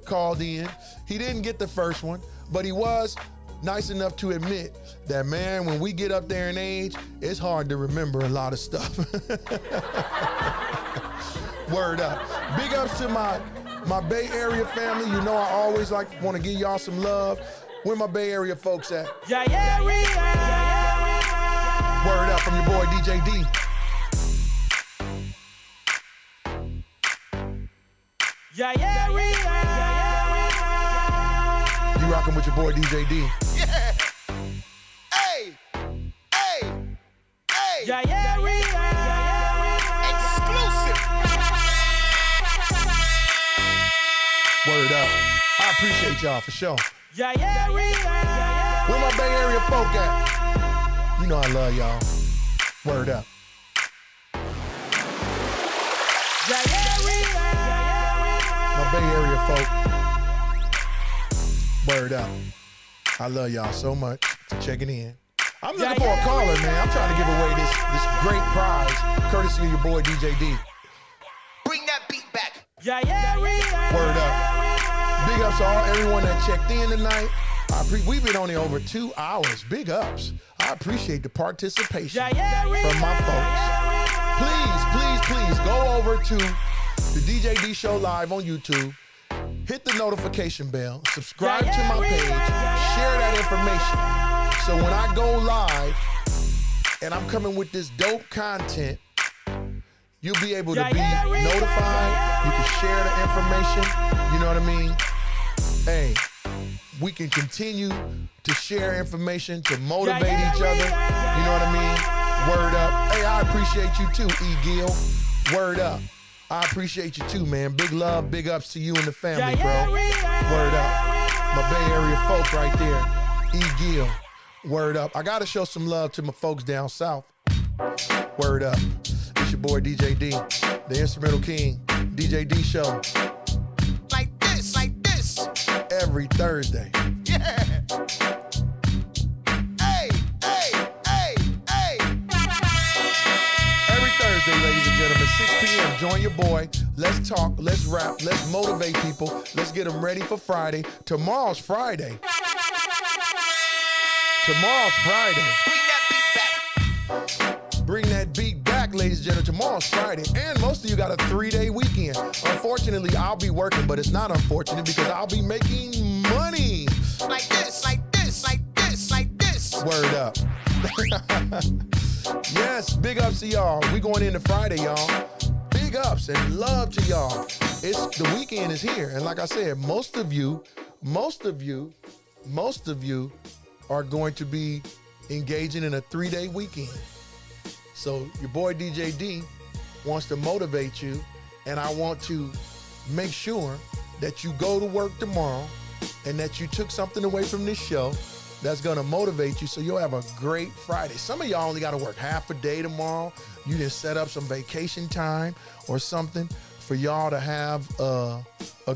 called in. He didn't get the first one, but he was nice enough to admit that, man, when we get up there in age, it's hard to remember a lot of stuff. Word up. Big ups to my Bay Area family. You know I always want to give y'all some love. Where my Bay Area folks at? Word up from your boy DJ D. You rocking with your boy DJ D. Yeah. Hey. Exclusive. Word up. I appreciate y'all for sure. Where my Bay Area folk at? You know I love y'all. Word up. My Bay Area folk. Word up. I love y'all so much for checking in. I'm looking for a caller, man. I'm trying to give away this great prize, courtesy of your boy DJ D. Bring that beat back. Word up. Big ups to everyone that checked in tonight. We've been on here over 2 hours. Big ups. I appreciate the participation from my folks. Please go over to the DJD Show Live on YouTube. Hit the notification bell, subscribe to my page, share that information. So when I go live and I'm coming with this dope content, you'll be able to be notified. You can share the information. You know what I mean? Hey, we can continue to share information to motivate each other. You know what I mean? Word up. Hey, I appreciate you too, E. Gill. Word up. I appreciate you too, man. Big love, big ups to you and the family, bro. Word up. My Bay Area folk right there. E. Gill. Word up. I got to show some love to my folks down south. Word up. It's your boy DJ D, the Instrumental King. DJ D Show. Like this. Every Thursday. Yeah. Hey. Every Thursday, ladies and gentlemen, 6 p.m. Join your boy. Let's talk, let's rap, let's motivate people. Let's get them ready for Friday. Tomorrow's Friday. Bring that beat back. Bring that beat back, ladies and gentlemen. Tomorrow's Friday, and most of you got a 3-day weekend. Unfortunately, I'll be working, but it's not unfortunate because I'll be making money. Like this. Word up. Yes, big ups to y'all. We going into Friday, y'all. Big ups and love to y'all. The weekend is here, and like I said, most of you are going to be engaging in a 3-day weekend. So your boy DJ D wants to motivate you, and I want to make sure that you go to work tomorrow and that you took something away from this show that's gonna motivate you so you'll have a great Friday. Some of y'all only gotta work half a day tomorrow. You just set up some vacation time or something. for y'all to have a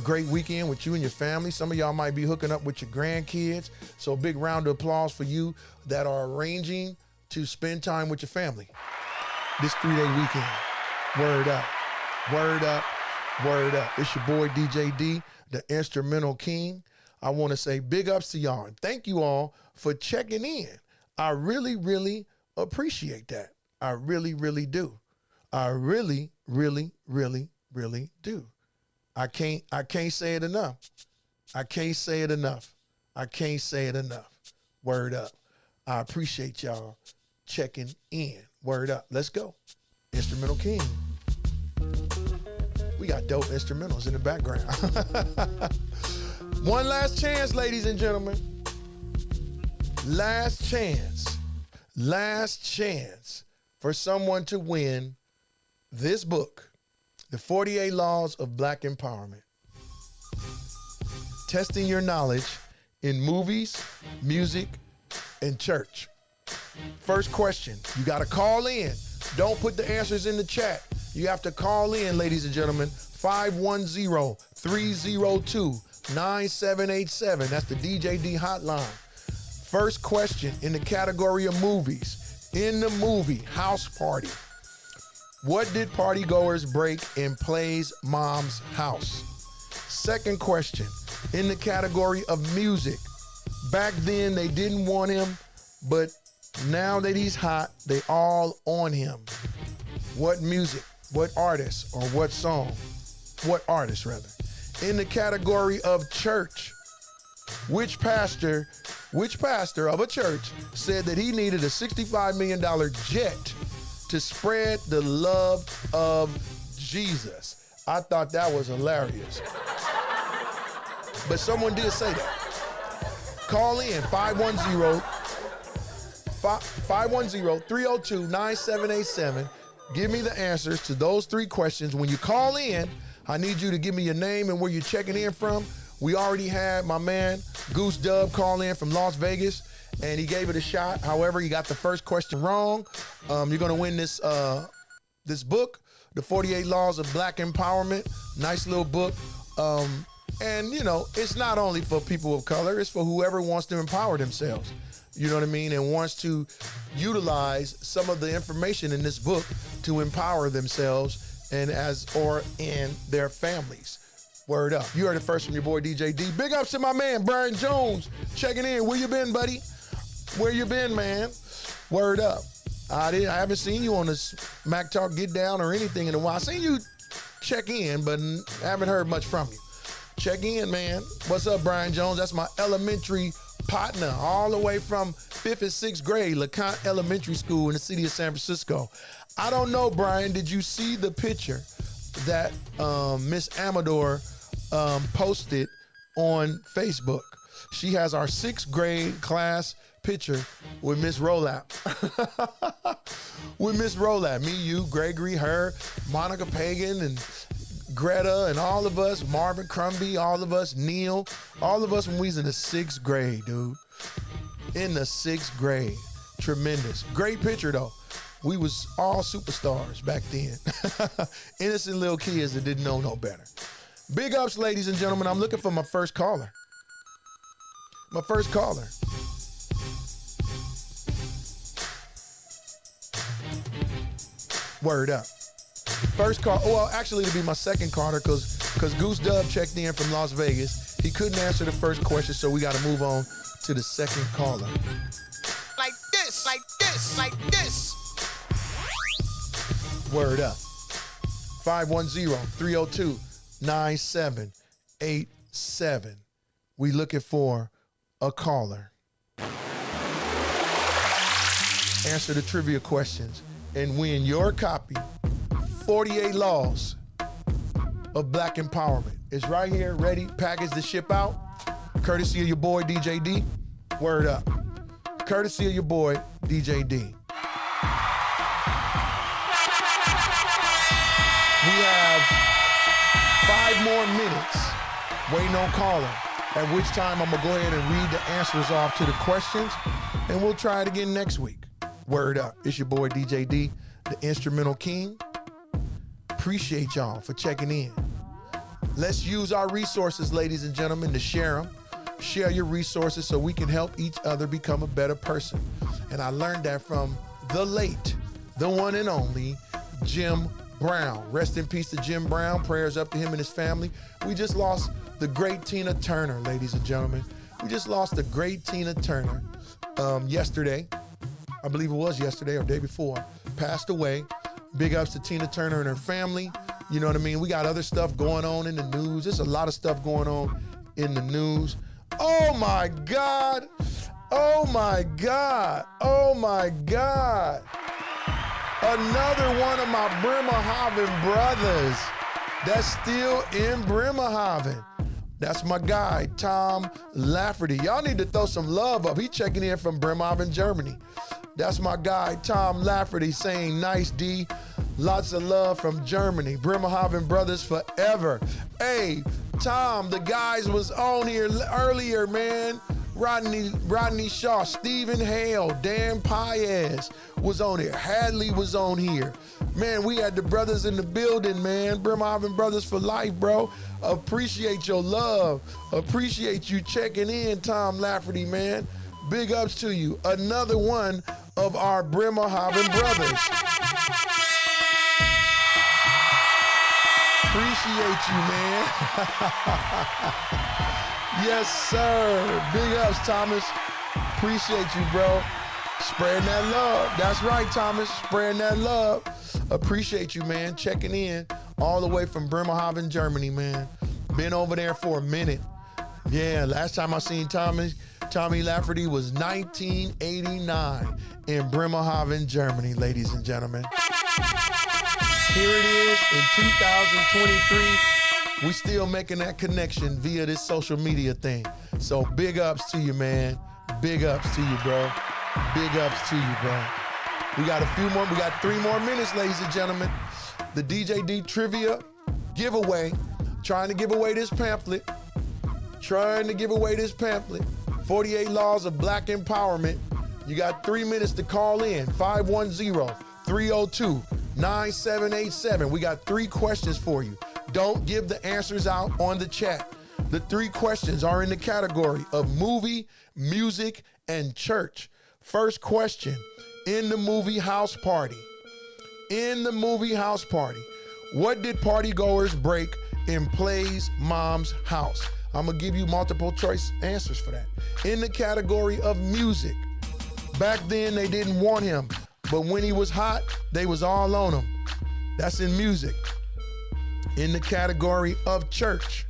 great weekend with you and your family. Some of y'all might be hooking up with your grandkids. So a big round of applause for you that are arranging to spend time with your family this 3-day weekend. Word up, word up, word up. It's your boy DJ D, the Instrumental King. I want to say big ups to y'all and thank you all for checking in. I really, really appreciate that. I really, really do. I really, really, really, really do. I can't say it enough. I can't say it enough. I can't say it enough. Word up. I appreciate y'all checking in. Word up. Let's go. Instrumental King. We got dope instrumentals in the background. One last chance, ladies and gentlemen. Last chance. Last chance for someone to win this book, The 48 Laws of Black Empowerment. Testing your knowledge in movies, music, and church. First question, you got to call in. Don't put the answers in the chat. You have to call in, ladies and gentlemen, 510-302-9787. That's the DJD hotline. First question in the category of movies. In the movie House Party, what did partygoers break in Play's mom's house? Second question, in the category of music. Back then, they didn't want him, but now that he's hot, they all on him. What music, what artist, or what song? What artist, rather? In the category of church, which pastor of a church said that he needed a $65 million jet to spread the love of Jesus? I thought that was hilarious. But someone did say that. Call in 510-302-9787. Give me the answers to those three questions. When you call in, I need you to give me your name and where you're checking in from. We already had my man Goose Dub call in from Las Vegas, and he gave it a shot. However, he got the first question wrong. You're gonna win this book, The 48 Laws of Black Empowerment. Nice little book. And you know, it's not only for people of color, it's for whoever wants to empower themselves. You know what I mean? And wants to utilize some of the information in this book to empower themselves and their families. Word up. You heard it first from your boy DJ D. Big ups to my man Brian Jones checking in. Where you been, buddy? Where you been, man? Word up. I haven't seen you on this Mac Talk Get Down or anything in a while. I seen you check in, but I haven't heard much from you. Check in, man. What's up, Brian Jones? That's my elementary partner, all the way from 5th and 6th grade, LeConte Elementary School in the city of San Francisco. I don't know, Brian, did you see the picture that Miss Amador posted on Facebook? She has our 6th grade class picture with Miss Rolap. With Miss Rolap, me, you, Gregory, her, Monica Pagan, and Greta, and all of us, Marvin Crumby, all of us, Neil, all of us when we was in the 6th grade, dude. In the 6th grade. Tremendous. Great picture, though. We was all superstars back then. Innocent little kids that didn't know no better. Big ups, ladies and gentlemen. I'm looking for my first caller. My first caller. Word up. First call. Well, actually, it'll be my second caller because Goose Dub checked in from Las Vegas. He couldn't answer the first question, so we got to move on to the second caller. Like this, like this, like this. Word up. 510-302-9787. We looking for a caller. Answer the trivia questions and win your copy, 48 Laws of Black Empowerment. It's right here, ready, packaged to ship out. Courtesy of your boy, DJ D. Word up. Courtesy of your boy, DJ D. We have 5 more minutes waiting on caller, at which time I'm going to go ahead and read the answers off to the questions, and we'll try it again next week. Word up. It's your boy, DJ D, the Instrumental King. appreciate y'all for checking in. Let's use our resources, ladies and gentlemen, to share them. Share your resources so we can help each other become a better person. And I learned that from the late, the one and only Jim Brown. Rest in peace to Jim Brown. Prayers up to him and his family. We just lost the great Tina Turner, ladies and gentlemen. We just lost the great Tina Turner yesterday. I believe it was yesterday or day before. Passed away. Big ups to Tina Turner and her family. You know what I mean? We got other stuff going on in the news. There's a lot of stuff going on in the news. Oh my God. Oh my God. Oh my God. Another one of my Bremerhaven brothers that's still in Bremerhaven. That's my guy, Tom Lafferty. Y'all need to throw some love up. He checking in from Bremerhaven, Germany. That's my guy, Tom Lafferty, saying, nice, D. Lots of love from Germany. Bremerhaven brothers forever. Hey, Tom, the guys was on here earlier, man. Rodney Shaw, Stephen Hale, Dan Paez was on here. Hadley was on here. Man, we had the brothers in the building, man. Bremerhaven brothers for life, bro. Appreciate your love. Appreciate you checking in, Tom Lafferty, man. Big ups to you. Another one of our Bremerhaven brothers. Appreciate you, man. Yes, sir. Big ups, Thomas. Appreciate you, bro. Spreading that love. That's right, Thomas. Spreading that love. Appreciate you, man. Checking in all the way from Bremerhaven, Germany, man. Been over there for a minute. Yeah, last time I seen Tommy Lafferty was 1989 in Bremerhaven, Germany, ladies and gentlemen. Here it is in 2023. We still making that connection via this social media thing. So big ups to you, man. Big ups to you, bro. Big ups to you, bro. We got a few more. We got 3 more minutes, ladies and gentlemen. The DJD trivia giveaway. Trying to give away this pamphlet. 48 Laws of Black Empowerment. You got 3 minutes to call in. 510-302-9787. We got 3 questions for you. Don't give the answers out on the chat. The 3 questions are in the category of movie, music, and church. First question, in the movie House Party. In the movie House Party, what did partygoers break in Play's mom's house? I'm gonna give you multiple choice answers for that. In the category of music, back then they didn't want him, but when he was hot, they was all on him. That's in music. In the category of church,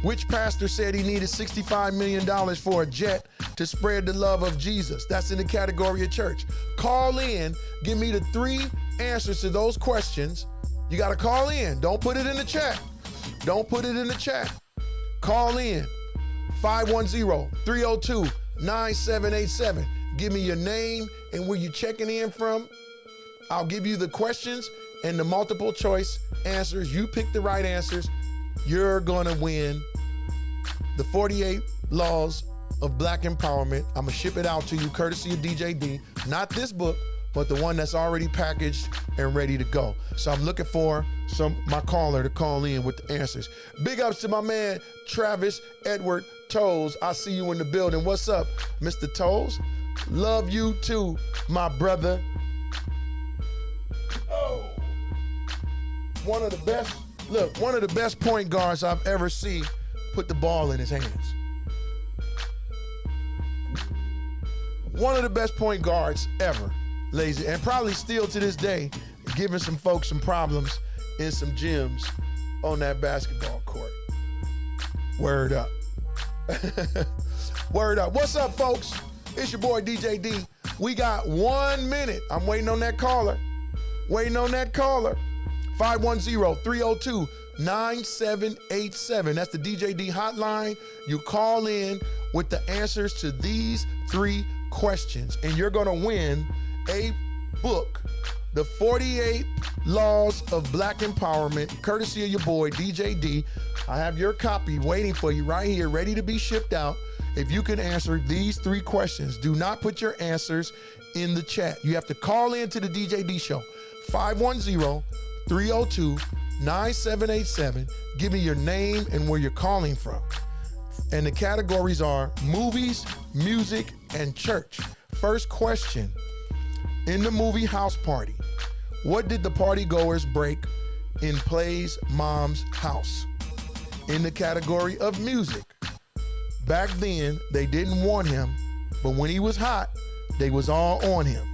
which pastor said he needed $65 million for a jet to spread the love of Jesus? That's in the category of church. Call in, give me the 3 answers to those questions. You gotta call in, don't put it in the chat. Don't put it in the chat. Call in, 510-302-9787. Give me your name and where you're checking in from. I'll give you the questions and the multiple choice answers. You pick the right answers, you're gonna win the 48 Laws of Black Empowerment. I'm gonna ship it out to you courtesy of DJ D. Not this book, but the one that's already packaged and ready to go. So I'm looking for my caller to call in with the answers. Big ups to my man, Travis Edward Toes. I see you in the building. What's up, Mr. Toes? Love you too, my brother. Oh. One of the best point guards I've ever seen put the ball in his hands. One of the best point guards ever, ladies, and probably still to this day, giving some folks some problems in some gyms on that basketball court. Word up. Word up. What's up, folks? It's your boy, DJ D. We got 1 minute. I'm waiting on that caller. 510-302-9787. That's the DJ D hotline. You call in with the answers to these 3 questions, and you're gonna win a book, The 48 Laws of Black Empowerment, courtesy of your boy, DJ D. I have your copy waiting for you right here, ready to be shipped out. If you can answer these 3 questions, do not put your answers in the chat. You have to call in to the DJ D show, 302-9787. Give me your name and where you're calling from. And the categories are movies, music, and church. First question, in the movie House Party, what did the party goers break in Play's mom's house? In the category of music, back then they didn't want him, but when he was hot, they was all on him.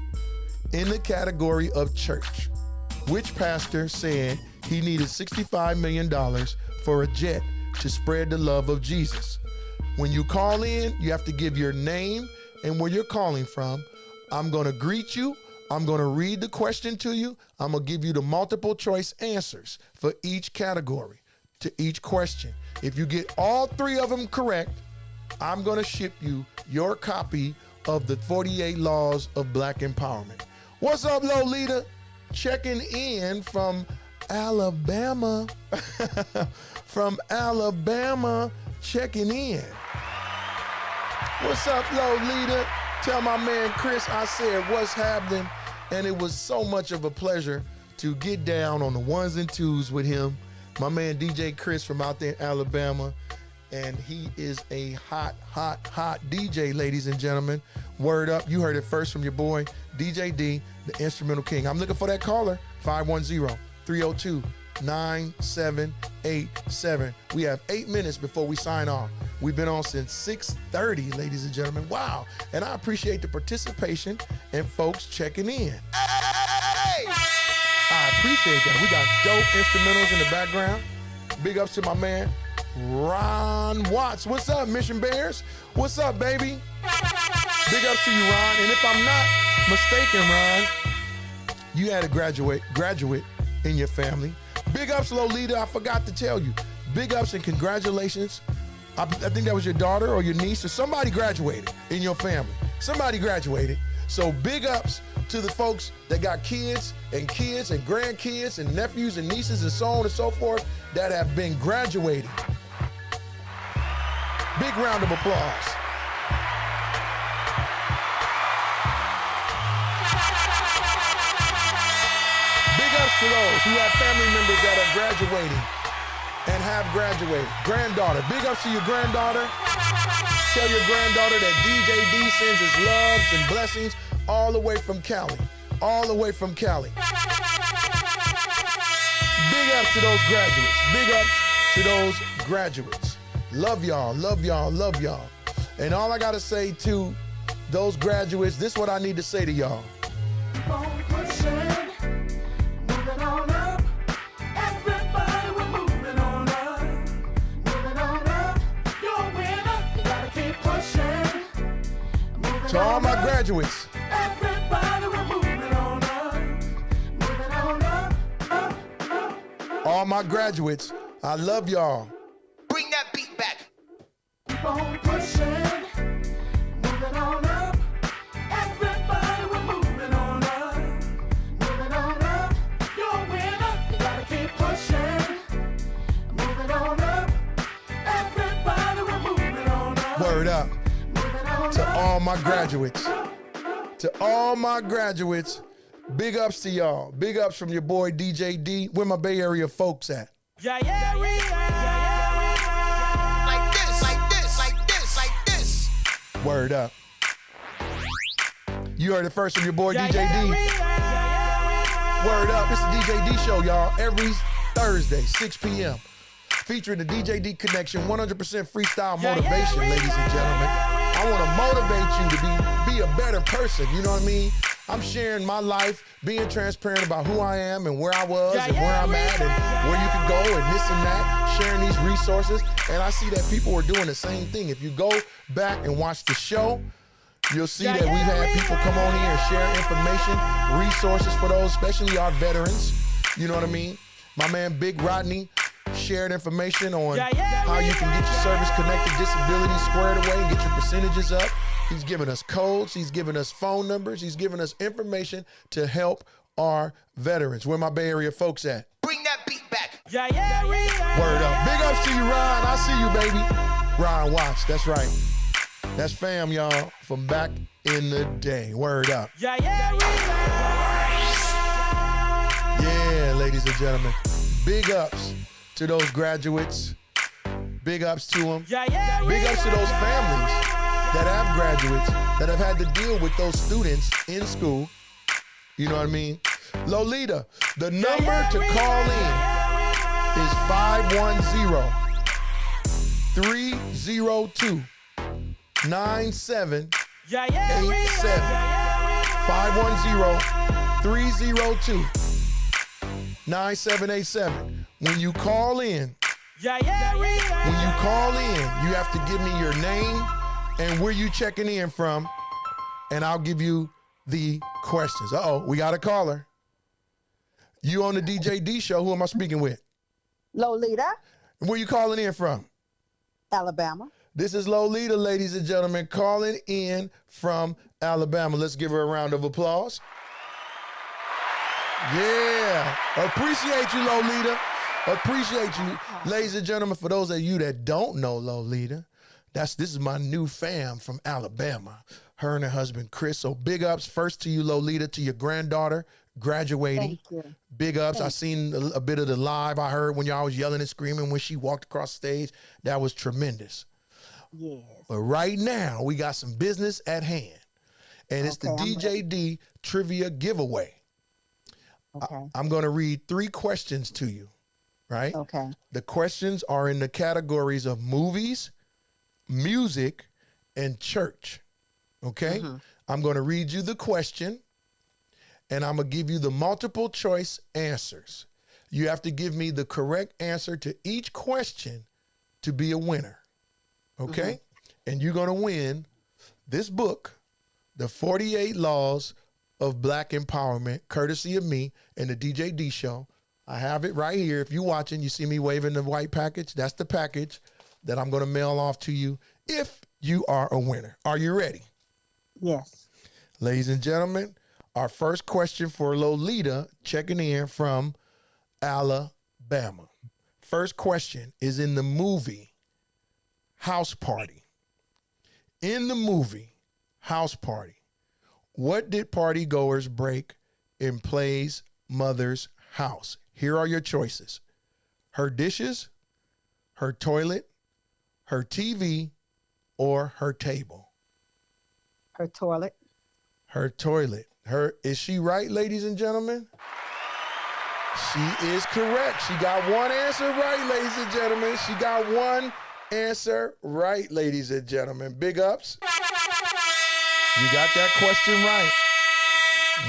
In the category of church, which pastor said he needed $65 million for a jet to spread the love of Jesus? When you call in, you have to give your name and where you're calling from. I'm gonna greet you. I'm gonna read the question to you. I'm gonna give you the multiple choice answers for each category to each question. If you get all three of them correct, I'm gonna ship you your copy of the 48 Laws of Black Empowerment. What's up, Lolita? Checking in from Alabama. From Alabama, checking in. What's up, Lolita? Tell my man Chris I said what's happening, and it was so much of a pleasure to get down on the ones and twos with him. My man DJ Chris from out there in Alabama, and he is a hot DJ, ladies and gentlemen. Word up, you heard it first from your boy, DJ D, the Instrumental King. I'm looking for that caller, 510-302-9787. We have 8 minutes before we sign off. We've been on since 6:30, ladies and gentlemen. Wow. And I appreciate the participation and folks checking in. Hey! I appreciate that. We got dope instrumentals in the background. Big ups to my man, Ron Watts. What's up, Mission Bears? What's up, baby? Big ups to you, Ron. And if I'm not mistaken, Ron, you had a graduate in your family. Big ups, Lolita. I forgot to tell you. Big ups and congratulations. I think that was your daughter or your niece or somebody graduated in your family. Somebody graduated. So big ups to the folks that got kids and grandkids and nephews and nieces and so on and so forth that have been graduating. Big round of applause. Big ups to those who have family members that are graduating and have graduated. Granddaughter, big ups to your granddaughter. Tell your granddaughter that DJ D sends his loves and blessings all the way from Cali. All the way from Cali. Big ups to those graduates. Big ups to those graduates. Love y'all, love y'all, love y'all. And all I gotta say to those graduates, this is what I need to say to y'all. To all my graduates. All my graduates, I love y'all. Bring that beat back. Keep on pushing, moving on up. Everybody, we're moving on up. Moving on up. You're a winner. You gotta keep pushing, moving on up. Everybody, we're moving on up. Word up. To all my graduates. To all my graduates, big ups to y'all. Big ups from your boy DJ D. Where my Bay Area folks at? Like this, like this, like this, like this. Word up. You heard it first from your boy DJ D. Word up. It's the DJ D show, y'all. Every Thursday, 6 p.m. Featuring the DJ D Connection, 100% freestyle motivation, ladies and gentlemen. I want to motivate you to be a better person, you know what I mean? I'm sharing my life, being transparent about who I am and where I was and where I'm at and where you can go and this and that, sharing these resources. And I see that people are doing the same thing. If you go back and watch the show, you'll see that we've had people come on here and share information, resources for those, especially our veterans. You know what I mean? My man Big Rodney shared information on how you can get your service-connected disability squared away and get your percentages up. He's giving us codes. He's giving us phone numbers. He's giving us information to help our veterans. Where my Bay Area folks at? Bring that beat back. Word up. Big ups to you, Ron. I see you, baby. Ron Watts. That's right. That's fam, y'all, from back in the day. Word up. Yeah, ladies ladies and gentlemen. Big ups to those graduates. Big ups to them. Big ups to those families that have graduates that have had to deal with those students in school. You know what I mean? Lolita, the number to call in is 510-302-9787. 510-302-9787. When you call in, you have to give me your name and where you checking in from, and I'll give you the questions. Uh-oh, we got a caller. You on the DJ D show. Who am I speaking with? Lolita, Where you calling in from? Alabama. This is Lolita, ladies and gentlemen, calling in from Alabama. Let's give her a round of applause. Yeah. Appreciate you, Lolita. Appreciate you. Ladies and gentlemen, for those of you that don't know Lolita, this is my new fam from Alabama. Her and her husband, Chris. So big ups first to you, Lolita, to your granddaughter graduating. Thank you. Big ups. I seen a bit of the live. I heard when y'all was yelling and screaming when she walked across the stage. That was tremendous. Yes. But right now, we got some business at hand. And it's the Okay, DJD Trivia Giveaway. Okay. I'm going to read 3 questions to you, right? Okay. The questions are in the categories of movies, music, and church. Okay? I'm going to read you the question, and I'm going to give you the multiple choice answers. You have to give me the correct answer to each question to be a winner. Okay? And you're going to win this book, The 48 Laws of Black Empowerment, courtesy of me and the DJ D Show. I have it right here. If you're watching, you see me waving the white package. That's the package that I'm going to mail off to you if you are a winner. Are you ready? Yes. Ladies and gentlemen, our first question for Lolita, checking in from Alabama. First question is in the movie House Party. In the movie House Party, what did party goers break in Play's mother's house? Here are your choices: her dishes, her toilet, her TV, or her table. Her toilet. Her toilet. Is she right, ladies and gentlemen? She is correct. She got one answer right, ladies and gentlemen. She got one answer right, ladies and gentlemen. Big ups. You got that question right.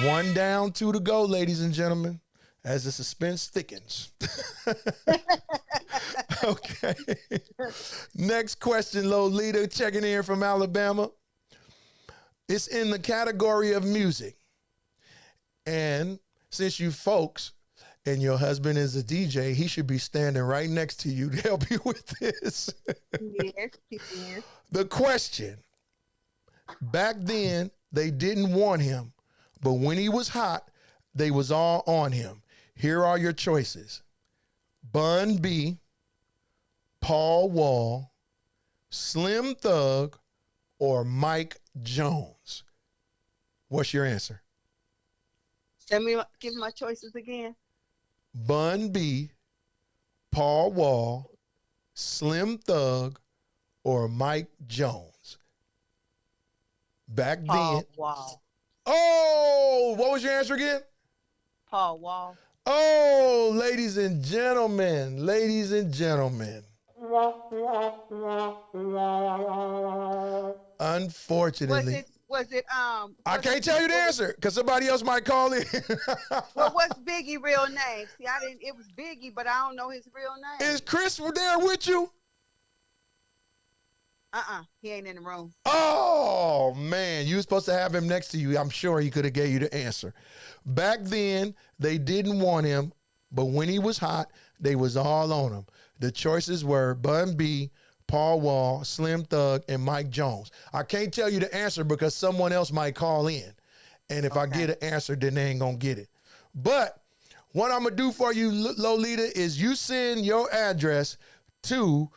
1 down, 2 to go, ladies and gentlemen, as the suspense thickens. Okay. Next question, Lolita, checking in from Alabama. It's in the category of music. And since you folks and your husband is a DJ, he should be standing right next to you to help you with this. Yes, yes. The question: back then, they didn't want him, but when he was hot, they was all on him. Here are your choices: Bun B, Paul Wall, Slim Thug, or Mike Jones. What's your answer? Give me my choices again. Bun B, Paul Wall, Slim Thug, or Mike Jones. Back Paul then. Wall. Oh, what was your answer again? Paul Wall. Oh, ladies and gentlemen. Unfortunately. Was it I can't tell you the answer because somebody else might call in. Well, what's Biggie real name? See, it was Biggie, but I don't know his real name. Is Chris there with you? He ain't in the room. Oh, man. You were supposed to have him next to you. I'm sure he could have gave you the answer. Back then, they didn't want him, but when he was hot, they was all on him. The choices were Bun B, Paul Wall, Slim Thug, and Mike Jones. I can't tell you the answer because someone else might call in. And if I get an answer, then they ain't going to get it. But what I'm going to do for you, Lolita, is you send your address to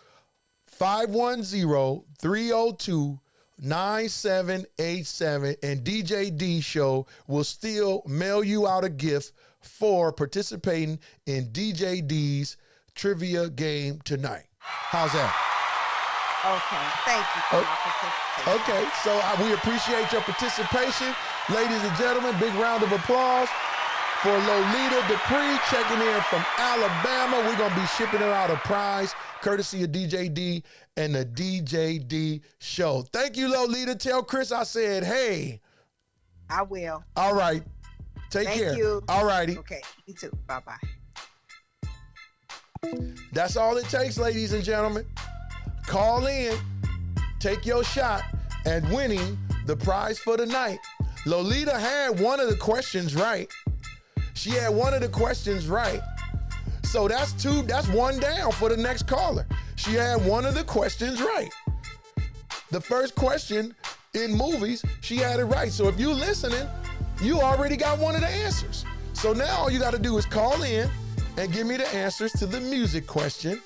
510-302-9787, and DJ D Show will still mail you out a gift for participating in DJ D's trivia game tonight. How's that? Okay. Thank you for my participation. Okay, so we appreciate your participation. Ladies and gentlemen, big round of applause for Lolita Dupree checking in from Alabama. We're going to be shipping her out a prize courtesy of DJ D and the DJ D show. Thank you, Lolita. Tell Chris I said, hey. I will. All right. Take care. Thank you. All righty. Okay. You too. Bye-bye. That's all it takes, ladies and gentlemen. Call in, take your shot at winning the prize for the night. Lolita had one of the questions right. She had one of the questions right. So that's one down for the next caller. She had one of the questions right. The first question in movies, she had it right. So if you're listening, you already got one of the answers. So now all you got to do is call in and give me the answers to the music question.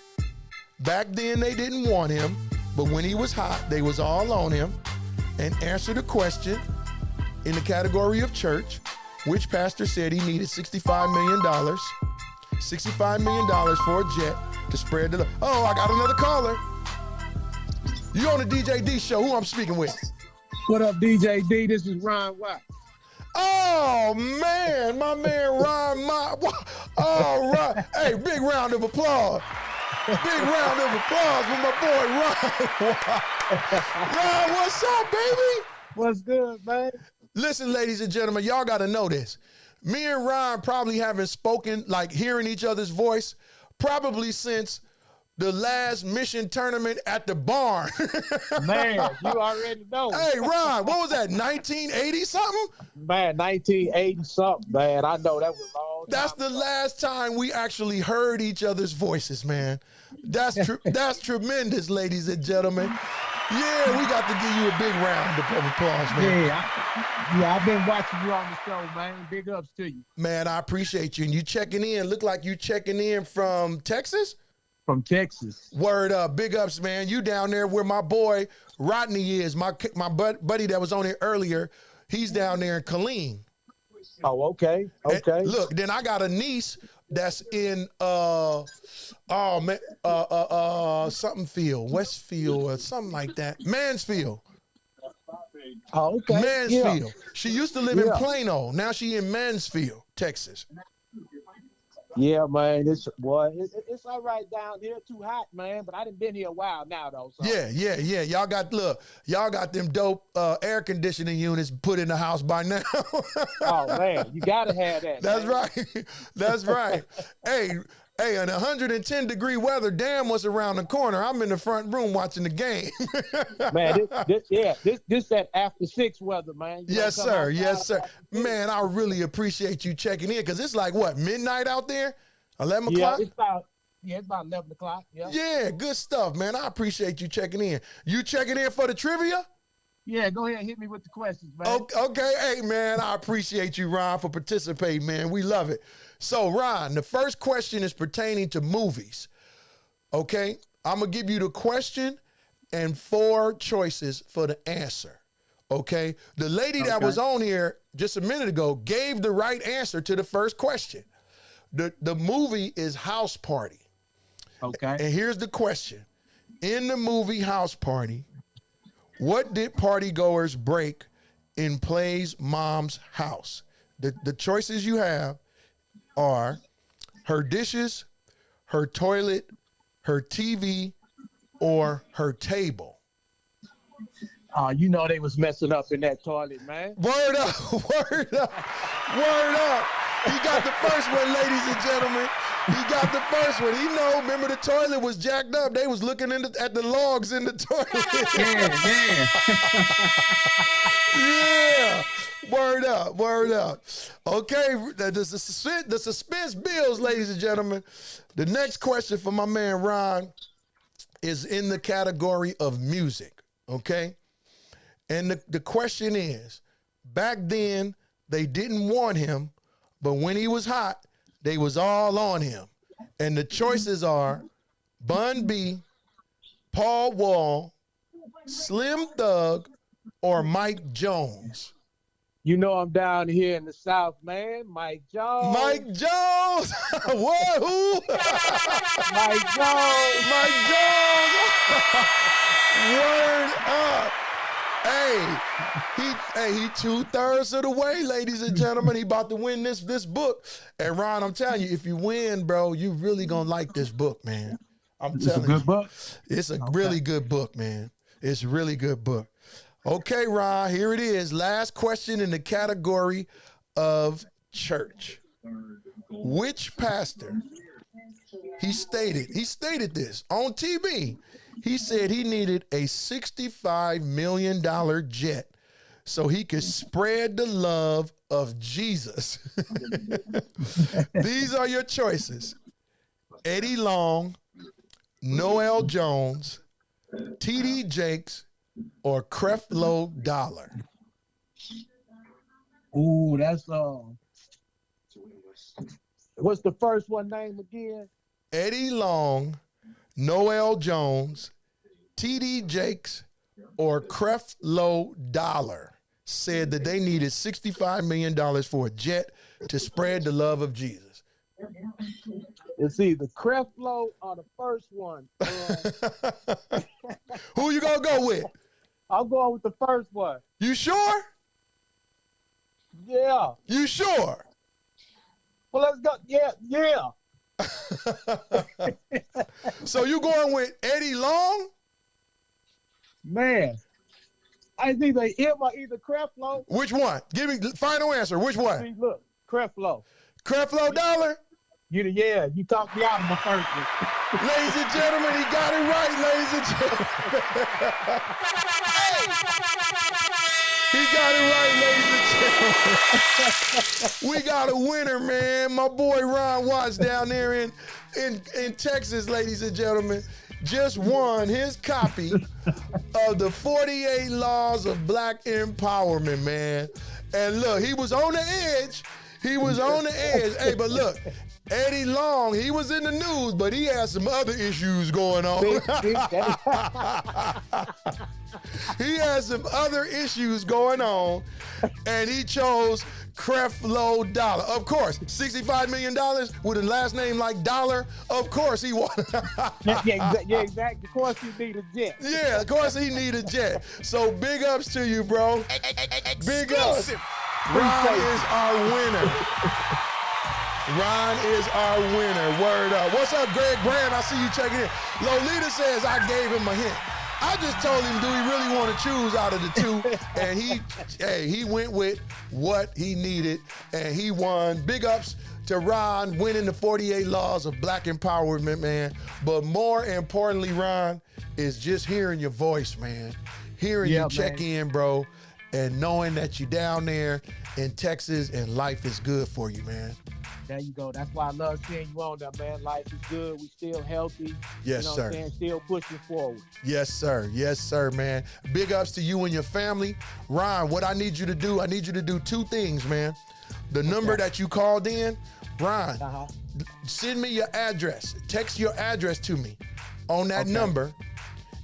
Back then, they didn't want him, but when he was hot, they was all on him. And answer the question in the category of church. Which pastor said he needed $65 million? $65 million for a jet to spread the love. Oh, I got another caller. You on the DJ D show. Who I'm speaking with? What up, DJ D? This is Ron Watt. Oh, man. My man, Ron. All right. Hey, big round of applause. Big round of applause for my boy, Ron. Ron, what's up, baby? What's good, man? Listen, ladies and gentlemen, y'all got to know this. Me and Ron probably haven't spoken, like hearing each other's voice, probably since the last mission tournament at the barn. Man, you already know. Hey, Ron, what was that, 1980 something? Man, 1980 something, man. I know that was long. That's the last time we actually heard each other's voices, man. That's tremendous, ladies and gentlemen. Yeah, we got to give you a big round of applause, man. Yeah, I've been watching you on the show, man. Big ups to you. Man, I appreciate you. And you checking in. Look like you checking in from Texas? From Texas. Word up. Big ups, man. You down there where my boy Rodney is. My buddy that was on here earlier, he's down there in Killeen. Oh, okay. Okay. And look, then I got a niece that's in something field, Westfield or something like that. Mansfield. Oh, okay. Mansfield. Yeah. She used to live in Plano. Now she in Mansfield, Texas. Yeah, man. It's all right down here. Too hot, man. But I done been here a while now, though. So. Yeah. Y'all got them dope air conditioning units put in the house by now. Oh man, you gotta have that. That's man. right. That's right. Hey, in 110-degree weather, damn what's around the corner. I'm in the front room watching the game. Man, this that after 6 weather, man. Yes, sir. Yes, sir. Man, I really appreciate you checking in because it's like what, midnight out there? 11 o'clock? It's about 11 o'clock. Yeah. Yeah, good stuff, man. I appreciate you checking in. You checking in for the trivia? Yeah, go ahead and hit me with the questions, man. Okay. Hey, man, I appreciate you, Ron, for participating, man. We love it. So, Ron, the first question is pertaining to movies. Okay? I'm going to give you the question and 4 choices for the answer. Okay? The lady that was on here just a minute ago gave the right answer to the first question. The movie is House Party. Okay. And here's the question. In the movie House Party, what did partygoers break in Play's mom's house? The choices you have are her dishes, her toilet, her TV, or her table. You know they was messing up in that toilet, man. Word up, word up, word up. He got the first one, ladies and gentlemen. He got the first one. He know, remember the toilet was jacked up. They was looking at the logs in the toilet. Yeah. Word up, word up. Okay, the suspense builds, ladies and gentlemen. The next question for my man Ron is in the category of music, okay? And the question is, back then, they didn't want him, but when he was hot, they was all on him. And the choices are Bun B, Paul Wall, Slim Thug, or Mike Jones. You know I'm down here in the South, man. Mike Jones. Mike Jones. What? Who? Mike Jones. Mike Jones. Word up. He 2/3 of the way, ladies and gentlemen. He about to win this book. And Ron, I'm telling you, if you win, bro, you really gonna like this book, man. I'm telling you. It's a good book? It's a really good book, man. It's a really good book. Okay, Ron, here it is. Last question in the category of church. Which pastor, he stated this on TV. He said he needed a $65 million jet so he could spread the love of Jesus. These are your choices: Eddie Long, Noel Jones, T.D. Jakes, or Creflo Dollar. Ooh, that's what's the first one name again? Eddie Long, Noel Jones, T.D. Jakes, or Creflo Dollar said that they needed $65 million for a jet to spread the love of Jesus. It's either Creflo or the first one. Who you gonna go with? I'm going with the first one. You sure? Yeah. You sure? Well, let's go. Yeah. So you going with Eddie Long? Man, it's either him or either Creflo. Which one? Give me the final answer. Which one? See, look, Creflo. Creflo Dollar? You talked me out of my first one. Ladies and gentlemen, he got it right, ladies and gentlemen. He got it right, ladies and gentlemen. We got a winner, man. My boy Ron Watts down there in Texas, ladies and gentlemen, just won his copy of the 48 Laws of Black Empowerment, man. And look, he was on the edge. He was on the edge. Hey, but look, Eddie Long, he was in the news, but he had some other issues going on. He had some other issues going on, and he chose Creflo Dollar. Of course, $65 million with a last name like Dollar. Of course he won. yeah, exactly. Of course he need a jet. Yeah, of course he need a jet. So big ups to you, bro. Big ups. Ron is our winner. Ron is our winner. Word up. What's up, Greg Brand? I see you checking in. Lolita says I gave him a hint. I just told him, do he really want to choose out of the two? And he went with what he needed, and he won. Big ups to Ron winning the 48 Laws of Black Empowerment, man. But more importantly, Ron, is just hearing your voice, man. Hearing you check in, bro, and knowing that you're down there in Texas and life is good for you, man. There you go. That's why I love seeing you on there, man. Life is good. We still healthy. Yes, you know sir. What I'm saying? Still pushing forward. Yes, sir. Yes, sir, man. Big ups to you and your family. Ron, what I need you to do, I need you to do two things, man. The number that you called in, Ron, send me your address. Text your address to me on that number.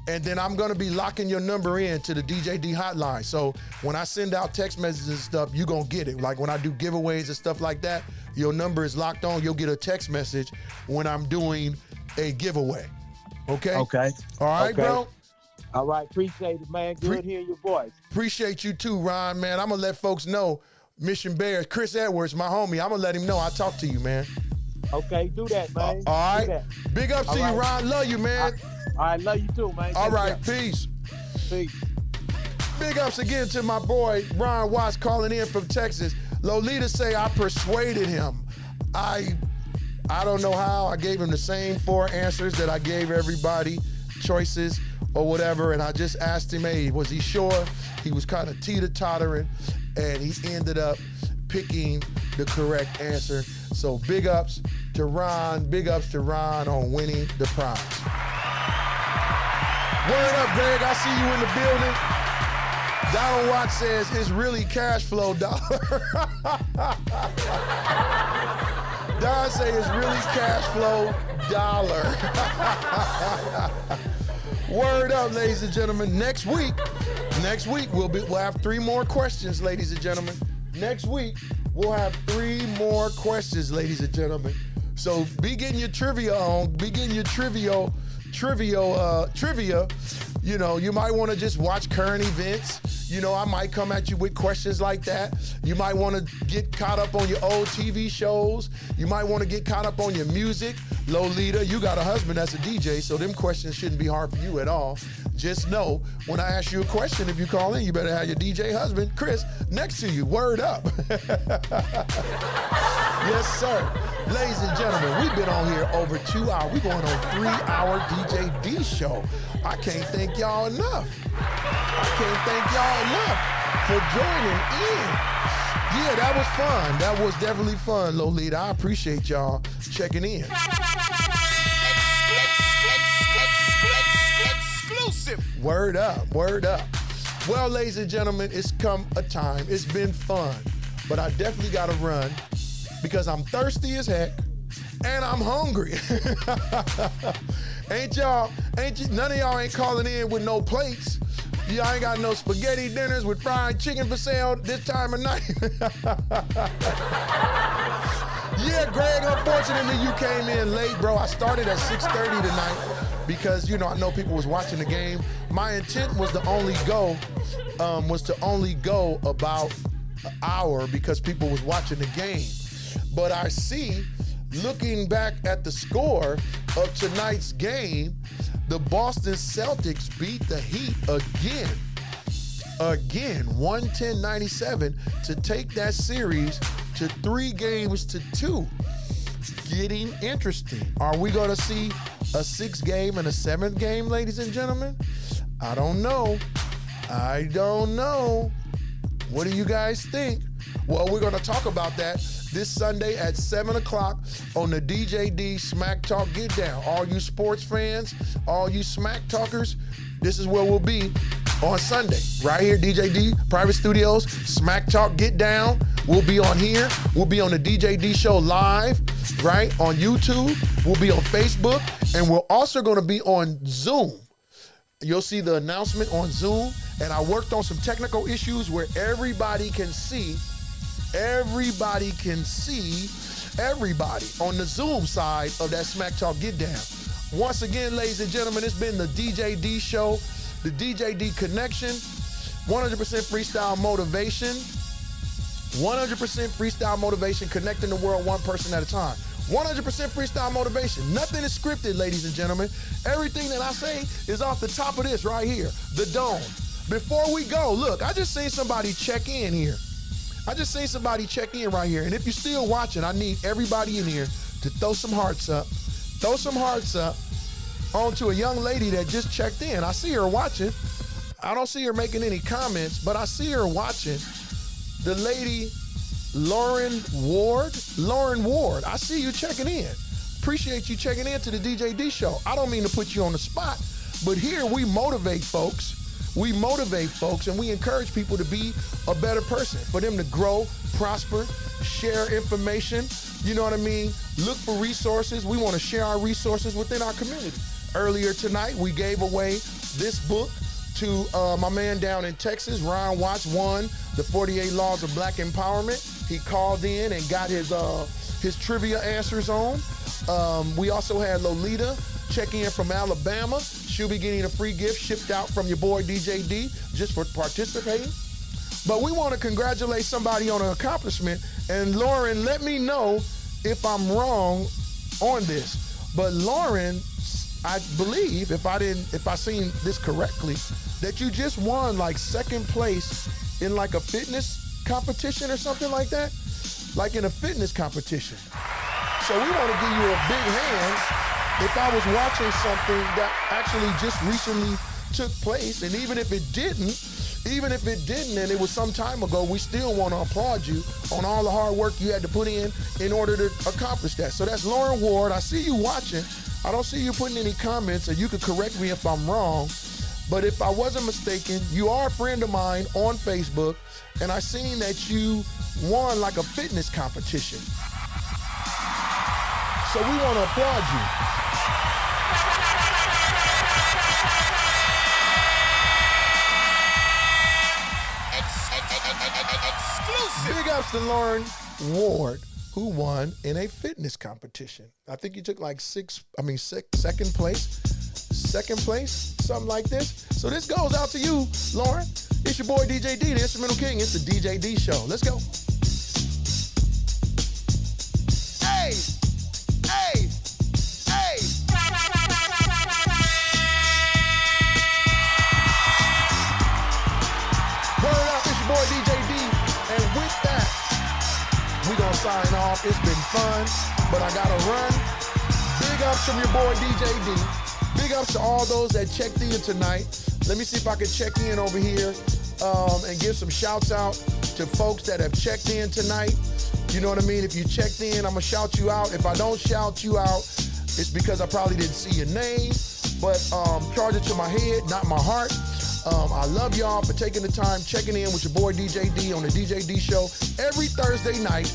And then I'm gonna be locking your number in to the DJD hotline. So when I send out text messages and stuff, you're gonna get it. Like when I do giveaways and stuff like that, your number is locked on. You'll get a text message when I'm doing a giveaway. Okay? Okay. All right, bro? All right, appreciate it, man. Good hearing your voice. Appreciate you too, Ron, man. I'm gonna let folks know, Mission Bears, Chris Edwards, my homie, I'm gonna let him know I talked to you, man. Okay, do that, man. All right. Big ups to you, Ron. Love you, man. All right, love you too, man. All right, peace. Peace. Big ups again to my boy, Ron Watts, calling in from Texas. Lolita say I persuaded him. I don't know how. I gave him the same 4 answers that I gave everybody, choices or whatever, and I just asked him, hey, was he sure? He was kind of teeter-tottering, and he ended up picking the correct answer. So big ups to Ron. Big ups to Ron on winning the prize. Word up, Greg. I see you in the building. Donald Watts says it's really cash flow dollar. Don say it's really cash flow dollar. Word up, ladies and gentlemen. Next week we'll have 3 more questions, ladies and gentlemen. next week, we'll have 3 more questions, ladies and gentlemen. So be getting your trivia on. Be getting your trivia. You know, you might want to just watch current events. You know, I might come at you with questions like that. You might want to get caught up on your old TV shows. You might want to get caught up on your music. Lolita, you got a husband that's a DJ, so them questions shouldn't be hard for you at all. Just know, when I ask you a question, if you call in, you better have your DJ husband, Chris, next to you. Word up. Yes, sir. Ladies and gentlemen, we've been on here over 2 hours. We're going on 3-hour DJ D show. I can't thank y'all enough. I can't thank y'all enough for joining in. Yeah, that was fun. That was definitely fun, Lolita. I appreciate y'all checking in. Exclusive. Word up, word up. Well, ladies and gentlemen, it's come a time. It's been fun, but I definitely got to run because I'm thirsty as heck and I'm hungry. None of y'all ain't calling in with no plates. Y'all ain't got no spaghetti dinners with fried chicken for sale this time of night. Yeah, Greg, unfortunately you came in late, bro. I started at 6:30 tonight because, you know, I know people was watching the game. My intent was to only go about an hour because people was watching the game. But I see, looking back at the score of tonight's game, the Boston Celtics beat the Heat again, 110-97 to take that series to 3-2. Getting interesting. Are we going to see a 6th game and a 7th game, ladies and gentlemen? I don't know. What do you guys think? Well, we're going to talk about that this Sunday at 7 o'clock on the DJD Smack Talk Get Down. All you sports fans, all you smack talkers, this is where we'll be on Sunday. Right here, DJD Private Studios, Smack Talk Get Down. We'll be on here. We'll be on the DJD Show live, right, on YouTube. We'll be on Facebook, and we're also going to be on Zoom. You'll see the announcement on Zoom, and I worked on some technical issues where everybody can see everybody on the Zoom side of that Smack Talk Get Down. Once again, ladies and gentlemen, it's been the DJD Show, the DJD Connection, 100% freestyle motivation, 100% freestyle motivation, connecting the world one person at a time. 100% freestyle motivation. Nothing is scripted, ladies and gentlemen. Everything that I say is off the top of this right here, the dome. Before we go, look, I just seen somebody check in here. I just seen somebody check in right here. And if you're still watching, I need everybody in here to throw some hearts up. Throw some hearts up onto a young lady that just checked in. I see her watching. I don't see her making any comments, but I see her watching. The lady, Lauren Ward. Lauren Ward, I see you checking in. Appreciate you checking in to the DJD Show. I don't mean to put you on the spot, but here we motivate folks. We motivate folks and we encourage people to be a better person, for them to grow, prosper, share information. You know what I mean? Look for resources. We want to share our resources within our community. Earlier tonight, we gave away this book to my man down in Texas. Ron Watts won the 48 Laws of Black Empowerment. He called in and got his trivia answers on. We also had Lolita check in from Alabama. She'll be getting a free gift shipped out from your boy DJ D just for participating. But we want to congratulate somebody on an accomplishment. And Lauren, let me know if I'm wrong on this. But Lauren, I believe, if I seen this correctly, that you just won like 2nd place in like a fitness competition or something like that, like in a fitness competition. So we want to give you a big hand. If I was watching something that actually just recently took place, and even if it didn't, and it was some time ago, we still want to applaud you on all the hard work you had to put in order to accomplish that. So that's Lauren Ward. I see you watching. I don't see you putting any comments, and you could correct me if I'm wrong. But if I wasn't mistaken, you are a friend of mine on Facebook, and I seen that you won like a fitness competition. So we want to applaud you. Exclusive. Big up ups to Lauren Ward, who won in a fitness competition. I think you took like second place, something like this. So this goes out to you, Lauren. It's your boy DJ D, the Instrumental King. It's the DJ D Show. Let's go. Hey, hey, hey. Word up, it's your boy DJ D. And with that, we gonna sign off. It's been fun, but I gotta run. Big ups from your boy DJ D. Big ups to all those that checked in tonight. Let me see if I can check in over here and give some shouts out to folks that have checked in tonight. You know what I mean? If you checked in, I'm gonna shout you out. If I don't shout you out, it's because I probably didn't see your name, but charge it to my head, not my heart. I love y'all for taking the time, checking in with your boy DJ D on the DJ D Show every Thursday night,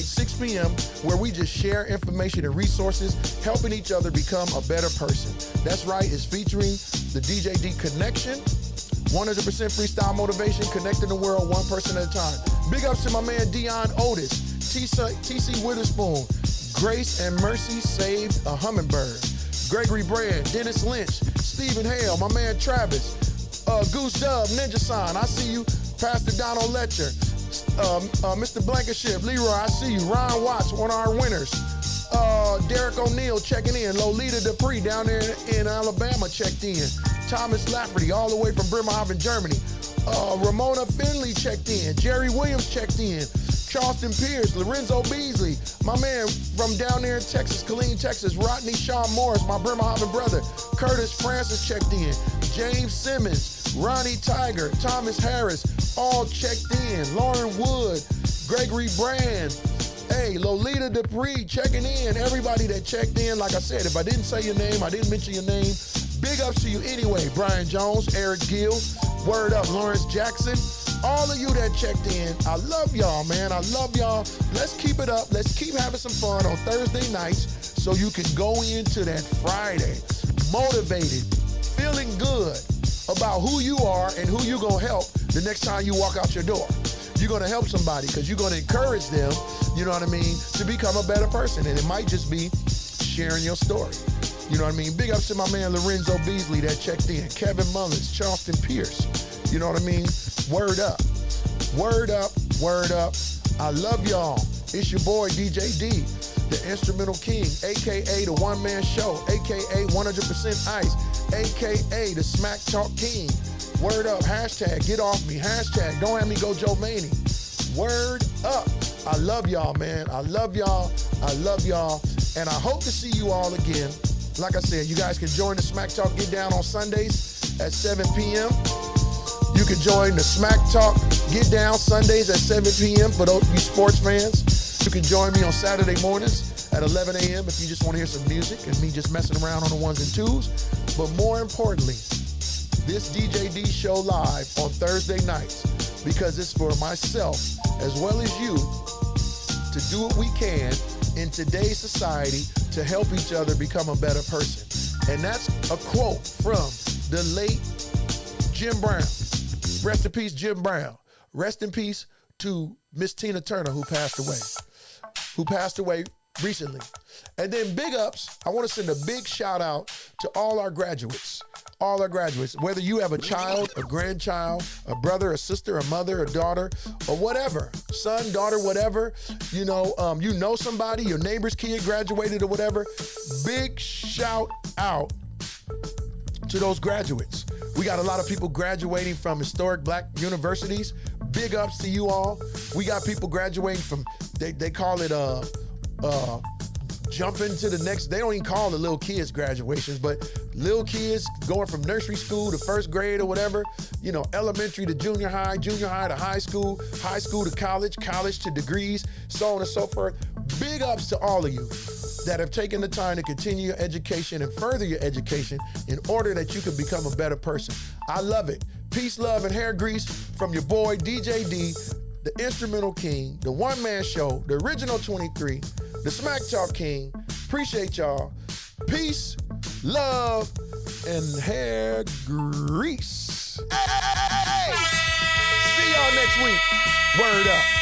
6 p.m., where we just share information and resources, helping each other become a better person. That's right, it's featuring the DJ D Connection, 100% freestyle motivation, connecting the world one person at a time. Big ups to my man Dion Otis, TC Witherspoon, Grace and Mercy Saved a Hummingbird, Gregory Brand, Dennis Lynch, Stephen Hale, my man Travis, Goose Dub, Ninja Sign, I see you, Pastor Donald Letcher, Mr. Blankenship, Leroy, I see you, Ron Watts, one of our winners, Derek O'Neill checking in, Lolita Dupree down there in Alabama checked in, Thomas Lafferty all the way from Bremerhaven, Germany, Ramona Finley checked in, Jerry Williams checked in, Charleston Pierce, Lorenzo Beasley, my man from down there in Texas, Killeen, Texas, Rodney Shaw Morris, my Bremerhaven brother, Curtis Francis checked in, James Simmons, Ronnie Tiger, Thomas Harris, all checked in, Lauren Wood, Gregory Brand, hey, Lolita Dupree checking in, everybody that checked in. Like I said, if I didn't say your name, I didn't mention your name, big ups to you anyway. Brian Jones, Eric Gill, word up, Lawrence Jackson, all of you that checked in, I love y'all, man. I love y'all. Let's keep it up. Let's keep having some fun on Thursday nights so you can go into that Friday motivated, feeling good about who you are and who you're going to help the next time you walk out your door. You're going to help somebody because you're going to encourage them, you know what I mean, to become a better person. And it might just be sharing your story. You know what I mean? Big ups to my man Lorenzo Beasley that checked in. Kevin Mullins, Charleston Pierce. You know what I mean? Word up. Word up. Word up. I love y'all. It's your boy DJ D, the Instrumental King, a.k.a. the one-man show, a.k.a. 100% Ice, a.k.a. the Smack Talk King. Word up. Hashtag get off me. Hashtag don't have me go Joe Maney. Word up. I love y'all, man. I love y'all. I love y'all. And I hope to see you all again. Like I said, you guys can join the Smack Talk Get Down on Sundays at 7 p.m. You can join the Smack Talk Get Down Sundays at 7 p.m. for those you sports fans. You can join me on Saturday mornings at 11 a.m. if you just want to hear some music and me just messing around on the ones and twos. But more importantly, this DJ D Show live on Thursday nights because it's for myself as well as you to do what we can in today's society to help each other become a better person. And that's a quote from the late Jim Brown. Rest in peace, Jim Brown. Rest in peace to Miss Tina Turner, who passed away recently. And then big ups, I want to send a big shout out to all our graduates. All our graduates, whether you have a child, a grandchild, a brother, a sister, a mother, a daughter, or whatever, son, daughter, whatever, you know somebody, your neighbor's kid graduated or whatever, big shout out to those graduates. We got a lot of people graduating from historic black universities. Big ups to you all. We got people graduating from, they call it jumping to the next, they don't even call the little kids graduations, but little kids going from nursery school to first grade or whatever, you know, elementary to junior high to high school to college to degrees, so on and so forth. Big ups to all of you that have taken the time to continue your education and further your education in order that you can become a better person. I love it. Peace, love, and hair grease from your boy DJ D, the Instrumental King, the one-man show, the original 23, the Smack Talk King. Appreciate y'all. Peace, love, and hair grease. Hey! See y'all next week. Word up.